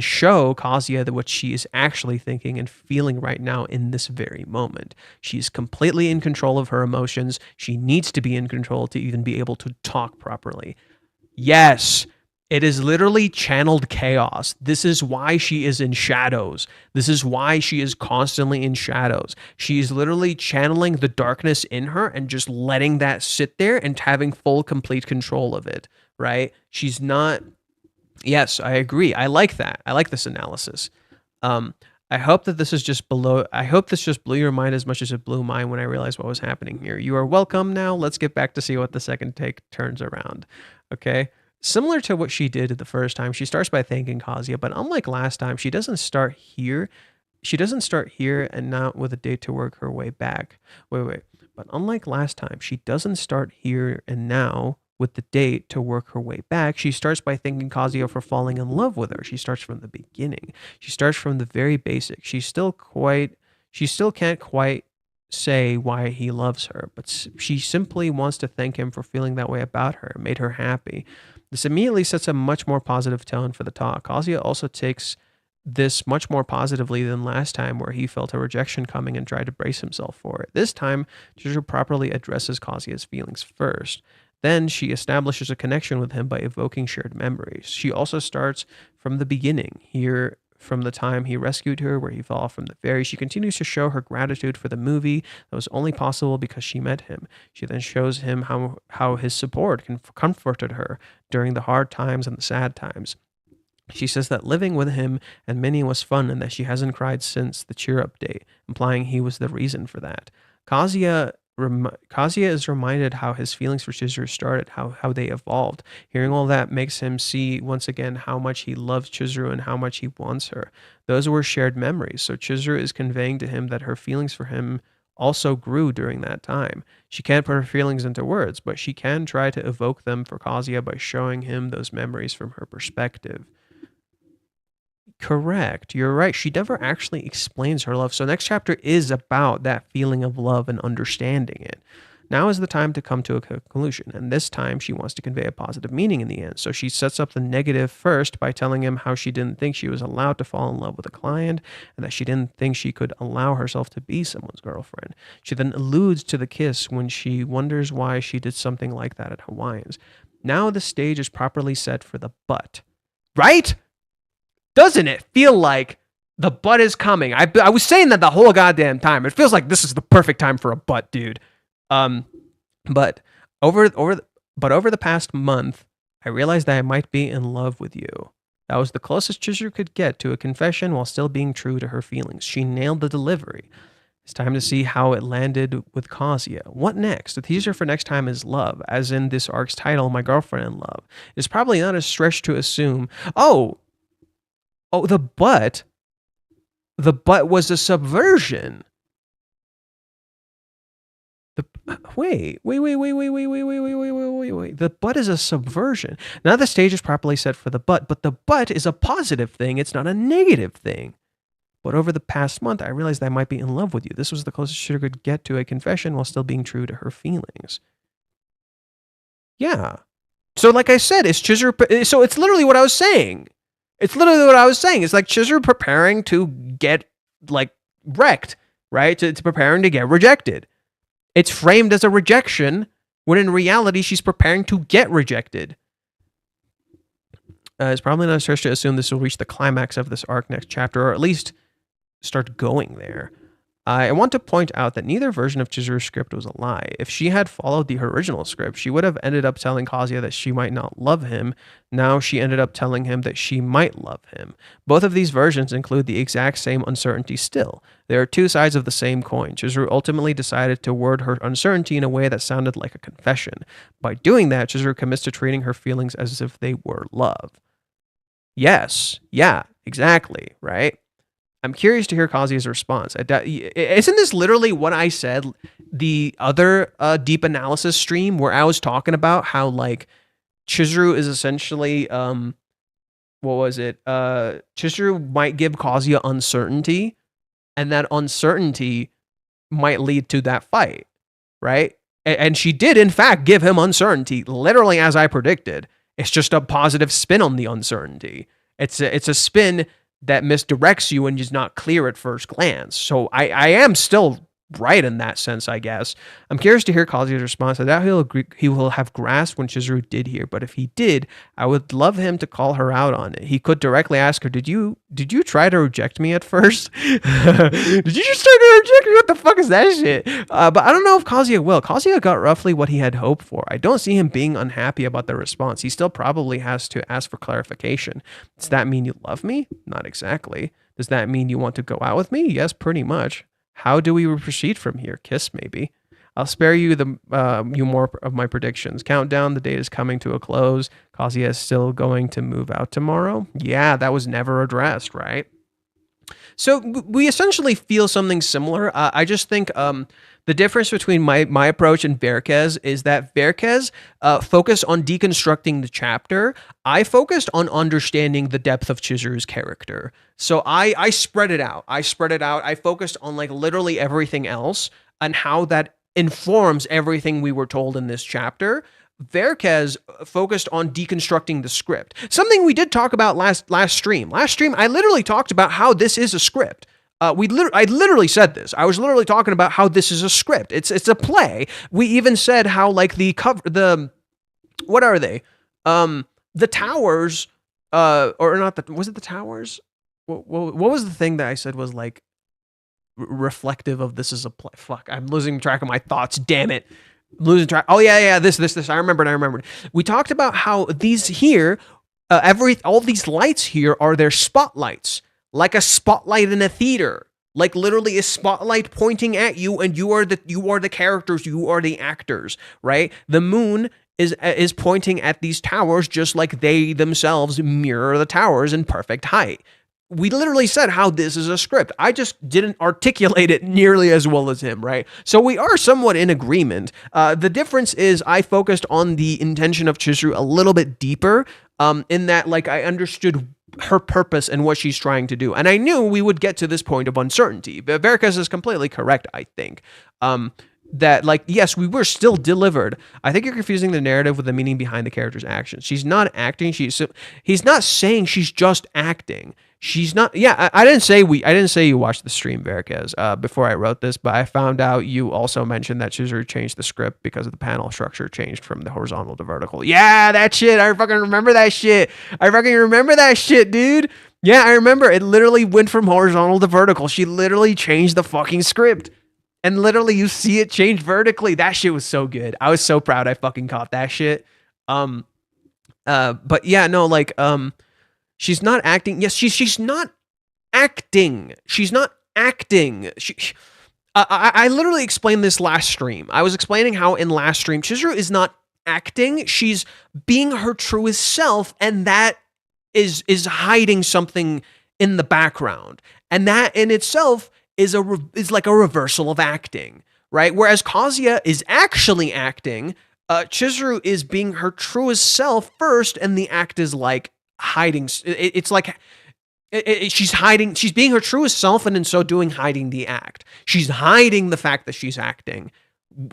show Kazuya what she is actually thinking and feeling right now in this very moment. She's completely in control of her emotions. She needs to be in control to even be able to talk properly. Yes. It is literally channeled chaos. This is why she is in shadows. This is why she is constantly in shadows. She's literally channeling the darkness in her and just letting that sit there and having full, complete control of it, right? She's not... Yes, I agree. I like that. I like this analysis. I hope that this is just below... I hope this just blew your mind as much as it blew mine when I realized what was happening here. You are welcome now. Let's get back to see what the second take turns around. Okay? Similar to what she did the first time, she starts by thanking Kazuya, but unlike last time, she doesn't start here. She doesn't start here and not with a date to work her way back. Wait. But unlike last time, she doesn't start here and now with the date to work her way back. She starts by thanking Kazuya for falling in love with her. She starts from the beginning. She starts from the very basic. She still can't quite say why he loves her, but she simply wants to thank him for feeling that way about her. It made her happy. This immediately sets a much more positive tone for the talk. Kazuya also takes this much more positively than last time, where he felt a rejection coming and tried to brace himself for it. This time, Chizuru properly addresses Kazuya's feelings first. Then she establishes a connection with him by evoking shared memories. She also starts from the beginning. Here, from the time he rescued her, where he fell from the ferry. She continues to show her gratitude for the movie that was only possible because she met him. She then shows him how his support comforted her during the hard times and the sad times. She says that living with him and Minnie was fun and that she hasn't cried since the cheer up date, implying he was the reason for that. Kazuya is reminded how his feelings for Chizuru started, how they evolved. Hearing all that makes him see once again how much he loves Chizuru and how much he wants her. Those were shared memories, so Chizuru is conveying to him that her feelings for him also grew during that time. She can't put her feelings into words, but she can try to evoke them for Kazuya by showing him those memories from her perspective. Correct. You're right. She never actually explains her love. So next chapter is about that feeling of love and understanding it. Now is the time to come to a conclusion, and this time she wants to convey a positive meaning in the end. So she sets up the negative first by telling him how she didn't think she was allowed to fall in love with a client and that she didn't think she could allow herself to be someone's girlfriend. She then alludes to the kiss when she wonders why she did something like that at Hawaiians. Now the stage is properly set for the but. Right? Doesn't it feel like the butt is coming? I was saying that the whole goddamn time. It feels like this is the perfect time for a butt, dude. But over the past month, I realized that I might be in love with you. That was the closest Chizuru could get to a confession while still being true to her feelings. She nailed the delivery. It's time to see how it landed with Kazuya. What next? The teaser for next time is love, as in this arc's title, My Girlfriend in Love. It's probably not a stretch to assume, the butt was a subversion. Wait. The butt is a subversion. Now the stage is properly set for the butt, but the butt is a positive thing. It's not a negative thing. But over the past month, I realized that I might be in love with you. This was the closest she could get to a confession while still being true to her feelings. Yeah. So like I said, it's Chizuru. So it's literally what I was saying. It's like Chizuru preparing to get, wrecked, right? It's preparing to get rejected. It's framed as a rejection, when in reality, she's preparing to get rejected. It's probably not a stretch to assume this will reach the climax of this arc next chapter, or at least start going there. I want to point out that neither version of Chizuru's script was a lie. If she had followed the original script, she would have ended up telling Kazuya that she might not love him. Now she ended up telling him that she might love him. Both of these versions include the exact same uncertainty still. There are two sides of the same coin. Chizuru ultimately decided to word her uncertainty in a way that sounded like a confession. By doing that, Chizuru commits to treating her feelings as if they were love. Yes. Yeah, exactly, right? I'm curious to hear Kazuya's response. Isn't this literally what I said the other deep analysis stream where I was talking about how Chizuru is essentially what was it? Chizuru might give Kazuya uncertainty, and that uncertainty might lead to that fight, right? And she did in fact give him uncertainty, literally as I predicted. It's just a positive spin on the uncertainty. It's a spin that misdirects you and is not clear at first glance. So I am still right in that sense, I guess. I'm curious to hear Kazuya's response. I doubt he will have grasped when Chizuru did here, but if he did, I would love him to call her out on it. He could directly ask her, did you try to reject me at first? Did you just try to reject me? What the fuck is that shit? But I don't know if Kazuya will. Kazuya got roughly what he had hoped for. I don't see him being unhappy about the response. He still probably has to ask for clarification. Does that mean you love me? Not exactly. Does that mean you want to go out with me? Yes, pretty much. How do we proceed from here? Kiss, maybe. I'll spare you you more of my predictions. Countdown, the date is coming to a close. Kazuya is still going to move out tomorrow. Yeah, that was never addressed, right? So we essentially feel something similar. I just think the difference between my approach and Verkez is that Verkez focused on deconstructing the chapter. I focused on understanding the depth of Chizuru's character. So I spread it out. I focused on literally everything else and how that informs everything we were told in this chapter. Verkez focused on deconstructing the script. Something we did talk about last stream. Last stream, I literally talked about how this is a script. I literally said this. I was literally talking about how this is a script. It's a play. We even said how what are they? The towers, or not was it the towers? what was the thing that I said was like reflective of this is a play? Fuck, I'm losing track of my thoughts. Damn it. Losing track. Oh yeah, this. I remembered. We talked about how these here, all these lights here are their spotlights, like a spotlight in a theater, like literally a spotlight pointing at you, and you are the characters, you are the actors, right? The moon is pointing at these towers, just like they themselves mirror the towers in perfect height. We literally said how this is a script. I just didn't articulate it nearly as well as him, right? So we are somewhat in agreement. The difference is I focused on the intention of Chizuru a little bit deeper, in that like I understood her purpose and what she's trying to do. And I knew we would get to this point of uncertainty. But Veracruz is completely correct, I think. That like, yes, we were still delivered. I think you're confusing the narrative with the meaning behind the character's actions. She's not acting. He's not saying she's just acting. She's not. Yeah, I didn't say you watched the stream, Veracruz, before I wrote this, but I found out you also mentioned that Chizuru changed the script because of the panel structure changed from the horizontal to vertical. Yeah, that shit. I fucking remember that shit. Dude. Yeah, I remember. It literally went from horizontal to vertical. She literally changed the fucking script. And literally you see it change vertically. That shit was so good. I was so proud I fucking caught that shit. But yeah, no, like, she's not acting. Yes, she's not acting. She's not acting. I literally explained this last stream. I was explaining how in last stream, Chizuru is not acting. She's being her truest self, and that is hiding something in the background. And that in itself is like a reversal of acting, right? Whereas Kazuya is actually acting, Chizuru is being her truest self first, and the act is like hiding. It's like she's hiding. She's being her truest self, and in so doing, hiding the act. She's hiding the fact that she's acting,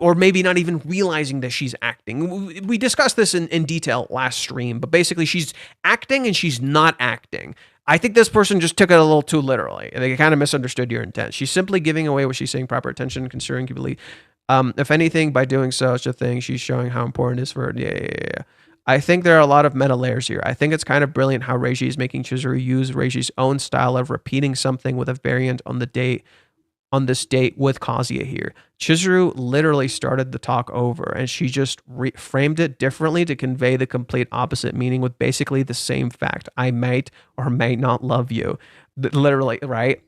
or maybe not even realizing that she's acting. We discussed this in detail last stream, but basically she's acting and she's not acting. I think this person just took it a little too literally. They kind of misunderstood your intent. She's simply giving away what she's saying proper attention, considering you believe. If anything, by doing such a thing, she's showing how important it is for her. Yeah. I think there are a lot of meta layers here. I think it's kind of brilliant how Reiji is making Chizuru use Reiji's own style of repeating something with a variant on this date with Kazuya here. Chizuru literally started the talk over, and she just framed it differently to convey the complete opposite meaning with basically the same fact. I might or may not love you. Literally, right?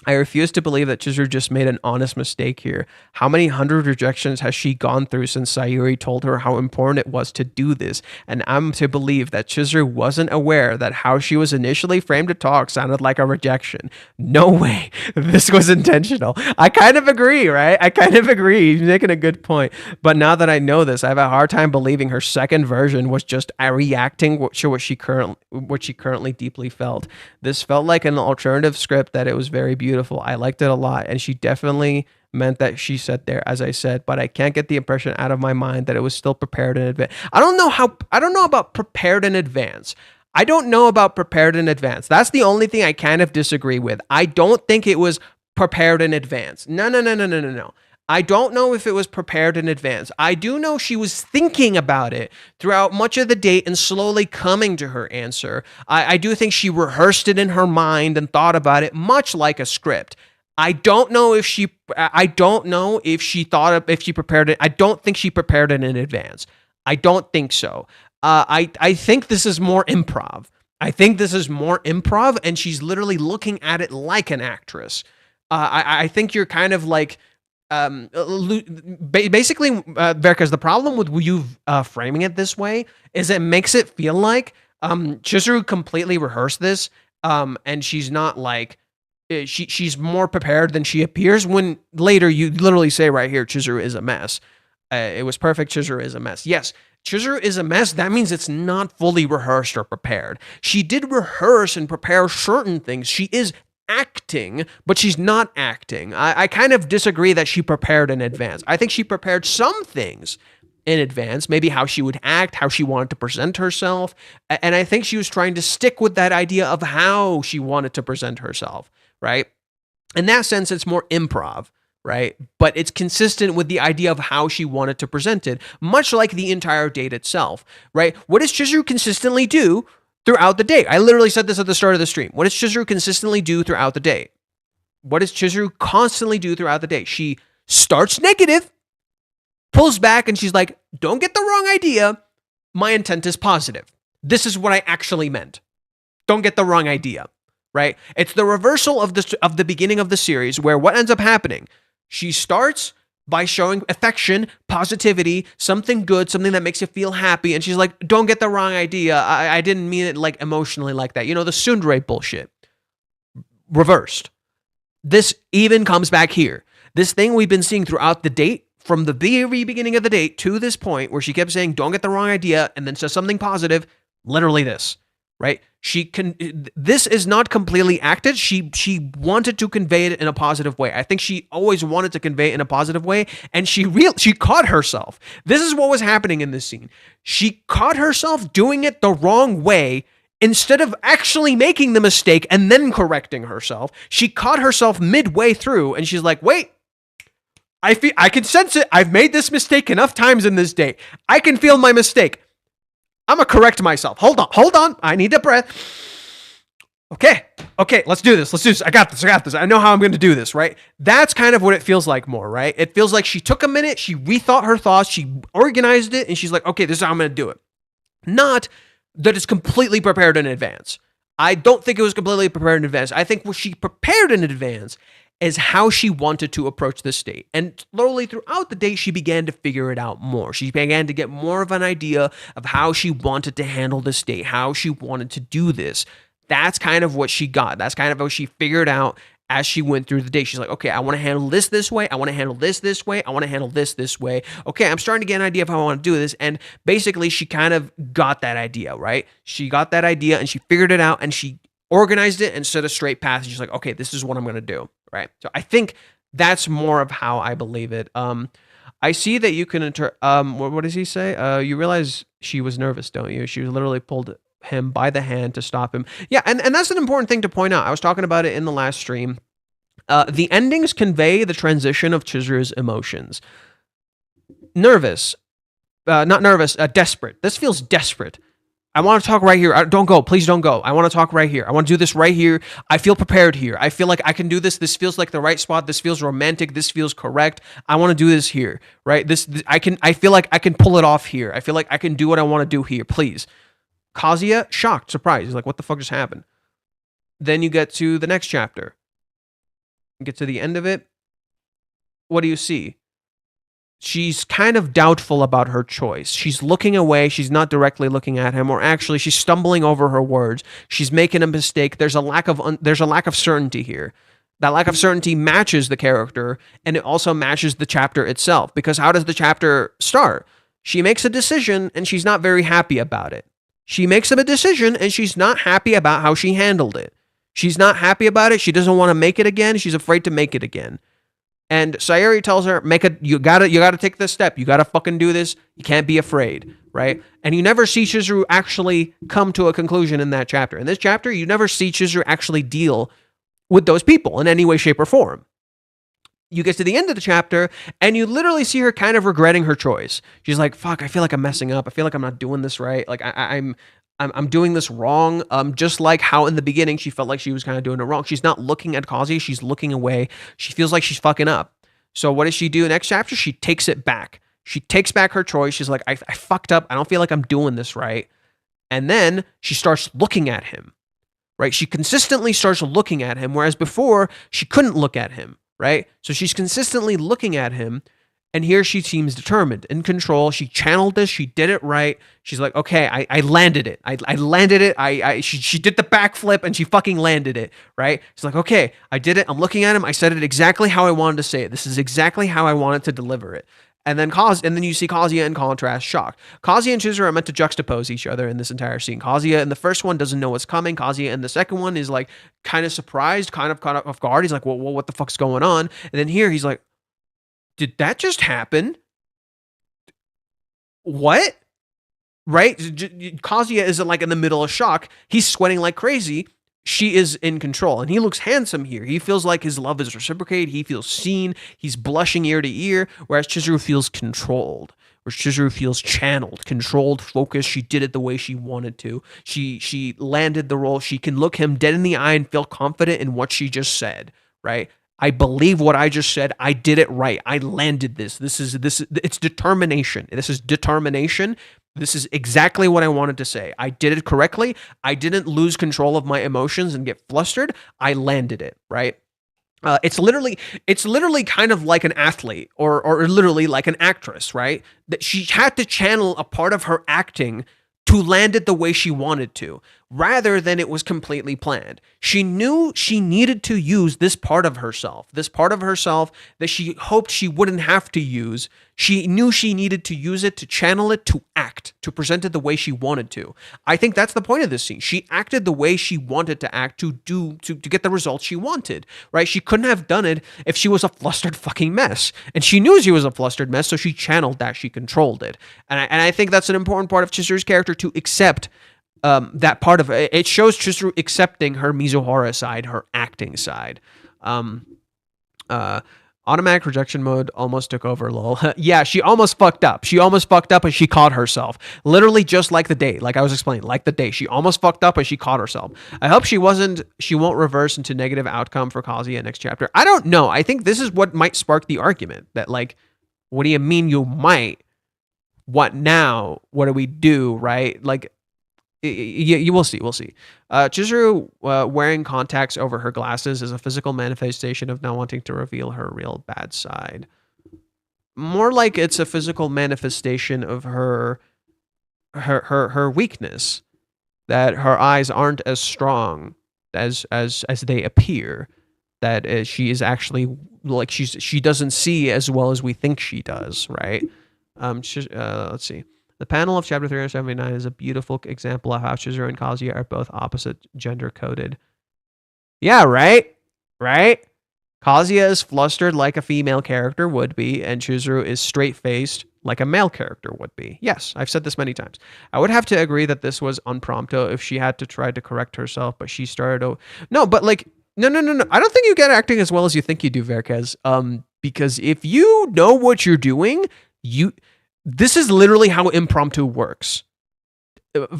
I refuse to believe that Chizuru just made an honest mistake here. How many hundred rejections has she gone through since Sayuri told her how important it was to do this? And I'm to believe that Chizuru wasn't aware that how she was initially framed to talk sounded like a rejection. No way. This was intentional. I kind of agree, right? He's making a good point. But now that I know this, I have a hard time believing her second version was just reacting to what she currently deeply felt. This felt like an alternative script that it was very beautiful. I liked it a lot, and she definitely meant that she said there, as I said, but I can't get the impression out of my mind that it was still prepared in advance. I don't know about prepared in advance. That's the only thing I kind of disagree with. I don't think it was prepared in advance. No. I don't know if it was prepared in advance. I do know she was thinking about it throughout much of the date and slowly coming to her answer. I do think she rehearsed it in her mind and thought about it much like a script. I don't know if she prepared it. I don't think she prepared it in advance. I don't think so. I think this is more improv. And she's literally looking at it like an actress. I think you're kind of like, basically, because the problem with you framing it this way is it makes it feel like Chizuru completely rehearsed this, and she's not like she's more prepared than she appears. When later you literally say right here, Chizuru is a mess. It was perfect. Chizuru is a mess. Yes, Chizuru is a mess. That means it's not fully rehearsed or prepared. She did rehearse and prepare certain things. She is acting, but she's not acting. I kind of disagree that she prepared in advance. I think she prepared some things in advance, maybe how she would act, how she wanted to present herself, and I think she was trying to stick with that idea of how she wanted to present herself, right? In that sense, it's more improv, right? But it's consistent with the idea of how she wanted to present it, much like the entire date itself, right? What does Chizuru consistently do? throughout the day. I literally said this at the start of the stream. What does Chizuru consistently do throughout the day? What does Chizuru constantly do throughout the day? She starts negative, pulls back, and she's like, don't get the wrong idea. My intent is positive. This is what I actually meant. Don't get the wrong idea, right? It's the reversal of the beginning of the series, where what ends up happening? She starts by showing affection, positivity, something good, something that makes you feel happy, and she's like, don't get the wrong idea. I didn't mean it like emotionally like that. You know, the tsundere bullshit. Reversed. This even comes back here. This thing we've been seeing throughout the date, from the very beginning of the date to this point, where she kept saying, don't get the wrong idea, and then says something positive, literally this, right? This is not completely acted. She wanted to convey it in a positive way. I think she always wanted to convey it in a positive way, and she caught herself. This is what was happening in this scene. She caught herself doing it the wrong way. Instead of actually making the mistake and then correcting herself, she caught herself midway through, and she's like, wait, I can sense it. I've made this mistake enough times in this day. I can feel my mistake. I'm going to correct myself. Hold on. I need a breath. Okay, let's do this. I got this. I know how I'm going to do this, right? That's kind of what it feels like more, right? It feels like she took a minute, she rethought her thoughts, she organized it, and she's like, okay, this is how I'm going to do it. Not that it's completely prepared in advance. I don't think it was completely prepared in advance. I think what she prepared in advance is how she wanted to approach this date. And slowly throughout the date, she began to figure it out more. She began to get more of an idea of how she wanted to handle this date, how she wanted to do this. That's kind of what she got. That's kind of how she figured out as she went through the day. She's like, okay, I want to handle this way. I want to handle this way. I want to handle this way. Okay, I'm starting to get an idea of how I want to do this. And basically, she kind of got that idea, right? She got that idea and she figured it out and she organized it and set a straight path. And she's like, okay, this is what I'm going to do, right? So I think that's more of how I believe it. I see that you can what does he say? You realize she was nervous, don't you? She literally pulled him by the hand to stop him. Yeah, and that's an important thing to point out. I was talking about it in the last stream. The endings convey the transition of Chizuru's emotions. Nervous. Not nervous, desperate. This feels desperate. I want to talk right here. Don't go. Please don't go. I want to talk right here. I want to do this right here. I feel prepared here. I feel like I can do this. This feels like the right spot. This feels romantic. This feels correct. I want to do this here, right? I feel like I can pull it off here. I feel like I can do what I want to do here. Please. Kazuya, shocked, surprised. He's like, what the fuck just happened? Then you get to the next chapter. You get to the end of it. What do you see? She's kind of doubtful about her choice. She's looking away. She's not directly looking at him, or actually she's stumbling over her words. She's making a mistake. There's a lack of certainty here. That lack of certainty matches the character, and it also matches the chapter itself. Because how does the chapter start? She makes a decision, and she's not very happy about it. She makes a decision and she's not happy about how she handled it. She's not happy about it. She doesn't want to make it again. She's afraid to make it again. And Sayuri tells her, you gotta take this step. You gotta fucking do this. You can't be afraid, right? And you never see Chizuru actually come to a conclusion in that chapter. In this chapter, you never see Chizuru actually deal with those people in any way, shape, or form. You get to the end of the chapter, and you literally see her kind of regretting her choice. She's like, fuck, I feel like I'm messing up. I feel like I'm not doing this right. Like, I'm doing this wrong. Just like how in the beginning, she felt like she was kind of doing it wrong. She's not looking at Kazuya. She's looking away. She feels like she's fucking up. So what does she do next chapter? She takes it back. She takes back her choice. She's like, I fucked up. I don't feel like I'm doing this right. And then she starts looking at him, right? She consistently starts looking at him, whereas before, she couldn't look at him. Right? So she's consistently looking at him, and here she seems determined, in control. She channeled this. She did it right. She's like, okay, I landed it. I landed it. She did the backflip, and she fucking landed it, right? She's like, okay, I did it. I'm looking at him. I said it exactly how I wanted to say it. This is exactly how I wanted to deliver it. And then you see Kazuya in contrast, shocked. Kazuya and Chizuru are meant to juxtapose each other in this entire scene. Kazuya in the first one doesn't know what's coming. Kazuya in the second one is like kind of surprised, kind of caught off guard. He's like, well, what the fuck's going on? And then here he's like, did that just happen? What? Right? Kazuya isn't like in the middle of shock. He's sweating like crazy. She is in control, and he looks handsome here. He feels like his love is reciprocated. He feels seen. He's blushing ear to ear, whereas Chizuru feels controlled, where Chizuru feels channeled, controlled, focused. She did it the way she wanted to. She landed the role. She can look him dead in the eye and feel confident in what she just said, right? I believe what I just said. I did it right. I landed this. It's determination. This is determination. This is exactly what I wanted to say. I did it correctly. I didn't lose control of my emotions and get flustered. I landed it, right? It's literally kind of like an athlete or literally like an actress, right? That she had to channel a part of her acting to land it the way she wanted to, rather than it was completely planned. She knew she needed to use this part of herself that she hoped she wouldn't have to use. She knew she needed to use it to channel it, to act, to present it the way she wanted to. I think that's the point of this scene. She acted the way she wanted to act to get the results she wanted, right? She couldn't have done it if she was a flustered fucking mess. And she knew she was a flustered mess, so she channeled that, she controlled it. And I think that's an important part of Chizuru's character, to accept that part of it. It shows Chizuru accepting her Mizuhara side, her acting side. Automatic rejection mode almost took over, lol. Yeah, she almost fucked up. And she caught herself. Literally just like the date, like I was explaining, like the date. She almost fucked up and she caught herself. I hope she won't reverse into negative outcome for Kazuya next chapter. I don't know. I think this is what might spark the argument that, like, what do you mean you might? What now? What do we do, right? Like, you will see. Chizuru wearing contacts over her glasses is a physical manifestation of not wanting to reveal her real bad side. More like it's a physical manifestation of her weakness, that her eyes aren't as strong as they appear. That she is actually, like, she doesn't see as well as we think she does, right? Let's see. The panel of chapter 379 is a beautiful example of how Chizuru and Kazuya are both opposite gender coded. Yeah, right? Kazuya is flustered like a female character would be, and Chizuru is straight-faced like a male character would be. Yes, I've said this many times. I would have to agree that this was unpromptu if she had to try to correct herself, but she started... No. I don't think you get acting as well as you think you do, Verkez. Because if you know what you're doing, this is literally how impromptu works.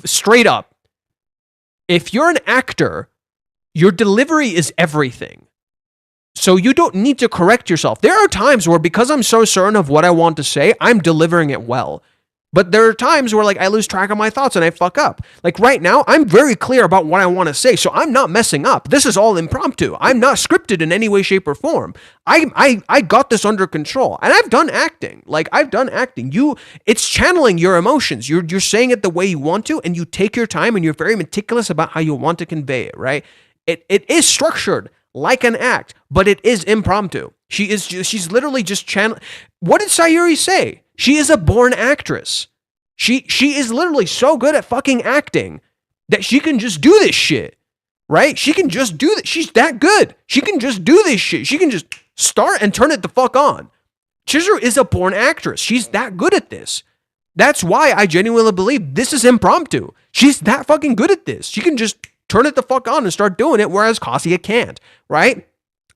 Straight up. If you're an actor, your delivery is everything. So you don't need to correct yourself. There are times where, because I'm so certain of what I want to say, I'm delivering it well. But there are times where, like, I lose track of my thoughts and I fuck up. Like right now, I'm very clear about what I want to say, so I'm not messing up. This is all impromptu. I'm not scripted in any way, shape, or form. I got this under control, and I've done acting. It's channeling your emotions. You're saying it the way you want to, and you take your time, and you're very meticulous about how you want to convey it. Right? It is structured like an act, but it is impromptu. She's literally just channeling. What did Sayuri say? She is a born actress. She is literally so good at fucking acting that she can just do this shit, right? She can just do that. She's that good. She can just do this shit. She can just start and turn it the fuck on. Chizuru is a born actress. She's that good at this. That's why I genuinely believe this is impromptu. She's that fucking good at this. She can just turn it the fuck on and start doing it, whereas Kazuya can't, right?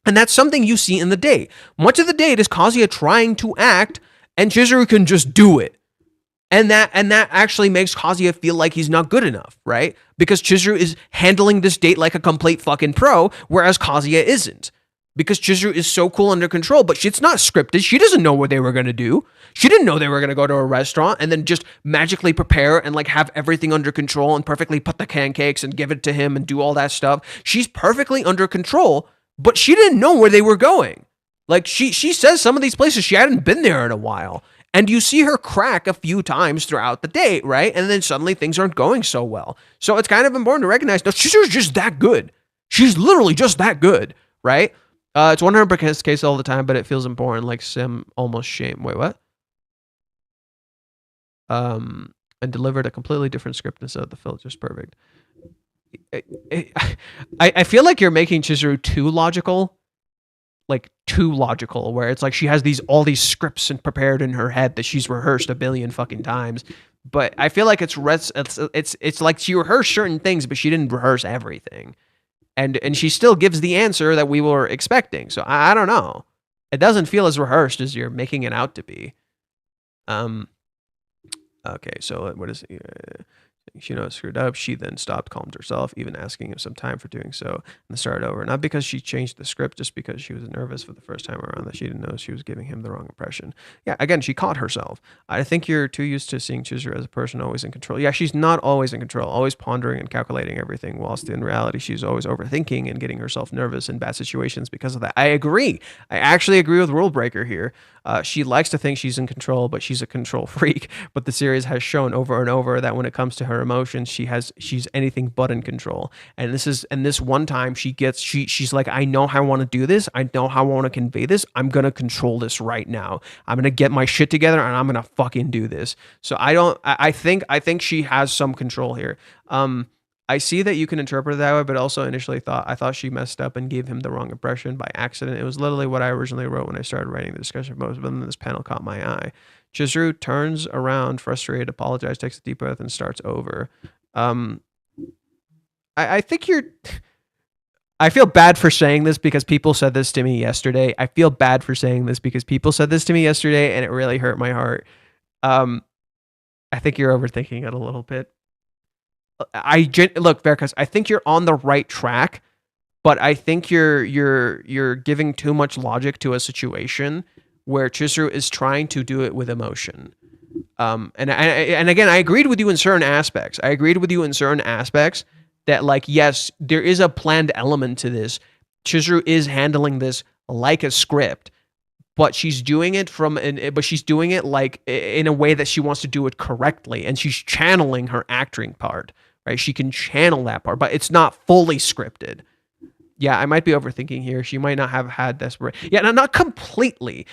And that's something you see in the date. Much of the date is Kazuya trying to act, and Chizuru can just do it. And that actually makes Kazuya feel like he's not good enough, right? Because Chizuru is handling this date like a complete fucking pro, whereas Kazuya isn't. Because Chizuru is so cool under control, but it's not scripted. She doesn't know what they were going to do. She didn't know they were going to go to a restaurant and then just magically prepare and, like, have everything under control and perfectly put the pancakes and give it to him and do all that stuff. She's perfectly under control, but she didn't know where they were going. Like, she says some of these places she hadn't been there in a while. And you see her crack a few times throughout the day, right? And then suddenly things aren't going so well. So it's kind of important to recognize, no, Chizuru's just that good. She's literally just that good, right? It's 100% case all the time, but it feels important, like Sim almost shame. Wait, what? And delivered a completely different script instead of the film, just perfect. I feel like you're making Chizuru too logical. Like, too logical, where it's like she has all these scripts and prepared in her head that she's rehearsed a billion fucking times. But I feel like it's like she rehearsed certain things, but she didn't rehearse everything. And she still gives the answer that we were expecting. So I don't know. It doesn't feel as rehearsed as you're making it out to be. Okay, so what is she knows screwed up. She then stopped, calmed herself, even asking him some time for doing so, and started over. Not because she changed the script, just because she was nervous for the first time around that she didn't know she was giving him the wrong impression. Yeah, again, she caught herself. I think you're too used to seeing Chizuru as a person always in control. Yeah, she's not always in control, always pondering and calculating everything, whilst in reality, she's always overthinking and getting herself nervous in bad situations because of that. I agree. I actually agree with Rule Breaker here. She likes to think she's in control, but she's a control freak. But the series has shown over and over that when it comes to her emotions, she's anything but in control. And this one time she's like, I know how I want to do this. I know how I want to convey this. I'm gonna control this right now. I'm gonna get my shit together and I'm gonna fucking do this. So I think she has some control here. I see that you can interpret it that way, but also initially I thought she messed up and gave him the wrong impression by accident. It was literally what I originally wrote when I started writing the discussion post, but then this panel caught my eye. Chizuru turns around, frustrated, apologizes, takes a deep breath, and starts over. I think you're. I feel bad for saying this because people said this to me yesterday. I feel bad for saying this because people said this to me yesterday, and it really hurt my heart. I think you're overthinking it a little bit. Look, Veracruz, I think you're on the right track, but I think you're giving too much logic to a situation where Chizuru is trying to do it with emotion. And again, I agreed with you in certain aspects. That, like, yes, there is a planned element to this. Chizuru is handling this like a script, but she's doing it like in a way that she wants to do it correctly, and she's channeling her acting part, right? She can channel that part, but it's not fully scripted. Yeah, I might be overthinking here. She might not have had desperation. Yeah, no, not completely.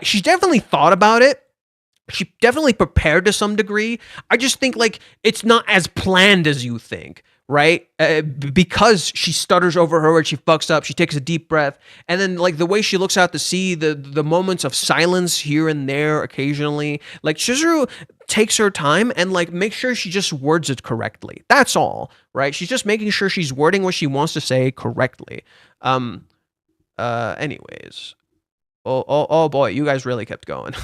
She's definitely thought about it. She definitely prepared to some degree. I just think, like, it's not as planned as you think, right? Because she stutters over her words, she fucks up, she takes a deep breath, and then, like, the way she looks out to sea, the moments of silence here and there occasionally, like, Chizuru takes her time and, like, makes sure she just words it correctly. That's all, right? She's just making sure she's wording what she wants to say correctly. Anyways. Oh boy, you guys really kept going.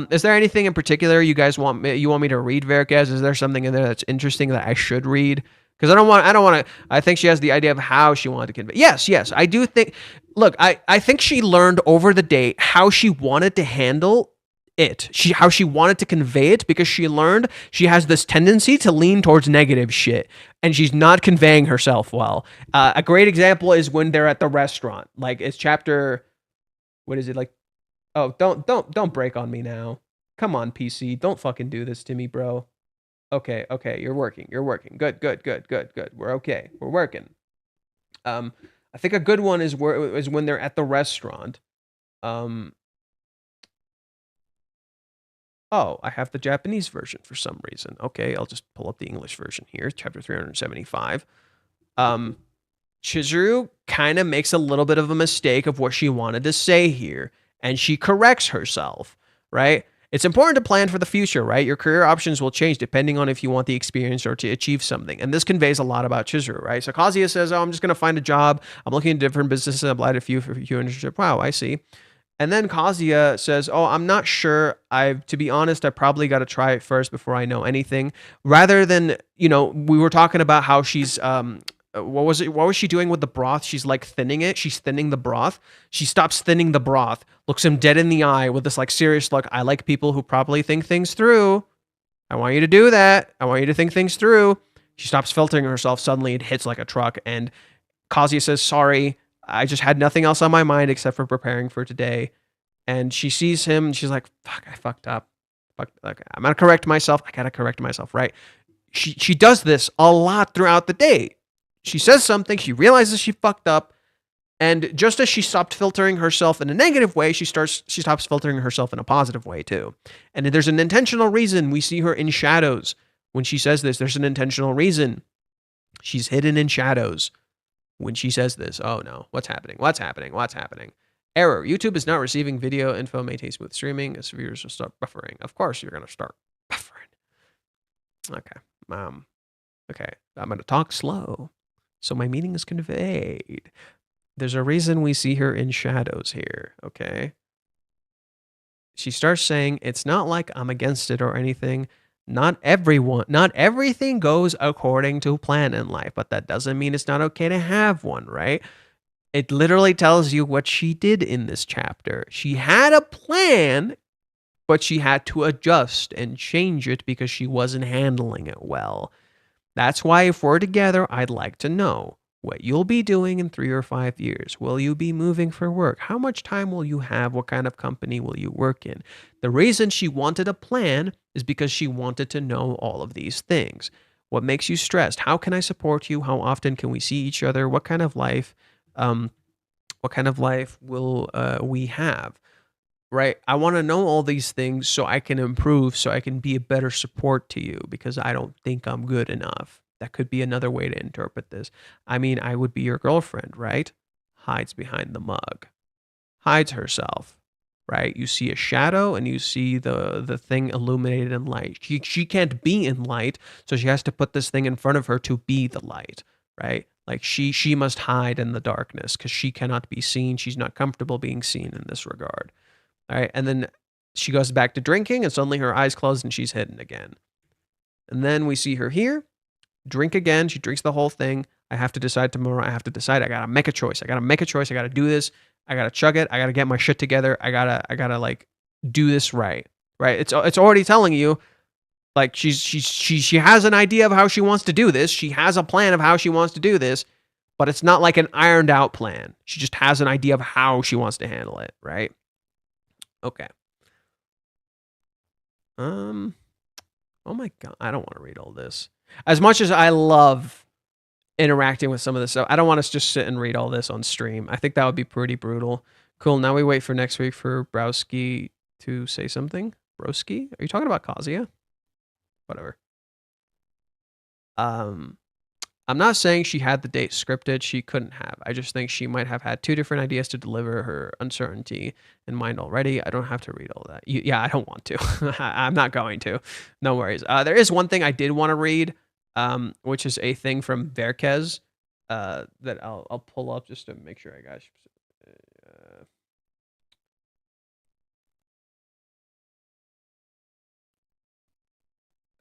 Is there anything in particular you guys want me to read, Veracaz? Is there something in there that's interesting that I should read? Because I don't want to. I think she has the idea of how she wanted to convey. Yes, I do think. Look, I think she learned over the day how she wanted to handle it. How she wanted to convey it, because she learned she has this tendency to lean towards negative shit, and she's not conveying herself well. A great example is when they're at the restaurant. Like, it's chapter. What is it, like? Oh, don't break on me now. Come on, PC. Don't fucking do this to me, bro. Okay, you're working. Good. We're okay. We're working. I think a good one is when they're at the restaurant. Oh, I have the Japanese version for some reason. Okay, I'll just pull up the English version here, chapter 375. Chizuru kind of makes a little bit of a mistake of what she wanted to say here, and she corrects herself, right? It's important to plan for the future, right? Your career options will change depending on if you want the experience or to achieve something. And this conveys a lot about Chizuru, right? So Kazuya says, oh, I'm just going to find a job. I'm looking at different businesses. I applied a few for internship. Wow, I see. And then Kazuya says, oh, I'm not sure. To be honest, I probably got to try it first before I know anything. Rather than, we were talking about how she's, what was she doing with the broth? She's like thinning it. She's thinning the broth. She stops thinning the broth, looks him dead in the eye with this, like, serious look. I like people who probably think things through. I want you to do that. I want you to think things through. She stops filtering herself. Suddenly it hits like a truck, and Kazuya says, sorry, I just had nothing else on my mind except for preparing for today. And she sees him, and she's like, fuck, I fucked up. Fuck, like, I'm gonna correct myself. I gotta correct myself, right? She does this a lot throughout the day. She says something, she realizes she fucked up, and just as she stopped filtering herself in a negative way, she stops filtering herself in a positive way too. And there's an intentional reason we see her in shadows when she says this. There's an intentional reason. She's hidden in shadows when she says this. Oh no, what's happening? Error. YouTube is not receiving video info. Maintain smooth streaming as viewers will start buffering. Of course you're going to start buffering. Okay. Okay. I'm going to talk slow so my meaning is conveyed. There's a reason we see her in shadows here, okay? she starts saying, it's not like I'm against it or anything. Not everything goes according to plan in life, but that doesn't mean it's not okay to have one, right? It literally tells you what she did in this chapter. She had a plan, but she had to adjust and change it because she wasn't handling it well. That's why if we're together, I'd like to know what you'll be doing in 3 or 5 years. Will you be moving for work? How much time will you have? What kind of company will you work in? The reason she wanted a plan is because she wanted to know all of these things. What makes you stressed? How can I support you? How often can we see each other? What kind of life um, will we have? Right? I want to know all these things so I can improve, so I can be a better support to you because I don't think I'm good enough. That could be another way to interpret this. I mean, I would be your girlfriend, right? Hides behind the mug, hides herself, right? You see a shadow and you see the thing illuminated in light. She can't be in light, so she has to put this thing in front of her to be the light, right? Like she must hide in the darkness because she cannot be seen. She's not comfortable being seen in this regard. All right. And then she goes back to drinking and suddenly her eyes close and she's hidden again. And then we see her here, drink again. She drinks the whole thing. I have to decide tomorrow. I have to decide. I got to make a choice. I got to do this. I got to chug it. I got to get my shit together. I got to like do this right. Right. It's already telling you like she has an idea of how she wants to do this. She has a plan of how she wants to do this, but it's not like an ironed out plan. She just has an idea of how she wants to handle it. Right. Okay. Oh my god, I don't want to read all this. As much as I love interacting with some of this stuff, I don't want to just sit and read all this on stream. I think that would be pretty brutal. Cool. Now we wait for next week for Browski to say something. Broski? Are you talking about Kazuya? Whatever. I'm not saying she had the date scripted. She couldn't have. I just think she might have had 2 different ideas to deliver her uncertainty in mind already. I don't have to read all that. Yeah, I don't want to. I'm not going to. No worries. There is one thing I did want to read, which is a thing from Verkez that I'll pull up just to make sure I got.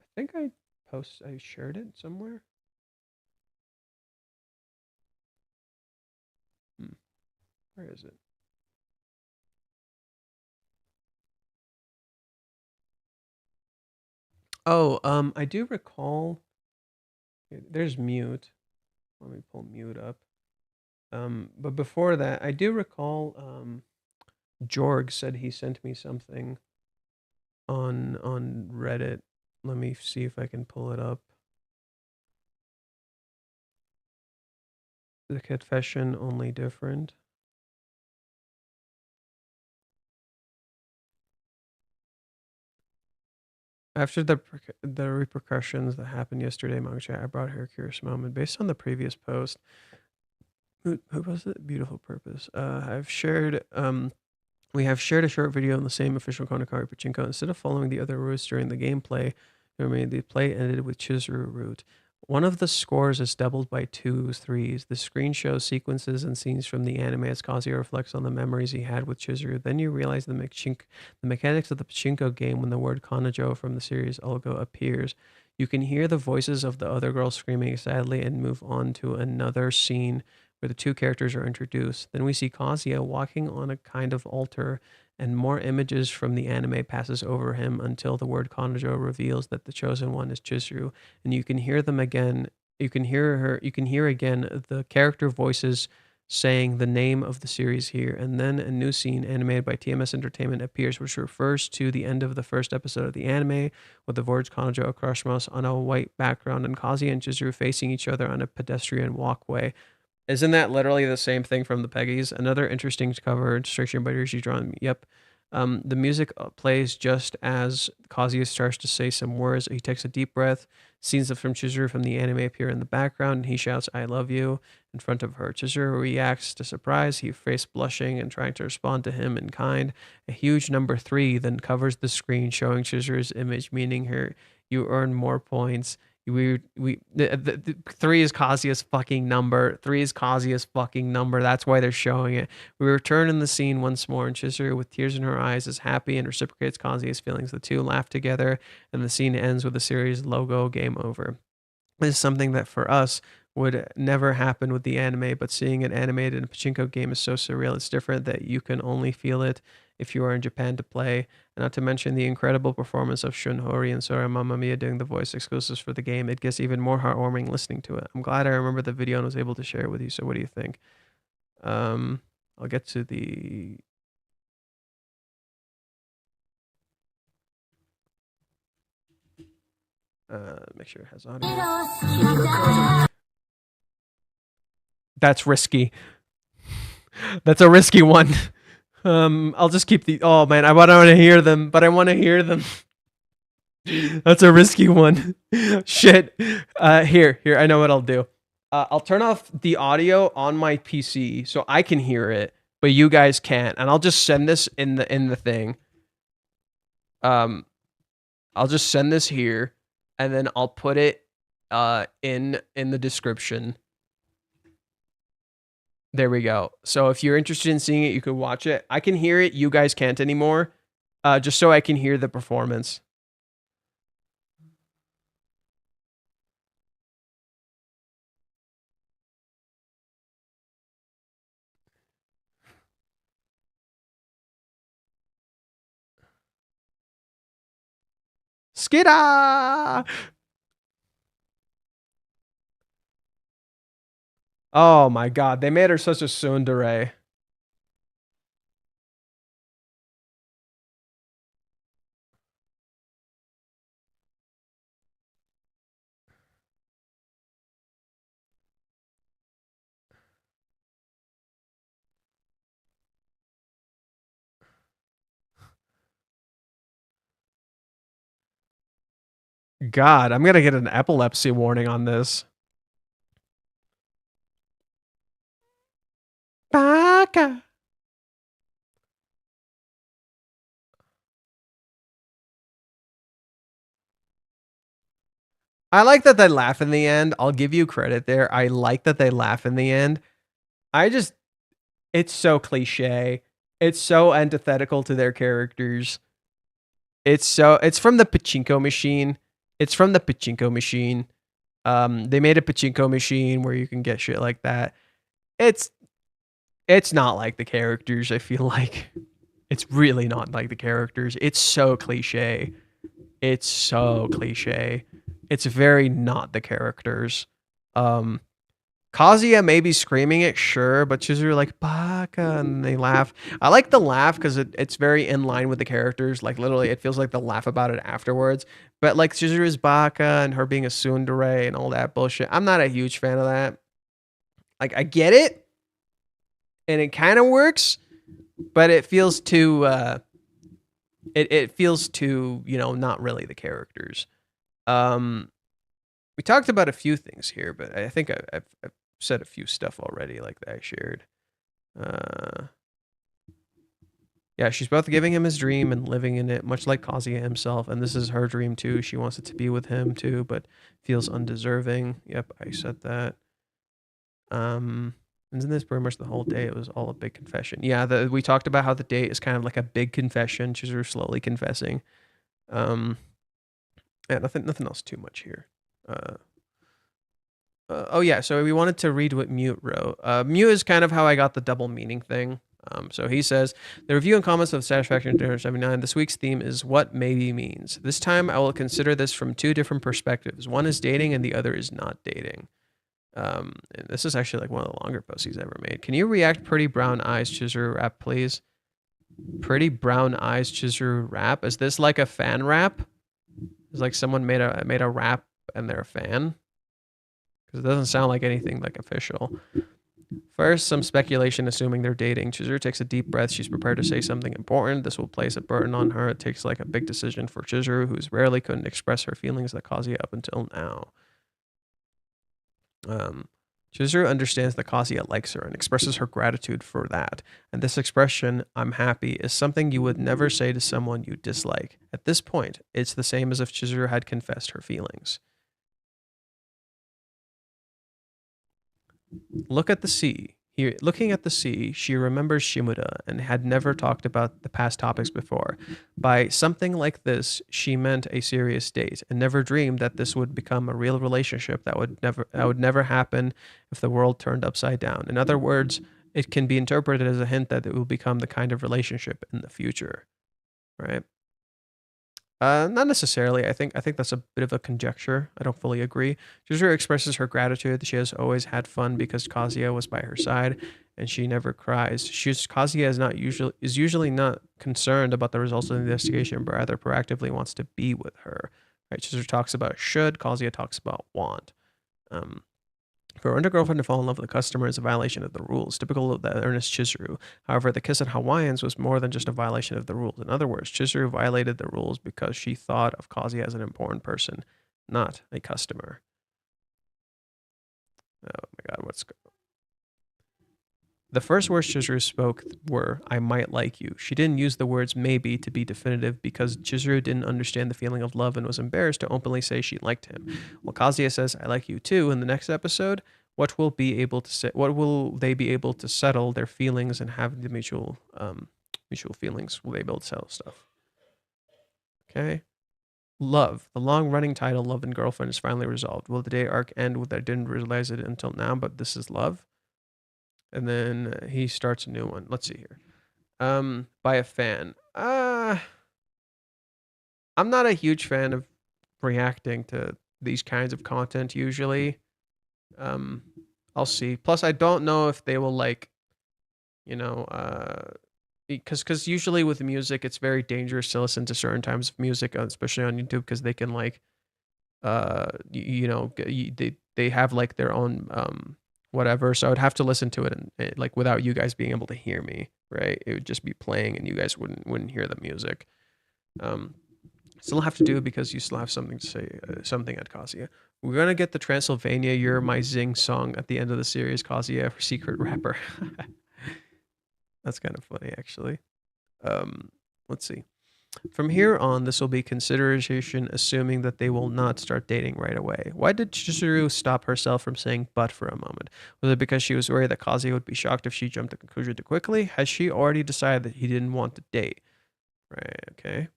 I think I shared it somewhere. Where is it? Oh, I do recall. There's mute. Let me pull mute up. But before that, I do recall. Jorg said he sent me something on Reddit. Let me see if I can pull it up. The confession only different. After the repercussions that happened yesterday, Manga, I brought her a curious moment. Based on the previous post, who was it? Beautiful Purpose. We have shared a short video on the same official Kanokari Pachinko. Instead of following the other routes during the gameplay, the play ended with Chizuru route. One of the scores is doubled by 2s, 3s. The screen shows sequences and scenes from the anime as Kazuya reflects on the memories he had with Chizuru. Then you realize the mechanics of the Pachinko game when the word Kanojo from the series Olgo appears. You can hear the voices of the other girls screaming excitedly and move on to another scene where the 2 characters are introduced. Then we see Kazuya walking on a kind of altar and more images from the anime passes over him until the word Kanojo reveals that the chosen one is Chizuru, and you can hear them again. You can hear again the character voices saying the name of the series here, and then a new scene animated by TMS Entertainment appears, which refers to the end of the first episode of the anime, with the words Kanojo Okarishimasu on a white background, and Kazuya and Chizuru facing each other on a pedestrian walkway. Isn't that literally the same thing from the Peggies? Another interesting cover, illustration by Rishi Drawn. Yep. The music plays just as Kazuya starts to say some words. He takes a deep breath. Scenes from Chizuru from the anime appear in the background, and he shouts, "I love you," in front of her. Chizuru reacts to surprise. He face blushing and trying to respond to him in kind. A huge number 3 then covers the screen, showing Chizuru's image, meaning her, "You earn more points. The 3 is Kazuya's fucking number. 3 is Kazuya's fucking number. That's why they're showing it. We return in the scene once more, and Chizuru, with tears in her eyes, is happy and reciprocates Kazuya's feelings. The two laugh together, and the scene ends with the series logo, game over. This is something that for us would never happen with the anime, but seeing it animated in a pachinko game is so surreal. It's different that you can only feel it if you are in Japan to play. And not to mention the incredible performance of Shunhori and Sora Mamamiya doing the voice exclusives for the game. It gets even more heartwarming listening to it. I'm glad I remember the video and was able to share it with you. So what do you think? I'll get to the... make sure it has audio. That's risky. That's a risky one. I'll just keep the... Oh, man, I want to hear them, but I want to hear them. That's a risky one. Shit. Here, I know what I'll do. I'll turn off the audio on my PC so I can hear it, but you guys can't. And I'll just send this in the thing. I'll just send this here, and then I'll put it in the description. There we go. So if you're interested in seeing it, you could watch it. I can hear it. You guys can't anymore. Just so I can hear the performance. Skida! Oh my god, they made her such a tsundere. God, I'm gonna get an epilepsy warning on this. Baka. I like that they laugh in the end. I'll give you credit there. I like that they laugh in the end. It's so cliche. It's so antithetical to their characters. It's from the pachinko machine. It's from the pachinko machine. They made a pachinko machine where you can get shit like that. It's not like the characters, I feel like. It's really not like the characters. It's so cliche. It's so cliche. It's very not the characters. Kazuya may be screaming it, sure, but Chizuru like baka, and they laugh. I like the laugh because it's very in line with the characters. Like literally, it feels like they'll laugh about it afterwards. But like Chizuru's baka and her being a tsundere and all that bullshit, I'm not a huge fan of that. Like I get it, and it kind of works, but it feels too. It feels too, not really the characters. We talked about a few things here, but I think I've said a few stuff already, like that I shared. Yeah, she's both giving him his dream and living in it, much like Kazuya himself. And this is her dream too. She wants it to be with him too, but feels undeserving. Yep, I said that. And in this pretty much the whole day, it was all a big confession. Yeah, we talked about how the date is kind of like a big confession. Chizuru slowly confessing. Yeah, nothing else too much here. Oh yeah, so we wanted to read what Mute wrote. Mute is kind of how I got the double meaning thing. So he says, the review and comments of Satisfaction 279, this week's theme is what maybe means. This time I will consider this from two different perspectives. One is dating and the other is not dating. And this is actually like one of the longer posts he's ever made. Can you react Pretty Brown Eyes Chizuru rap, please? Pretty Brown Eyes Chizuru rap? Is this like a fan rap? Is like someone made a rap and they're a fan? Because it doesn't sound like anything like official. First, some speculation assuming they're dating. Chizuru takes a deep breath. She's prepared to say something important. This will place a burden on her. It takes like a big decision for Chizuru, who's rarely couldn't express her feelings like Kazuya up until now. Chizuru understands that Kazuya likes her and expresses her gratitude for that. And this expression, I'm happy, is something you would never say to someone you dislike. At this point, it's the same as if Chizuru had confessed her feelings. Look at the sea. Here, looking at the sea, she remembers Shimura and had never talked about the past topics before. By something like this, she meant a serious date and never dreamed that this would become a real relationship that would never happen if the world turned upside down. In other words, it can be interpreted as a hint that it will become the kind of relationship in the future, right? Not necessarily. I think that's a bit of a conjecture. I don't fully agree. Chizuru expresses her gratitude that she has always had fun because Kazuya was by her side, and she never cries. Kazuya is usually not concerned about the results of the investigation, but rather proactively wants to be with her. Right? Chizuru talks about should. Kazuya talks about want. Um, for her under-girlfriend to fall in love with a customer is a violation of the rules, typical of the earnest Chizuru. However, the kiss at Hawaiians was more than just a violation of the rules. In other words, Chizuru violated the rules because she thought of Kazuya as an important person, not a customer. Oh my god, the first words Chizuru spoke were, I might like you. She didn't use the words maybe to be definitive because Chizuru didn't understand the feeling of love and was embarrassed to openly say she liked him. While Kazuya says, I like you too in the next episode, what will they be able to settle their feelings and have the mutual feelings? Will they be able to settle stuff? Okay. Love. The long running title, Love and Girlfriend, is finally resolved. Will the day arc end with I didn't realize it until now, but this is love? And then he starts a new one. Let's see here. By a fan. I'm not a huge fan of reacting to these kinds of content usually. Um, I'll see. Plus, I don't know if they will like, you know, because usually with music, it's very dangerous to listen to certain types of music, especially on YouTube, because they can like, they have like their own whatever. So I would have to listen to it and like without you guys being able to hear me, right? It would just be playing, and you guys wouldn't hear the music. Um, Still have to do it because you still have something to say, something at Kazuya. We're gonna get the Transylvania "You're My Zing" song at the end of the series, Kazuya for Secret Rapper. That's kind of funny, actually. Um, let's see. From here on, this will be consideration, assuming that they will not start dating right away. Why did Chizuru stop herself from saying "but" for a moment? Was it because she was worried that Kazuya would be shocked if she jumped to conclusion too quickly? Has she already decided that he didn't want to date? Right. Okay.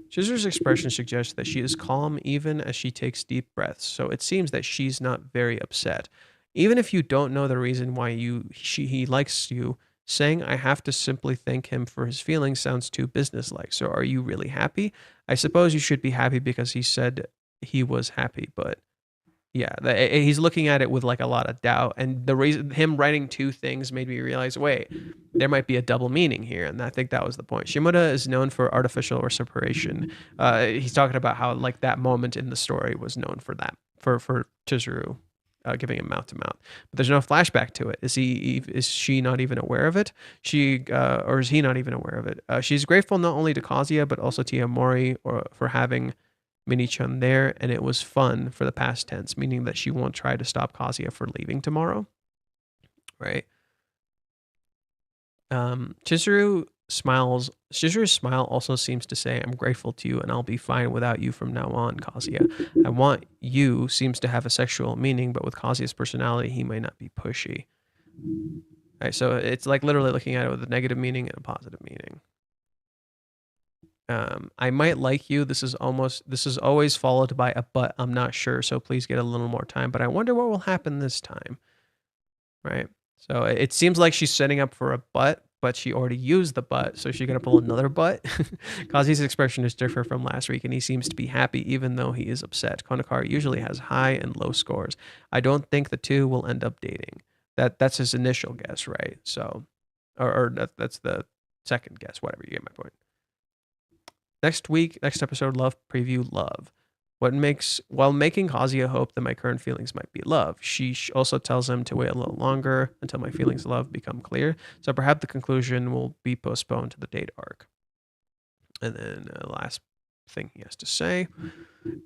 Chizuru's expression suggests that she is calm even as she takes deep breaths, so it seems that she's not very upset. Even if you don't know the reason why he likes you, saying I have to simply thank him for his feelings sounds too businesslike. So are you really happy? I suppose you should be happy because he said he was happy, but yeah, he's looking at it with like a lot of doubt, and the reason him writing two things made me realize, wait, there might be a double meaning here, and I think that was the point. Shimoda is known for artificial reciprocation. He's talking about how like that moment in the story was known for that, for Chizuru. Giving him mouth to mouth, but there's no flashback to it. Is she not even aware of it? Or is he not even aware of it? She's grateful not only to Kazuya but also to Yamori or for having Mini-chan there, and it was fun for the past tense, meaning that she won't try to stop Kazuya for leaving tomorrow, right? Chizuru smiles. Chizuru's smile also seems to say, I'm grateful to you and I'll be fine without you from now on, Kazuya. I want you seems to have a sexual meaning, but with Kazuya's personality, he might not be pushy. Right, so it's like literally looking at it with a negative meaning and a positive meaning. I might like you. This is always followed by a but I'm not sure, so please get a little more time. But I wonder what will happen this time, right? So it seems like she's setting up for a but she already used the but, so she's gonna pull another but. Kazi's expression is different from last week, and he seems to be happy even though he is upset. Kanokari usually has high and low scores. I don't think the two will end up dating. That's his initial guess, right? So, or that's the second guess. Whatever, you get my point. Next episode, love preview, love. While making Kazuya hope that my current feelings might be love, she also tells him to wait a little longer until my feelings of love become clear. So perhaps the conclusion will be postponed to the date arc. And then last thing he has to say.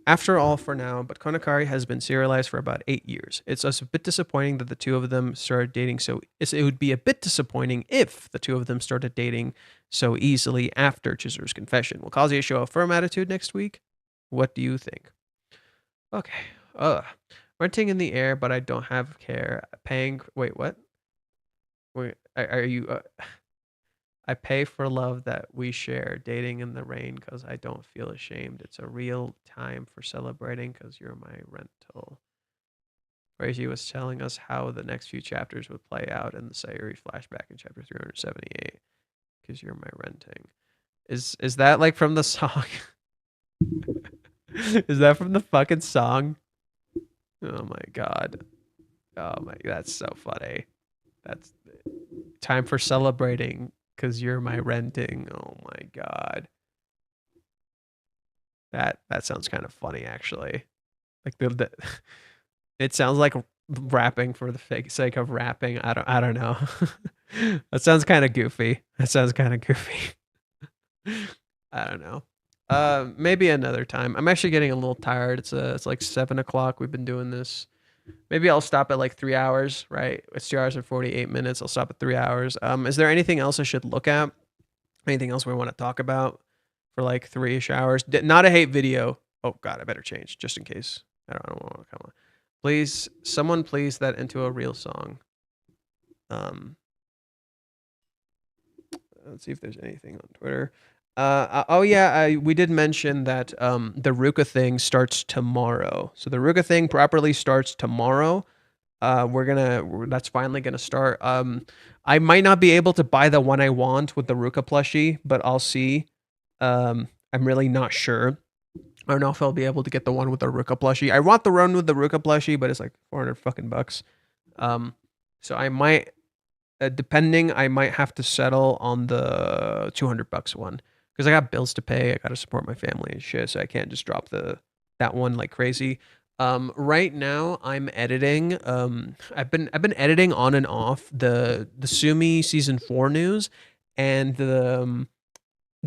After all, for now, but Kanokari has been serialized for about 8 years. It's a bit disappointing that the two of them started dating it would be a bit disappointing if the two of them started dating so easily after Chizuru's confession. Will Kazuya show a firm attitude next week? What do you think? Okay. Renting in the air, but I don't have care. Paying. Wait, what? Wait, are you? I pay for love that we share. Dating in the rain because I don't feel ashamed. It's a real time for celebrating because you're my rental. Reiji was telling us how the next few chapters would play out in the Sayuri flashback in chapter 378 because you're my renting. Is that like from the song? Is that from the fucking song? Oh my god. Oh my, that's so funny. That's time for celebrating because you're my renting. Oh my god. That sounds kind of funny actually. Like the it sounds like rapping for the sake of rapping. I don't know. That sounds kind of goofy. That sounds kind of goofy. I don't know. Maybe another time. I'm actually getting a little tired. It's like 7 o'clock. We've been doing this. Maybe I'll stop at like 3 hours. Right? It's 2 hours and 48 minutes. I'll stop at 3 hours. Is there anything else I should look at? Anything else we want to talk about for like 3-ish hours? Not a hate video. Oh God, I better change just in case. I don't want to come on. Please, someone please that into a real song. Let's see if there's anything on Twitter. Oh yeah, we did mention that the Ruka thing starts tomorrow. So the Ruka thing properly starts tomorrow. That's finally gonna start. I might not be able to buy the one I want with the Ruka plushie, but I'll see. I'm really not sure. I don't know if I'll be able to get the one with the Ruka plushie. I want the one with the Ruka plushie, but it's like 400 fucking bucks. So I might, depending, I might have to settle on the 200 bucks one because I got bills to pay. I got to support my family and shit, so I can't just drop that one like crazy. Right now I'm editing. I've been editing on and off the Sumi season 4 news and the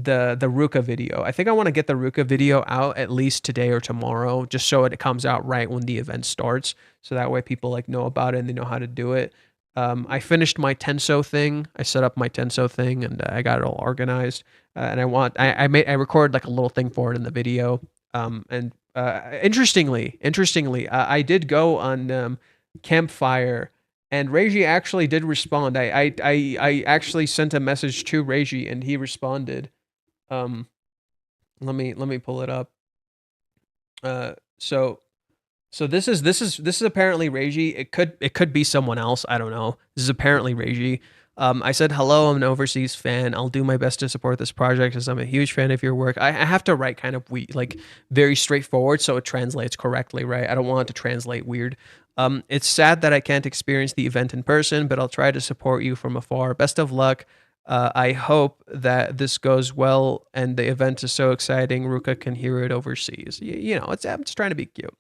Ruka video. I think I want to get the Ruka video out at least today or tomorrow, just so it comes out right when the event starts, so that way people like know about it and they know how to do it. I finished my Tenso thing. I set up my Tenso thing and I got it all organized. And I recorded like a little thing for it in the video. And interestingly, I did go on Campfire, and Reiji actually did respond. I actually sent a message to Reiji and he responded. Um, let me pull it up. So this is apparently Reiji. It could be someone else. I don't know. This is apparently Reiji. I said hello. I'm an overseas fan. I'll do my best to support this project as I'm a huge fan of your work. I have to write kind of like very straightforward so it translates correctly, right? I don't want it to translate weird. It's sad that I can't experience the event in person, but I'll try to support you from afar. Best of luck. I hope that this goes well and the event is so exciting Ruka can hear it overseas. I'm just trying to be cute.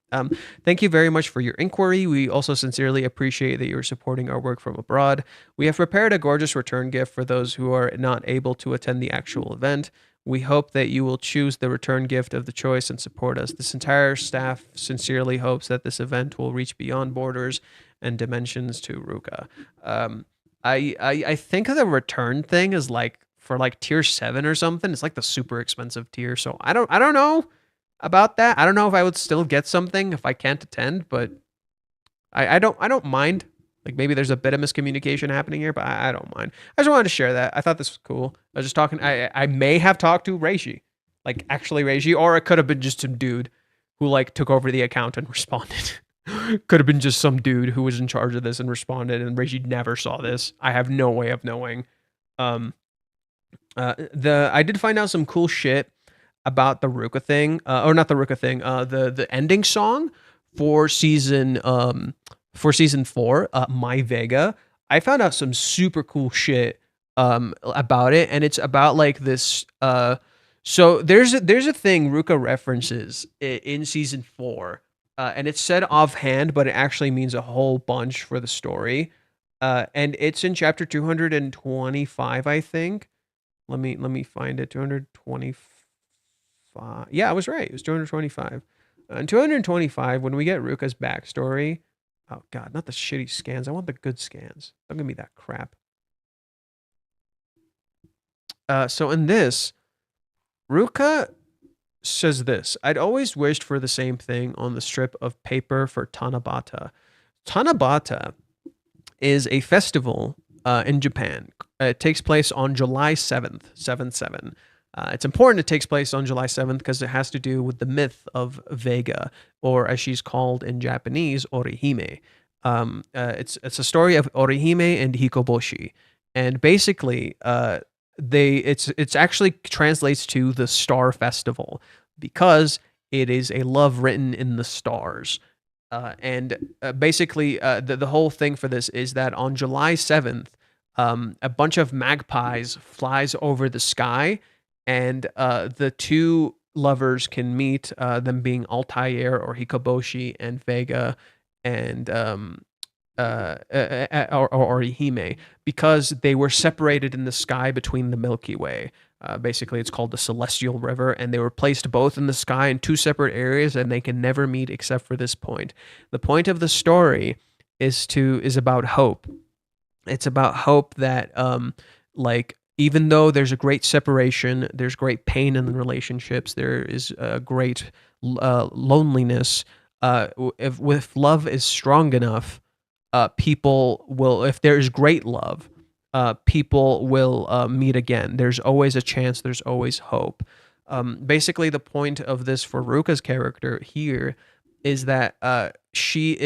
Thank you very much for your inquiry. We also sincerely appreciate that you're supporting our work from abroad. We have prepared a gorgeous return gift for those who are not able to attend the actual event. We hope that you will choose the return gift of the choice and support us. This entire staff sincerely hopes that this event will reach beyond borders and dimensions to Ruka. I think the return thing is like for like tier 7 or something. It's like the super expensive tier. So I don't know about that. I don't know if I would still get something if I can't attend, but I don't mind. Like maybe there's a bit of miscommunication happening here, but I don't mind. I just wanted to share that. I thought this was cool. I was just talking. I may have talked to Reishi, like actually Reishi, or it could have been just some dude who like took over the account and responded. Could have been just some dude who was in charge of this and responded, and Reishi never saw this. I have no way of knowing. Um, I did find out some cool shit about the Ruka thing, or not the Ruka thing. The ending song for season 4, My Vega. I found out some super cool shit about it, and it's about like this. So there's a thing Ruka references in season 4, and it's said offhand, but it actually means a whole bunch for the story. And it's in chapter 225, I think. Let me find it. 225. Yeah, I was right. It was 225. In 225, when we get Ruka's backstory. Oh god, not the shitty scans. I want the good scans. Don't give me that crap. So in this, Ruka says this: I'd always wished for the same thing on the strip of paper for Tanabata. Tanabata is a festival in Japan. It takes place on July 7th, 7 7. It's important it takes place on July 7th because it has to do with the myth of Vega, or as she's called in Japanese, Orihime. It's a story of Orihime and Hikoboshi. And basically, it's actually translates to the Star Festival because it is a love written in the stars. And basically, the whole thing for this is that on July 7th, a bunch of magpies flies over the sky, and the two lovers can meet, them being Altair or Hikoboshi and Vega and or Orihime, because they were separated in the sky between the Milky Way. Basically, it's called the Celestial River, and they were placed both in the sky in two separate areas, and they can never meet except for this point. The point of the story is about hope. It's about hope that, like, even though there's a great separation, there's great pain in the relationships, there is a great loneliness. If love is strong enough, people will, if there's great love, people will meet again. There's always a chance, there's always hope. Basically, the point of this for Ruka's character here is that she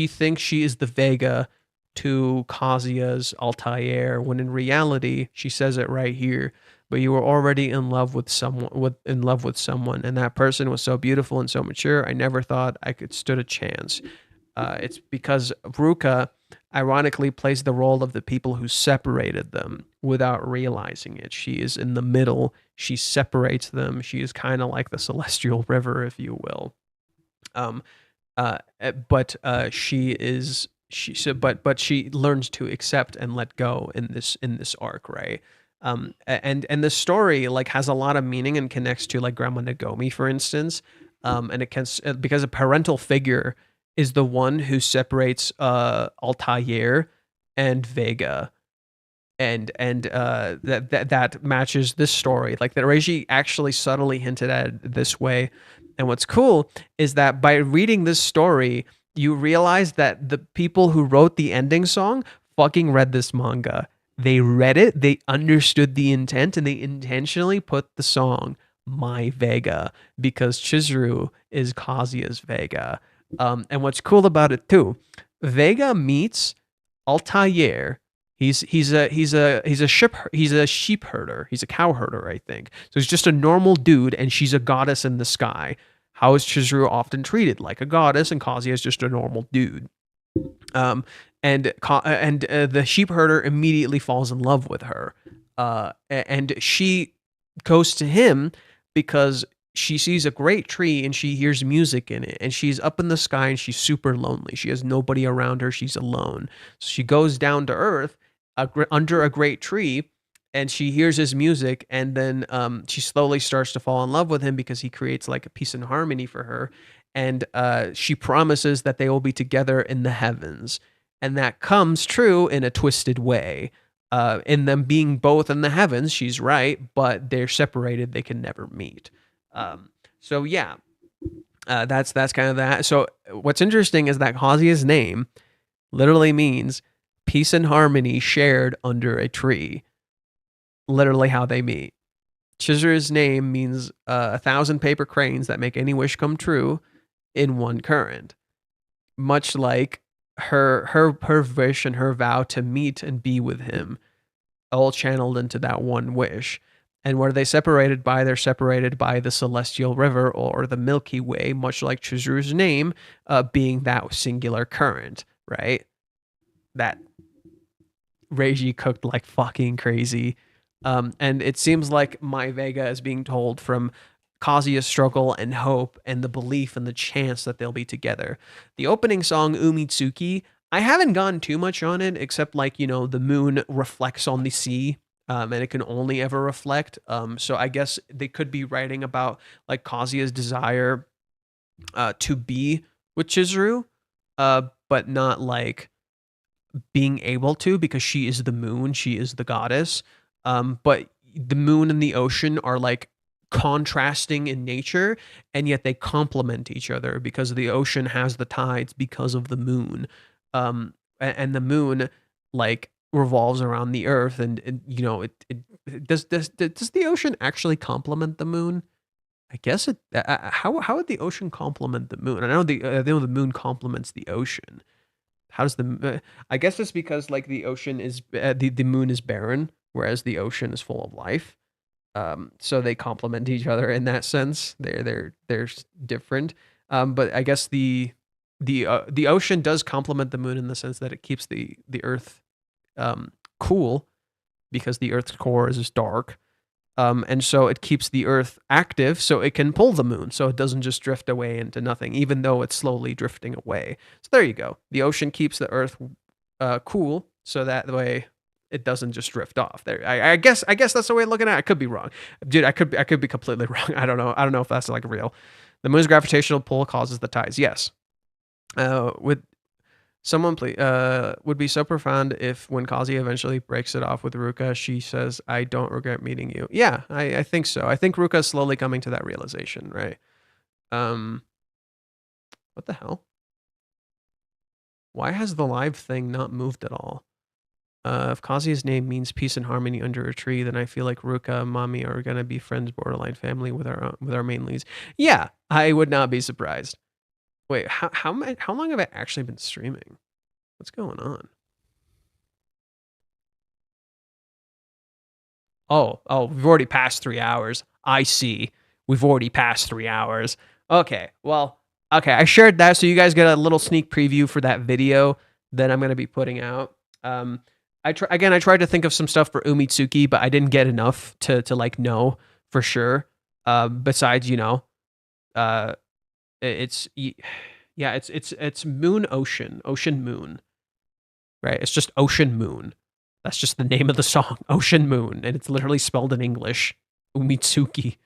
thinks she is the Vega to Kazuya's Altair, when in reality, she says it right here, but you were already in love with someone, and that person was so beautiful and so mature, I never thought I could stood a chance. It's because Ruka ironically plays the role of the people who separated them without realizing it. She is in the middle. She separates them. She is kind of like the celestial river, if you will. But she is she so but she learns to accept and let go in this arc, right? And the story like has a lot of meaning and connects to like Grandma Nagomi, for instance. And it can, because a parental figure is the one who separates Altair and Vega, and that matches this story. Like that Reiji actually subtly hinted at it this way. And what's cool is that by reading this story, you realize that the people who wrote the ending song fucking read this manga. They read it, they understood the intent, and they intentionally put the song My Vega because Chizuru is Kazuya's Vega. And what's cool about it too, Vega meets Altair. He's a sheep herder. He's a cow herder, I think. So he's just a normal dude, and she's a goddess in the sky. How is Chizuru often treated? Like a goddess, and Kazuya is just a normal dude. And the sheep herder immediately falls in love with her, and she goes to him because she sees a great tree and she hears music in it, and she's up in the sky and she's super lonely. She has nobody around her. She's alone. So she goes down to earth under a great tree, and she hears his music, and then she slowly starts to fall in love with him because he creates like a peace and harmony for her, and she promises that they will be together in the heavens, and that comes true in a twisted way. In them being both in the heavens, she's right, but they're separated. They can never meet. So yeah, that's kind of that. So what's interesting is that Kazuya's name literally means peace and harmony shared under a tree. Literally how they meet. Chizuru's name means 1,000 paper cranes that make any wish come true in one current. Much like her wish and her vow to meet and be with him, all channeled into that one wish. And where they separated by, they're separated by the Celestial River or the Milky Way, much like Chizuru's name being that singular current, right? That Reiji cooked like fucking crazy. And it seems like My Vega is being told from Kazuya's struggle and hope and the belief and the chance that they'll be together. The opening song, Umitsuki, I haven't gone too much on it, except like, you know, the moon reflects on the sea, and it can only ever reflect. So I guess they could be writing about like Kazuya's desire to be with Chizuru, but not like being able to, because she is the moon, she is the goddess. But the moon and the ocean are like contrasting in nature, and yet they complement each other because the ocean has the tides because of the moon. And the moon like revolves around the earth, and you know it does the ocean actually complement the moon? I guess it. How would the ocean complement the moon? I know the moon complements the ocean. How does I guess it's because like the ocean is the moon is barren, whereas the ocean is full of life. So they complement each other in that sense. They're different. But I guess the ocean does complement the moon in the sense that it keeps the earth cool, because the earth's core is dark. And so it keeps the earth active so it can pull the moon, so it doesn't just drift away into nothing, even though it's slowly drifting away. So there you go. The ocean keeps the earth cool, so that way it doesn't just drift off. There, I guess that's the way of looking at it. I could be wrong, dude. I could be completely wrong. I don't know if that's like real. The moon's gravitational pull causes the tides. Yes. Would someone please would be so profound if when Kazuya eventually breaks it off with Ruka, she says, "I don't regret meeting you." Yeah, I think so. I think Ruka's slowly coming to that realization, right? What the hell? Why has the live thing not moved at all? If Kazuya's name means peace and harmony under a tree, then I feel like Ruka and Mami are gonna be friends, borderline family with our main leads. Yeah, I would not be surprised. Wait, how long have I actually been streaming? What's going on? Oh, we've already passed 3 hours. I see. We've already passed 3 hours. Okay, well, okay, I shared that so you guys get a little sneak preview for that video that I'm gonna be putting out. I tried to think of some stuff for Umitsuki, but I didn't get enough to like know for sure. Besides, you know, it's moon ocean moon, right? It's just ocean moon. That's just the name of the song, Ocean Moon, and it's literally spelled in English, Umitsuki.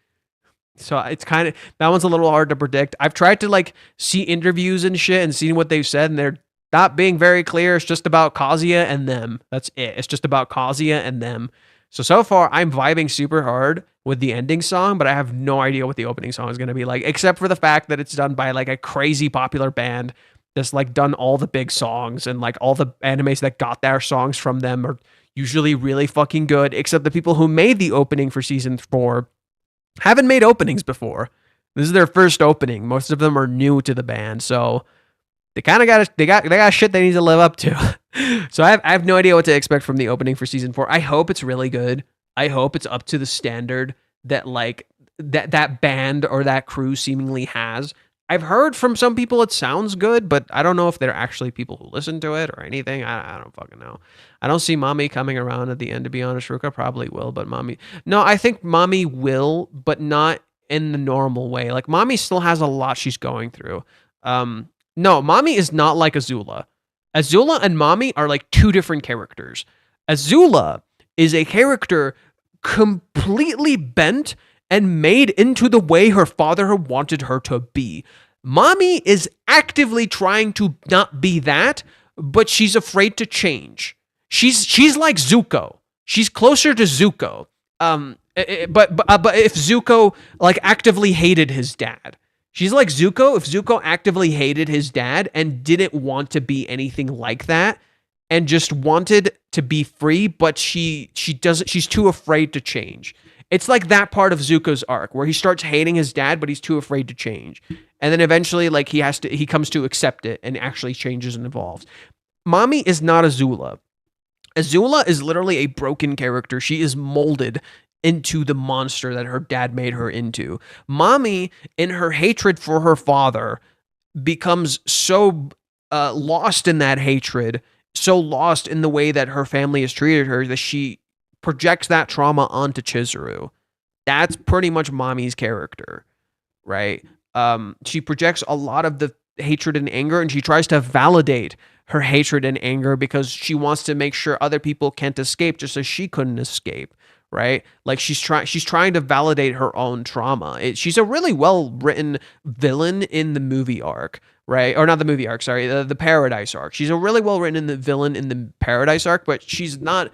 So it's kind of, that one's a little hard to predict. I've tried to like see interviews and shit and seen what they've said, and they're not being very clear. It's just about Kazuya and them. That's it. It's just about Kazuya and them. So far, I'm vibing super hard with the ending song, but I have no idea what the opening song is going to be like, except for the fact that it's done by like a crazy popular band that's like done all the big songs, and like all the animes that got their songs from them are usually really fucking good, except the people who made the opening for season 4 haven't made openings before. This is their first opening. Most of them are new to the band, so they kind of got shit they need to live up to. So I have no idea what to expect from the opening for season 4. I hope it's really good. I hope it's up to the standard that like that band or that crew seemingly has. I've heard from some people it sounds good, but I don't know if they're actually people who listen to it or anything. I don't fucking know. I don't see Mami coming around at the end, to be honest. Ruka probably will, but Mami... No, I think Mami will, but not in the normal way. Like, Mami still has a lot she's going through. No, Mami is not like Azula. Azula and Mami are like two different characters. Azula is a character completely bent and made into the way her father wanted her to be. Mami is actively trying to not be that, but she's afraid to change. She's like Zuko. She's closer to Zuko. But if Zuko like actively hated his dad, she's like Zuko. If Zuko actively hated his dad and didn't want to be anything like that, and just wanted to be free, but she doesn't. She's too afraid to change. It's like that part of Zuko's arc where he starts hating his dad, but he's too afraid to change. And then eventually, like, he comes to accept it and actually changes and evolves. Mami is not Azula. Azula is literally a broken character. She is molded into the monster that her dad made her into. Mami, in her hatred for her father, becomes so lost in that hatred, so lost in the way that her family has treated her, that she projects that trauma onto Chizuru. That's pretty much Mami's character, right? She projects a lot of the hatred and anger, and she tries to validate her hatred and anger because she wants to make sure other people can't escape just as she couldn't escape, right? Like she's trying to validate her own trauma. She's a really well-written villain in the movie arc, right? Or not the movie arc, sorry, the Paradise arc. She's a really well-written villain in the Paradise arc, but she's not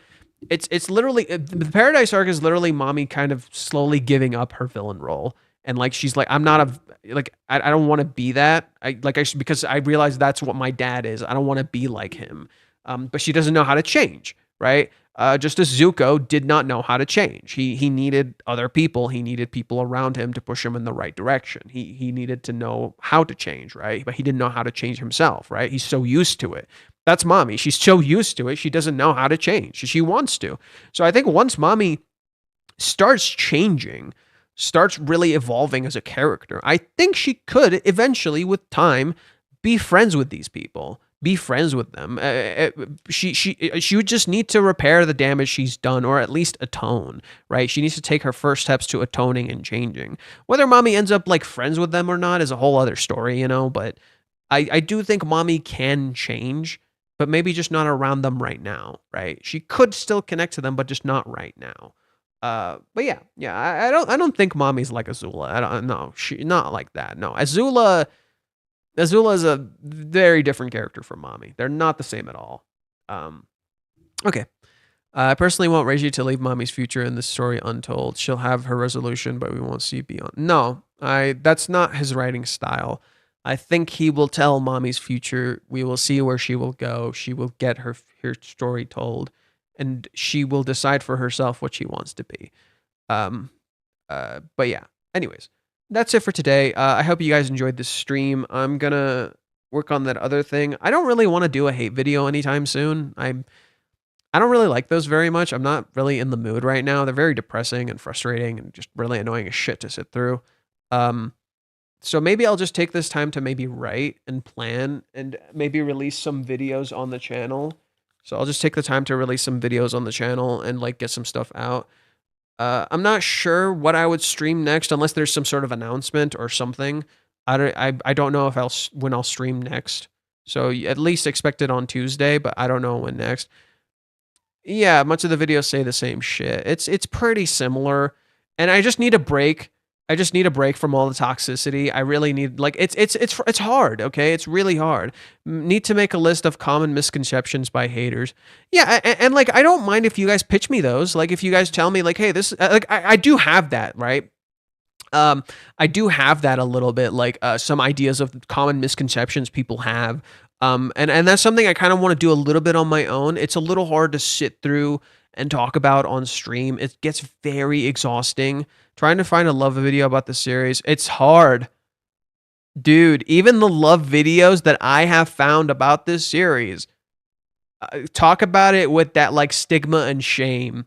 it's literally the Paradise arc is literally mommy kind of slowly giving up her villain role, and like she's like, I'm not I don't want to be that. Because I realize that's what my dad is. I don't want to be like him. But she doesn't know how to change, right? Just as Zuko did not know how to change. He needed other people. He needed people around him to push him in the right direction. He needed to know how to change, right? But he didn't know how to change himself, right? He's so used to it. That's mommy. She's so used to it. She doesn't know how to change. She wants to. So I think once mommy starts changing, starts really evolving as a character, I think she could eventually, with time, be friends with these people, be friends with them. She would just need to repair the damage she's done, or at least atone, right? She needs to take her first steps to atoning and changing. Whether mommy ends up like friends with them or not is a whole other story, you know. But I do think mommy can change, but maybe just not around them right now, right? She could still connect to them, but just not right now. But yeah, I don't think mommy's like Azula. I don't know. She not like that. No, Azula is a very different character from mommy. They're not the same at all. Okay. I personally want Reiji to leave mommy's future in this story untold. She'll have her resolution, but we won't see beyond. No, that's not his writing style. I think he will tell mommy's future. We will see where she will go. She will get her story told, and she will decide for herself what she wants to be. But yeah. Anyways, that's it for today. I hope you guys enjoyed this stream. I'm gonna work on that other thing. I don't really want to do a hate video anytime soon. I don't really like those very much. I'm not really in the mood right now. They're very depressing and frustrating and just really annoying as shit to sit through. So maybe I'll just take this time to maybe write and plan and maybe release some videos on the channel. So I'll just take the time to release some videos on the channel and like get some stuff out. I'm not sure what I would stream next unless there's some sort of announcement or something. I don't know when I'll stream next. So at least expect it on Tuesday, but I don't know when next. Yeah, much of the videos say the same shit. It's pretty similar, and I just need a break. I just need a break from all the toxicity. I really need like it's hard, okay? It's really hard. Need to make a list of common misconceptions by haters. Yeah, and like I don't mind if you guys pitch me those. Like if you guys tell me like, hey, this like I do have that, right? I do have that a little bit, like some ideas of common misconceptions people have. And that's something I kind of want to do a little bit on my own. It's a little hard to sit through and talk about on stream. It gets very exhausting. Trying to find a love video about the series, it's hard. Dude, even the love videos that I have found about this series talk about it with that like stigma and shame,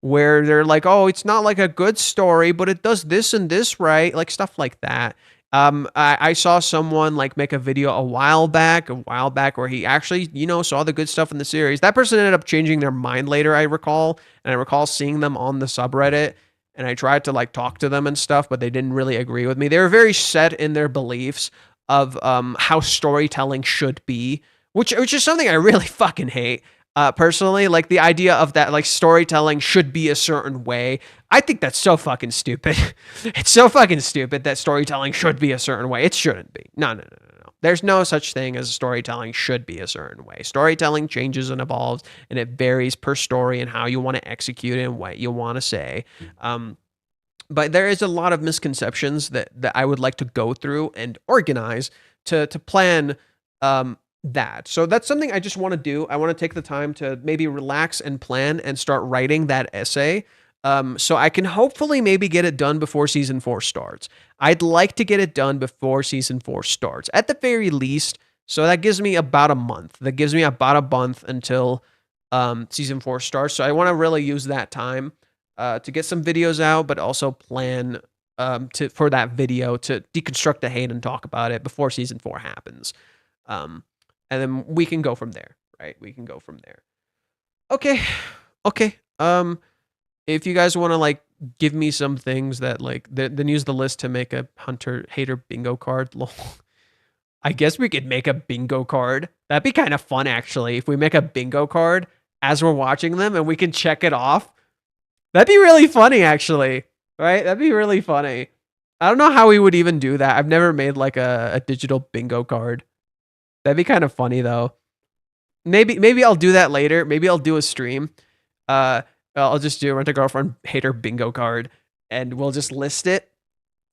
where they're like, oh, it's not like a good story, but it does this and this right, like stuff like that. I saw someone like make a video a while back where he actually, you know, saw the good stuff in the series. That person ended up changing their mind later, I recall. And I recall seeing them on the subreddit, and I tried to like talk to them and stuff, but they didn't really agree with me. They were very set in their beliefs of how storytelling should be, which is something I really fucking hate. Personally, like the idea of that, like storytelling should be a certain way. I think that's so fucking stupid. It's so fucking stupid that storytelling should be a certain way. It shouldn't be. No. There's no such thing as storytelling should be a certain way. Storytelling changes and evolves, and it varies per story and how you want to execute it and what you want to say. But there is a lot of misconceptions that I would like to go through and organize to plan that. So that's something I just want to do. I want to take the time to maybe relax and plan and start writing that essay. So I can hopefully maybe get it done before season 4 starts. I'd like to get it done before season 4 starts at the very least. So that gives me about a month. That gives me about a month until season 4 starts. So I want to really use that time to get some videos out, but also plan for that video to deconstruct the hate and talk about it before season 4 happens. And then we can go from there, right? We can go from there. Okay. If you guys want to like give me some things that like then use the list to make a hunter hater bingo card. I guess we could make a bingo card. That'd be kind of fun actually. If we make a bingo card as we're watching them and we can check it off. That'd be really funny actually, right? That'd be really funny. I don't know how we would even do that. I've never made like a digital bingo card. That'd be kind of funny though. Maybe I'll do that later. Maybe I'll do a stream. I'll just do Rent a Girlfriend hater bingo card, and we'll just list it.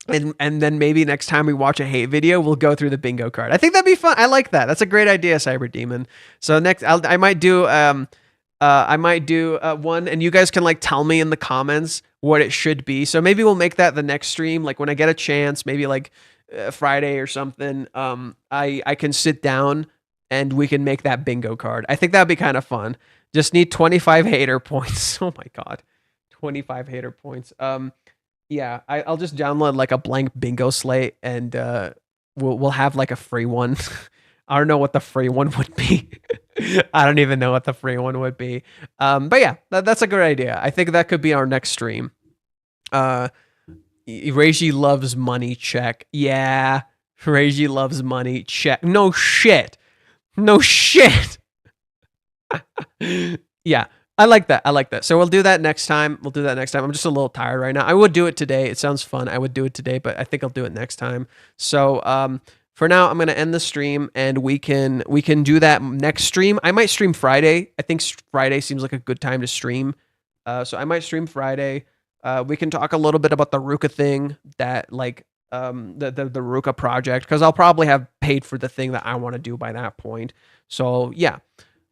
And then maybe next time we watch a hate video, we'll go through the bingo card. I think that'd be fun. I like that. That's a great idea, Cyber Demon. So next, I might do one, and you guys can like tell me in the comments what it should be. So maybe we'll make that the next stream, like when I get a chance, maybe like Friday or something. I can sit down and we can make that bingo card. I think that'd be kind of fun. Just need 25 hater points. Oh my god, 25 hater points. Yeah, I'll just download like a blank bingo slate, and we'll have like a free one. I don't know what the free one would be. I don't even know what the free one would be. But yeah, that's a good idea. I think that could be our next stream. Reiji loves money, check. Yeah, Reiji loves money, check. No shit. No shit. Yeah. I like that. So we'll do that next time. I'm just a little tired right now. I would do it today. It sounds fun. I would do it today, but I think I'll do it next time. So for now, I'm gonna end the stream, and we can do that next stream. I might stream Friday. I think Friday seems like a good time to stream. So I might stream Friday. We can talk a little bit about the Ruka thing, that like the Ruka project, because I'll probably have paid for the thing that I want to do by that point. So yeah.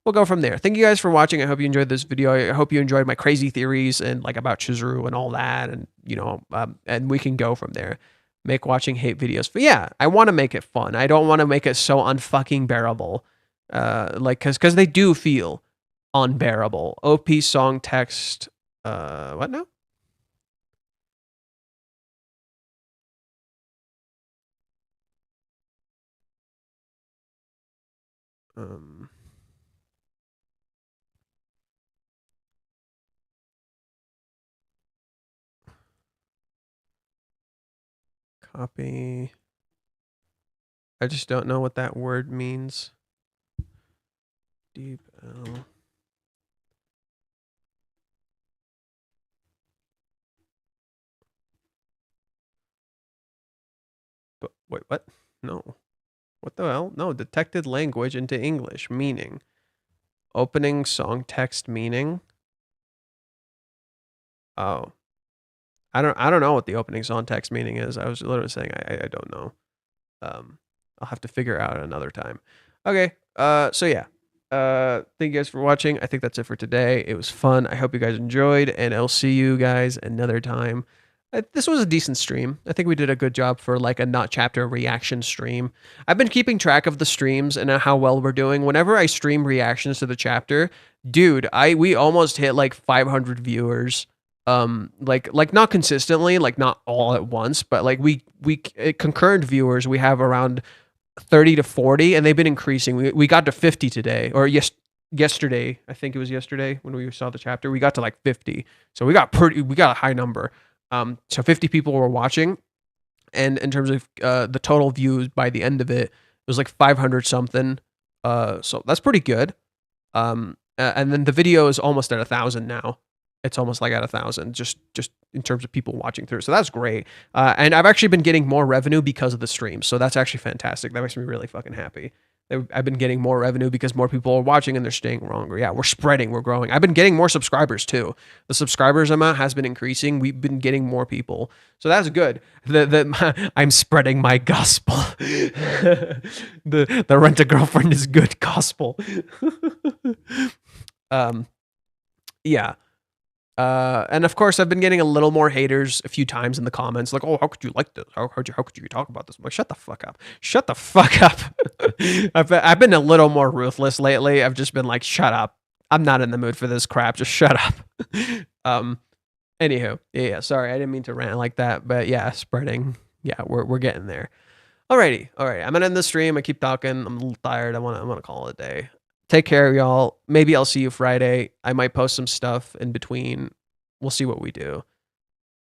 We'll go from there. Thank you guys for watching. I hope you enjoyed this video. I hope you enjoyed my crazy theories and like about Chizuru and all that. And, you know, and we can go from there. Make watching hate videos. But yeah, I want to make it fun. I don't want to make it so unfucking bearable. Like, cause they do feel unbearable. OP song text. What now? Copy. I just don't know what that word means. Deep L. But wait, what? No. What the hell? No, detected language into English meaning. Opening song text meaning. Oh. I don't know what the opening song text meaning is. I was literally saying I don't know. I'll have to figure out another time. Okay. So yeah. Thank you guys for watching. I think that's it for today. It was fun. I hope you guys enjoyed, and I'll see you guys another time. This was a decent stream. I think we did a good job for like a not chapter reaction stream. I've been keeping track of the streams and how well we're doing. Whenever I stream reactions to the chapter, dude, we almost hit like 500 viewers. Like not consistently, like not all at once, but like we concurrent viewers, we have around 30 to 40, and they've been increasing. We got to 50 today, or yesterday. I think it was yesterday when we saw the chapter. We got to like 50, so we got a high number. So 50 people were watching, and in terms of the total views by the end of it, it was like 500 something. So that's pretty good. And then the video is almost at 1,000 now. It's almost like at 1,000, just in terms of people watching through. So that's great. And I've actually been getting more revenue because of the stream. So that's actually fantastic. That makes me really fucking happy. I've been getting more revenue because more people are watching and they're staying longer. Yeah, we're spreading, we're growing. I've been getting more subscribers too. The subscribers amount has been increasing. We've been getting more people. So that's good. I'm spreading my gospel. the Rent a Girlfriend is good gospel. Yeah. And of course, I've been getting a little more haters a few times in the comments, like, "Oh, how could you like this? How could you talk about this?" I'm like, "Shut the fuck up! Shut the fuck up!" I've been a little more ruthless lately. I've just been like, "Shut up! I'm not in the mood for this crap. Just shut up." Anywho, yeah. Sorry, I didn't mean to rant like that, but yeah, spreading. Yeah, we're getting there. Alrighty, all right. I'm gonna end the stream. I keep talking. I'm a little tired. I wanna call it a day. Take care, y'all. Maybe I'll see you Friday. I might post some stuff in between. We'll see what we do.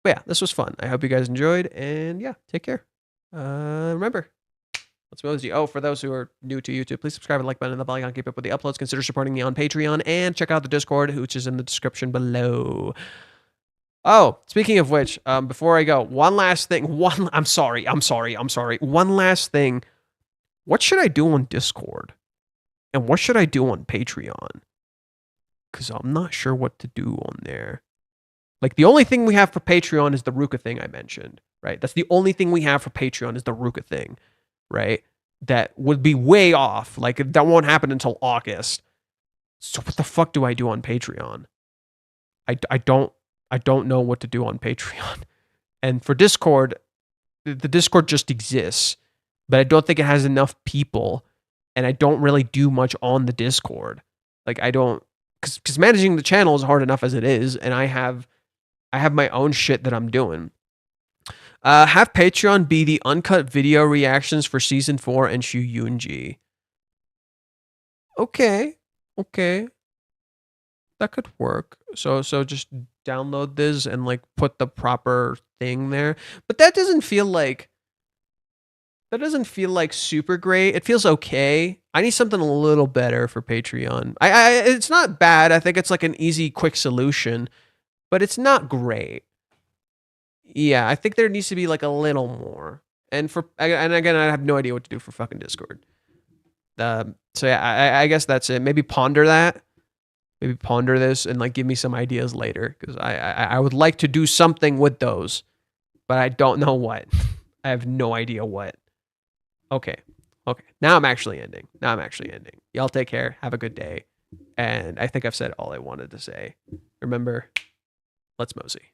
But yeah, this was fun. I hope you guys enjoyed, and yeah, take care. Remember, let's Mosey. Oh, for those who are new to YouTube, please subscribe and like button and the bell icon. Keep up with the uploads. Consider supporting me on Patreon, and check out the Discord, which is in the description below. Oh, speaking of which, before I go, one last thing. I'm sorry. One last thing. What should I do on Discord? And what should I do on Patreon? because I'm not sure what to do on there. Like, the only thing we have for Patreon is the Ruka thing I mentioned, right? That's the only thing we have for Patreon is the Ruka thing, right? That would be way off. Like, that won't happen until August. So what the fuck do I do on Patreon? I don't know what to do on Patreon. And for Discord, the Discord just exists, but I don't think it has enough people, and I don't really do much on the Discord. Like, I don't, because managing the channel is hard enough as it is, and I have my own shit that I'm doing. Have Patreon be the uncut video reactions for season 4 and Shu Yunji. Okay. That could work. So just download this and like put the proper thing there. But that doesn't feel like super great. It feels okay. I need something a little better for Patreon. It's not bad. I think it's like an easy, quick solution, but it's not great. Yeah, I think there needs to be like a little more. And again, I have no idea what to do for fucking Discord. So yeah, I guess that's it. Maybe ponder that. Maybe ponder this and like give me some ideas later, because I would like to do something with those, but I don't know what. I have no idea what. Okay. Now I'm actually ending. Y'all take care. Have a good day. And I think I've said all I wanted to say. Remember, let's mosey.